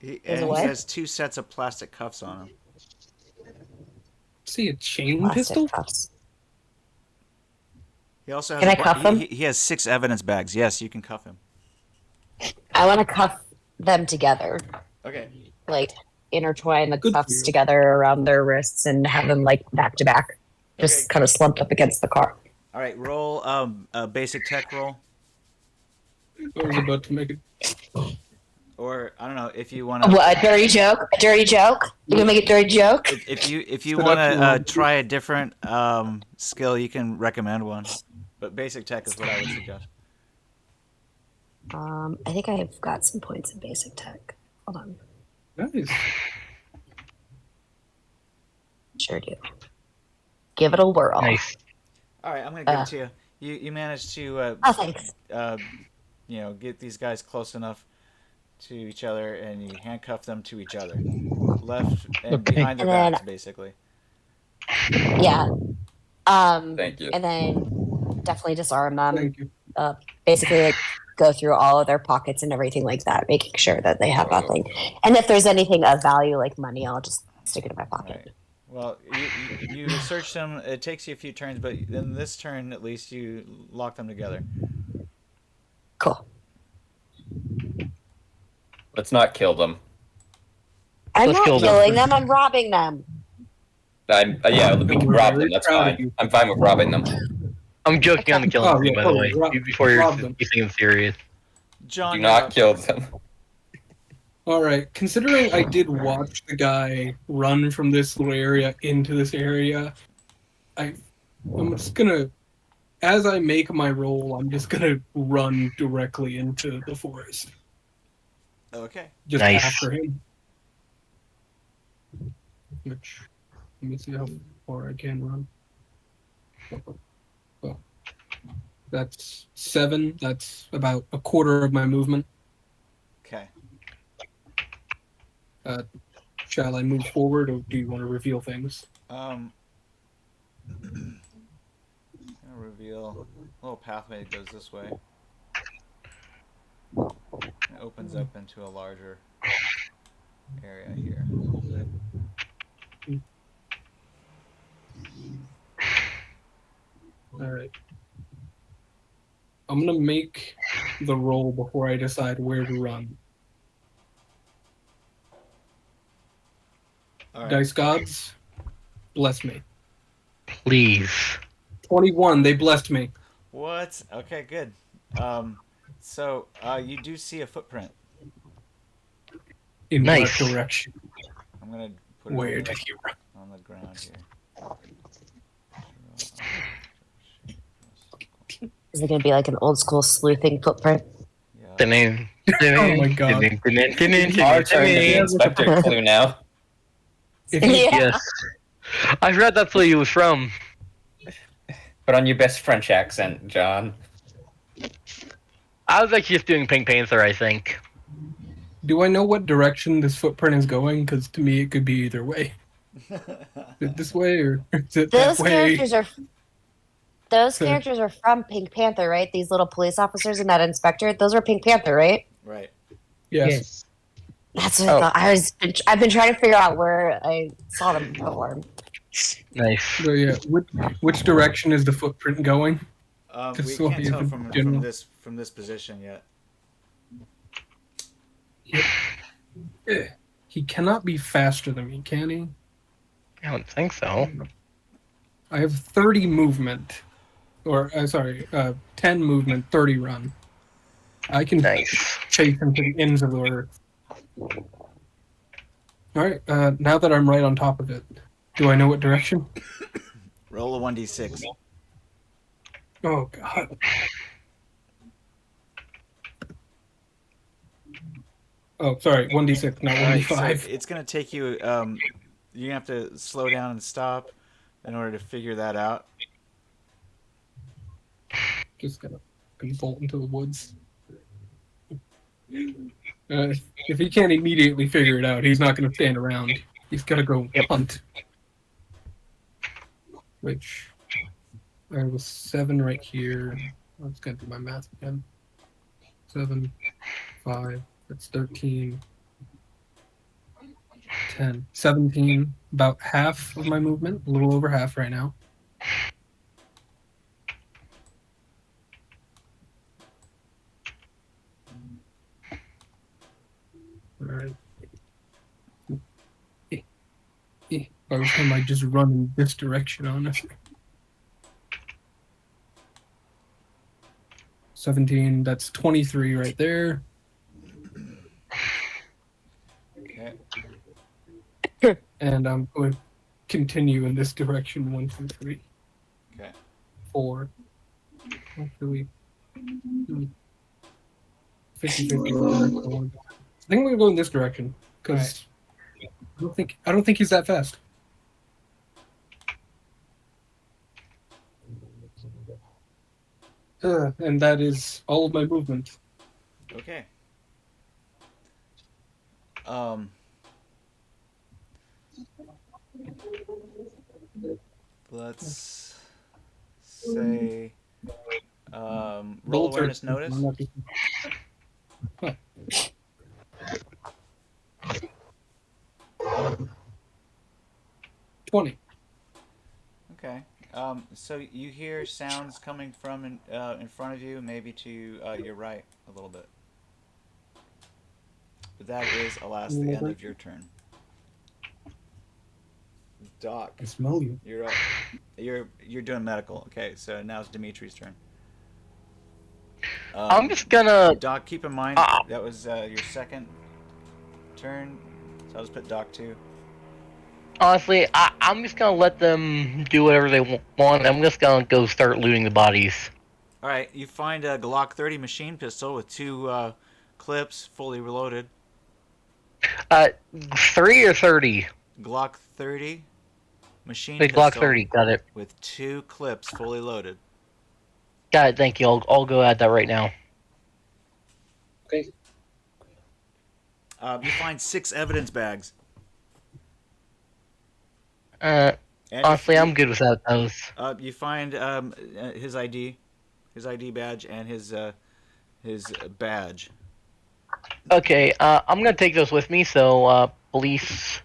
He There's a he what? has 2 sets of plastic cuffs on him. See a chain Plastic pistol? cuffs. He also has Can I cuff him? He has 6 evidence bags. Yes, you can cuff him. I want to cuff them together, Okay. like intertwine the Good for cuffs you. together around their wrists and have them like back to back, just Okay. kind of slumped up against the car. All right. Roll a basic tech roll, I was about to make it. or I don't know if you want to. What, a dirty joke? A dirty joke? You gonna make a dirty joke? If you Set want up to your- try a different skill, you can recommend one. But basic tech is what I would suggest. I think I've got some points in basic tech. Hold on, Nice. sure do. Give it a whirl. Nice. All right, I'm gonna give it to you. You managed to Oh, thanks. get these guys close enough to each other, and you handcuff them to each other, left and Okay. behind their And then- backs, basically. Yeah. Thank you. And then definitely disarm them. Thank you. Basically, like go through all of their pockets and everything like that, making sure that they have nothing. And if there's anything of value, like money, I'll just stick it in my pocket. Right. Well, you search them. It takes you a few turns, but in this turn, at least, you lock them together. Cool. Let's not kill them. I'm Let's not kill them. killing them. I'm robbing them. Yeah, we can We're rob them. very That's proud of fine. you. I'm fine with robbing them. I'm joking on the killing Oh, thing, yeah, by the totally. way. Before you're Rob them. anything serious. John, Do you're not up. kill them. All right. Considering I did watch the guy run from this little area into this area, I'm just gonna, as I make my roll, I'm just gonna run directly into the forest, Okay. just Nice. after him. Which, let me see how far I can run. Well, that's 7. That's about a quarter of my movement. Okay. Shall I move forward, or do you want to reveal things? I'm gonna reveal a little pathway that goes this way. It opens up into a larger area here. All right. I'm gonna make the roll before I decide where to run. All right. Dice gods, bless me. Please. 21, they blessed me. What? Okay, good. So you do see a footprint. In Nice. what direction? I'm gonna put Where it did he run? on the ground here. Is it going to be like an old school sleuthing footprint? Yeah. Oh my god. Our turn to be Yeah, Inspector Cleu now. If he, Yeah. Yes. I forgot that's where he was from. Put on your best French accent, John. I was actually just doing Pink Panther, I think. do I know what direction this footprint is going? Because to me, it could be either way. Is it this way or is it that Those way? characters are from Pink Panther, right? These little police officers and that inspector. Those were Pink Panther, right? Right. Yes. That's what I thought. I've been trying to figure out where I saw them before. Nice. So yeah, which direction is the footprint going? Just We so can't I tell have a from general- this position yet. He cannot be faster than me, can he? I don't think so. I have 30 movement, or 10 movement, 30 run. I can Nice. chase him to the ends of the earth. All right. Now that I'm right on top of it, do I know what direction? Roll a 1d6. Oh god. Oh, sorry, 1d6, not All right, 1d5. so it's gonna take you. You're gonna have to slow down and stop in order to figure that out. Just gonna bolt into the woods. If he can't immediately figure it out, he's not gonna stand around. He's gotta go hunt. Which I was 7 right here. I was gonna do my math again. 7, 5. That's 13. 10. 17. About half of my movement. A little over half right now. Alright. By the time I just run in this direction, honestly. 17, that's 23 right there. Okay. And I'm going to continue in this direction. 1, 2, 3. Okay. 4. Actually, 50, 50. I think I'm gonna go in this direction because I don't think he's that fast. And that is all of my movement. Okay. Let's say roll awareness notice. Huh. 20. Okay. So you hear sounds coming from in front of you, maybe to your right a little bit. But that is, alas, the end of your turn. Doc, I smell you. you're up. You're doing medical. Okay, so now it's Dimitri's turn. I'm just gonna. Doc, keep in mind that was your second turn, so I'll just put Doc 2. Honestly, I'm just gonna let them do whatever they want. I'm just gonna go start looting the bodies. All right, you find a Glock 30 machine pistol with 2 clips, fully reloaded. 3 or 30? Glock 30 machine The pistol Glock 30, got it. with 2 clips, fully loaded. Got it, thank you. I'll go add that right now. Okay. You find 6 evidence bags. Honestly, I'm good without those. You find his ID badge, and his badge. Okay, I'm gonna take those with me, so, police...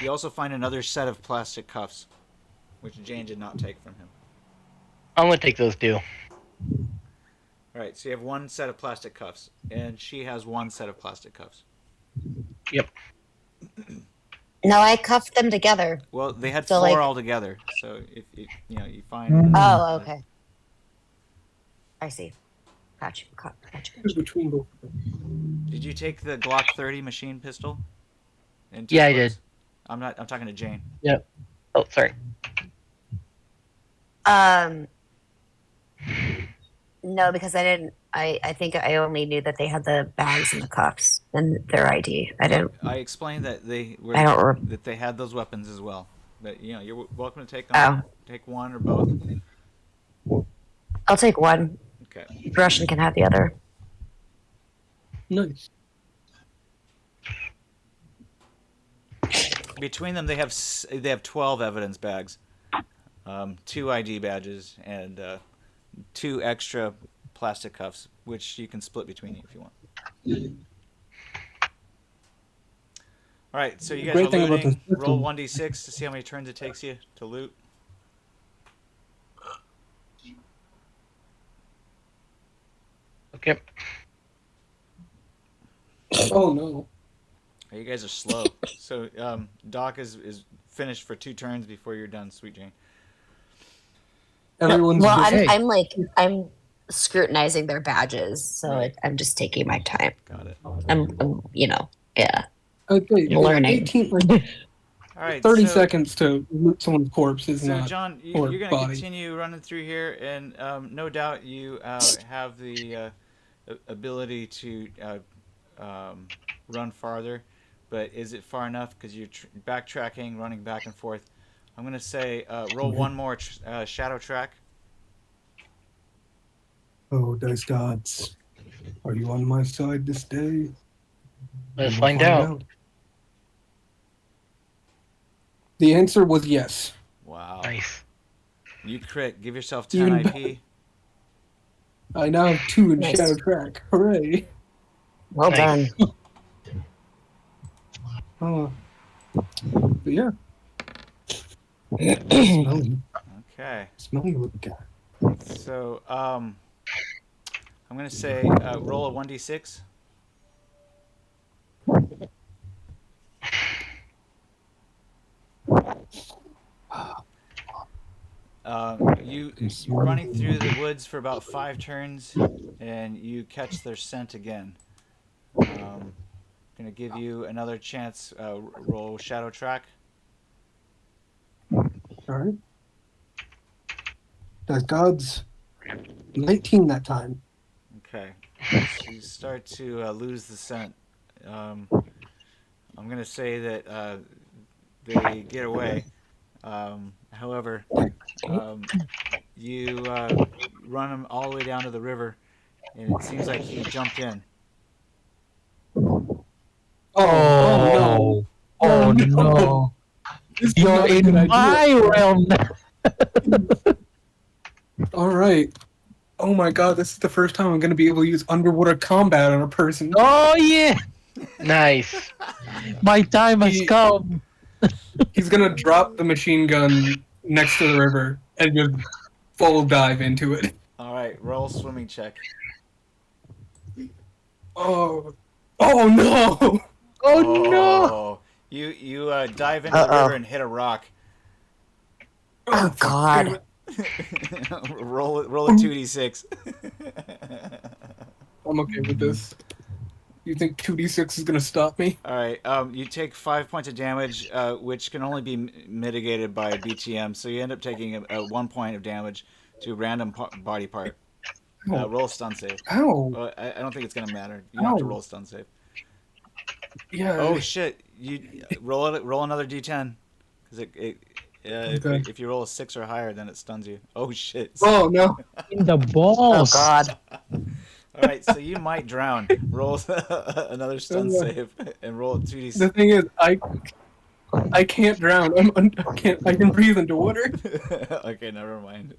You also find another set of plastic cuffs, which Jane did not take from him. I'm gonna take those too. All right, so you have 1 set of plastic cuffs, and she has 1 set of plastic cuffs. Yep. No, I cuffed them together. Well, they had So, 4 like- altogether. So if you find. Oh, okay. I see. Gotcha. Between both of them. Did you take the Glock 30 machine pistol? And Yeah, I clips? did. I'm talking to Jane. Oh, sorry. No, because I didn't. I think I only knew that they had the bags and the cuffs and their ID. I didn't. I explained that they were I don't that they had those weapons as well. But you're welcome to take them. Take 1 or both. I'll take 1. Okay. Russian can have the other. Nice. Between them, they have 12 evidence bags, 2 ID badges, and 2 extra plastic cuffs, which you can split between you if you want. All right, so you guys Great are thing about looting. this Roll system- 1d6 to see how many turns it takes you to loot. Okay. Oh no. You guys are slow. So Doc is finished for 2 turns before you're done, Sweet Jane. Everyone's Well, just, I'm scrutinizing their badges, so Right. I'm just taking my time. Got it. I'm yeah. okay, learning. 18, All right. 30 so, seconds to loot someone's corpse is So not. John, or you're going to body. continue running through here, and no doubt you have the ability to run farther. But is it far enough? Because you're backtracking, running back and forth. I'm going to say roll 1 more shadow track. Oh, dice gods, are you on my side this day? Let's We'll find out. The answer was yes. Wow. Nice. You crit. Give yourself 10 Even IP. I now have 2 in Nice. shadow track. Hooray! Well Nice. done. But yeah. Smell you. Okay. Smell you, little guy. So I'm going to say roll a 1d6. You're running through the woods for about 5 turns, and you catch their scent again. Gonna give you another chance. Roll shadow track. Alright. Dice gods. 19 that time. Okay. So you start to lose the scent. I'm gonna say that they get away. However, you run him all the way down to the river, and it seems like he jumped in. Oh, oh no. This is You're not a good in idea. my realm. Alright. Oh my god, this is the first time I'm going to be able to use underwater combat on a person. Oh yeah, Nice. my time has come. He's going to drop the machine gun next to the river and just full dive into it. All right, roll swimming check. Oh. Oh no! Oh no! You dive into the river and hit a rock. Oh God! roll a 2d6. I'm okay with this. You think 2d6 is gonna stop me? All right. You take 5 points of damage, which can only be mitigated by a BTM. So you end up taking a 1 point of damage to a random body part. Roll a stun save. Ow! I don't think it's gonna matter. You don't have to roll a stun save. Yeah. Oh shit! You roll it. Roll another d10, because Okay. if you roll a 6 or higher, then it stuns you. Oh shit! Oh no! In the Oh balls. God! All right, so you might drown. Roll another stun save and roll a 2d6. The thing is, I can't drown. I can breathe underwater. Okay, never mind.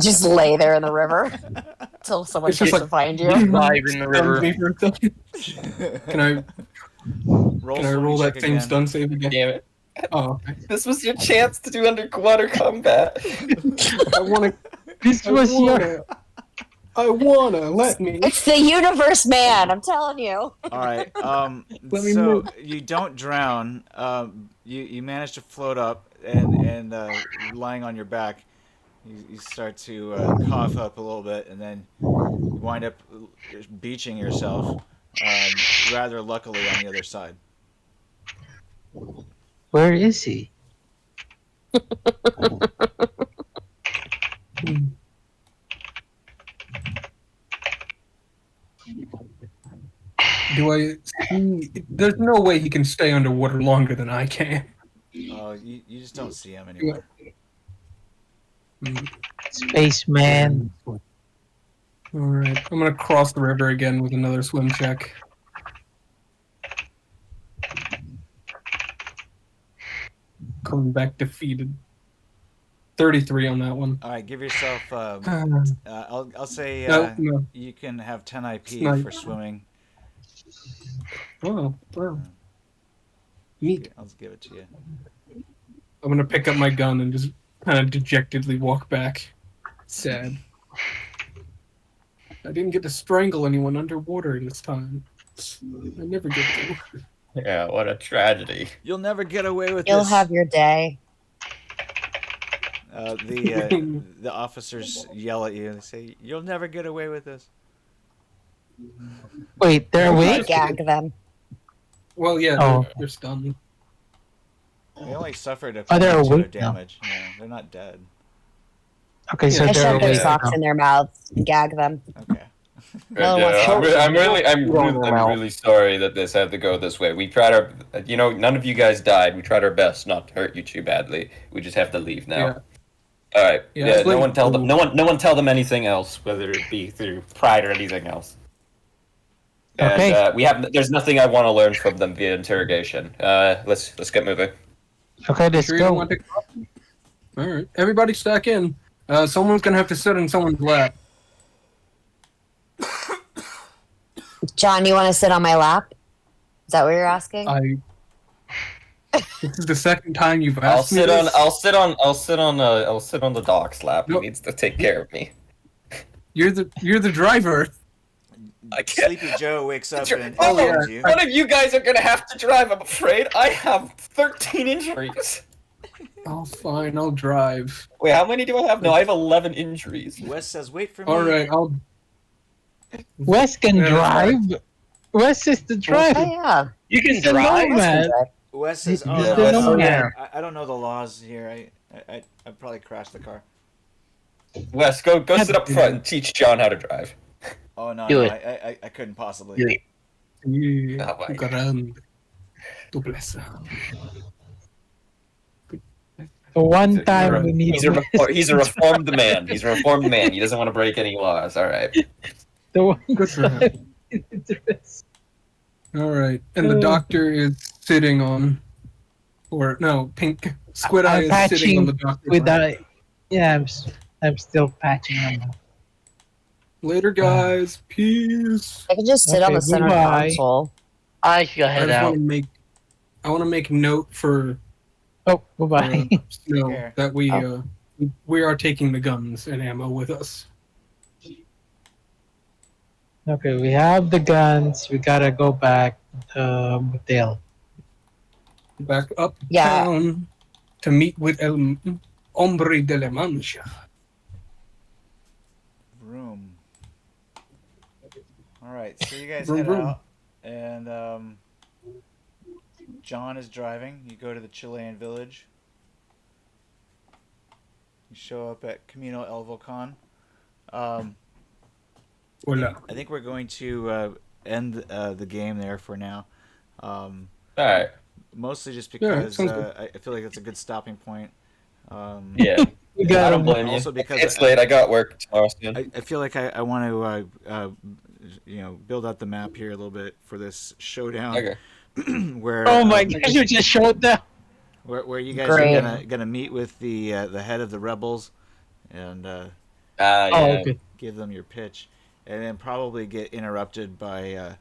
Just lay there in the river until someone It's just comes like- to find you. Dive in the river. Me for a second. Can I roll can I swimming roll that check same again. stun save again? Damn it! Oh, okay. This was your chance to do underwater combat. I wanna. This was your. I wanna let me. It's the universe, man. I'm telling you. All right. Let me So move. you don't drown. You manage to float up and lying on your back, you start to cough up a little bit, and then you wind up beaching yourself. Rather luckily on the other side. Where is he? Do I see? There's no way he can stay underwater longer than I can. Oh, you just don't see him anymore. Spaceman. All right, I'm gonna cross the river again with another swim check. Coming back defeated. 33 on that one. All right, give yourself. I'll say No. you can have 10 IP Snipe. for swimming. Oh, wow. Neat. I'll give it to you. I'm gonna pick up my gun and just kind of dejectedly walk back. Sad. I didn't get to strangle anyone underwater this time. I never get to. Yeah, what a tragedy. You'll never get away with You'll this. have your day. The officers yell at you and they say, "You'll never get away with this." Wait, they're I awake? gag them. Well, yeah, Oh. they're stunned. They only suffered a Oh, they're point of awake now. damage. Yeah, they're not dead. Okay, so I they're shove their awake. socks now. in their mouths and gag them. Okay. No one wants to I'm help. really sorry that this had to go this way. We tried our, none of you guys died. We tried our best not to hurt you too badly. We just have to leave now. Yeah. All right. Yeah, Yeah. it's No like- one tell them. No one tell them anything else, whether it be through pride or anything else. And, Okay. There's nothing I want to learn from them via interrogation. Let's get moving. Okay, let's Sure you don't go. want to... All right, everybody stack in. Someone's gonna have to sit in someone's lap. John, you want to sit on my lap? Is that what you're asking? This is the second time you've I'll asked me sit on. this. I'll sit on the doc's lap. Nope. He needs to take care of me. You're the driver. I can't. Sleepy Joe wakes up and Oh, holds you. One of you guys are gonna have to drive. I'm afraid. I have 13 injuries. Oh, fine, I'll drive. Wait, how many do I have? No, I have 11 injuries. Wes says, "Wait for me." All right, I'll. Wes can Yeah, drive. Wes is the Oh driver. yeah. You can He's a drive. nomad. Wes says, "Oh He's no, the no, nomad. I don't know the laws here. I probably crashed the car." Wes, go sit up front and teach John how to drive. Oh no, Do no, it. I couldn't possibly. Do it. Yeah, Oh, my grande. Tu blessa. The one time we need He's a reformed man. He's a reformed man. He doesn't want to break any laws. All right. the one Good for him. time. All right, and the doctor is sitting on, or no, Pink Squid Eye I'm is sitting on the patching doctor's with lap. that. Yeah, I'm still patching on. Later, guys. Peace. I can just sit on Okay, the center goodbye. console. I should I head just out. want to make note for Oh, goodbye. Snow Here. that we are taking the guns and ammo with us. Okay, we have the guns. We gotta go back to motel. Back Yeah. uptown to meet with El Hombre de la Mancha. Room. All right, so you guys Vroom, head vroom. out, and John is driving. You go to the Chilean village. You show up at Camino El Volcan. Voila. I think we're going to end the game there for now. All right. Mostly just Yeah, because sounds good. I feel like that's a good stopping point. Yeah. We I got don't him. blame you. Also because It's late. I got work tomorrow soon. I feel like I want to build out the map here a little bit for this showdown. Okay. Where Oh my gosh, you just showed them. where you guys Great. are gonna meet with the head of the rebels and Oh, Yeah. okay. give them your pitch, and then probably get interrupted by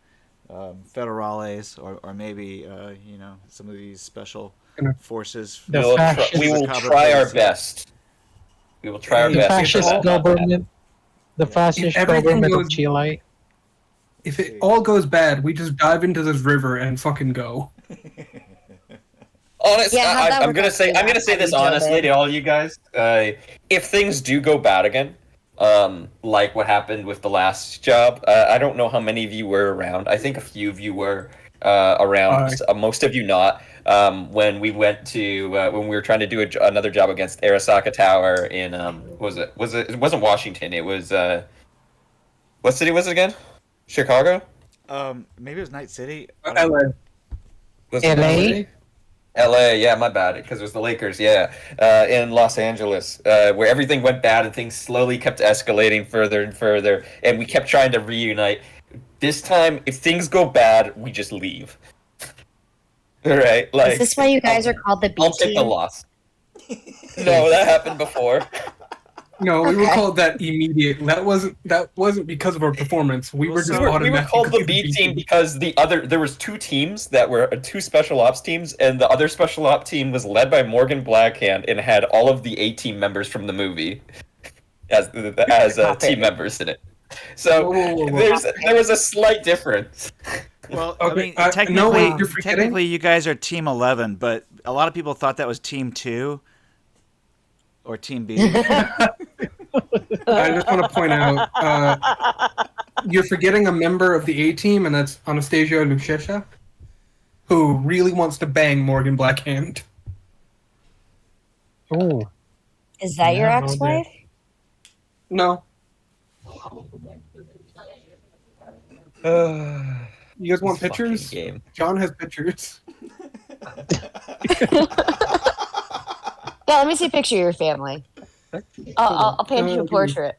federales or maybe some of these special forces. The We will, fascist- we will Chupacabra try our police. best. We will try our The The best. fascist for that not to happen. government. The fascist everything government of goes- Chile. If it all goes bad, we just dive into this river and fucking go. Honestly, Yeah, how'd that I'm work gonna out say for you I'm gonna last say time this you jumped honestly in? to all you guys. If things do go bad again, like what happened with the last job, I don't know how many of you were around. I think a few of you were around. Most of you not. When we went to when we were trying to do another job against Arasaka Tower in it wasn't Washington. It was what city was it again? Chicago? Maybe it was Night City. LA. Was it LA? LA, yeah, my bad, because it was the Lakers, yeah, in Los Angeles, where everything went bad and things slowly kept escalating further and further, and we kept trying to reunite. This time, if things go bad, we just leave. Right? Like, Is this why you guys are called the B I'll take the team? loss. No, that happened before. No, we were Okay. called that immediate. That wasn't because of our performance. We were just We were automatically called the B team because there was two teams that were two special ops teams, and the other special op team was led by Morgan Blackhand and had all of the A team members from the movie as team members in it. So Whoa. there was a slight difference. Well, Okay, I mean, no, technically, you're forgetting- technically, you guys are Team 11, but a lot of people thought that was Team 2 or Team B. I just want to point out you're forgetting a member of the A team, and that's Anastasia Luchesha, who really wants to bang Morgan Blackhand. Oh, Is that your Yeah, no, ex-wife? No. You guys want This fucking pictures? game. John has pictures. Yeah, let me see a picture of your family. I'll paint you a portrait.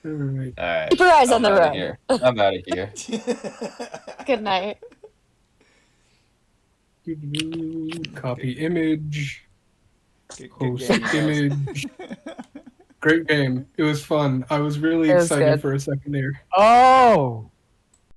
Alright. All right. Keep your eyes on the outta road. here. I'm out of here. Good night. Copy image. Good Post game, guys. image. Great game. It was fun. I was really It was excited good. for a second there. oh,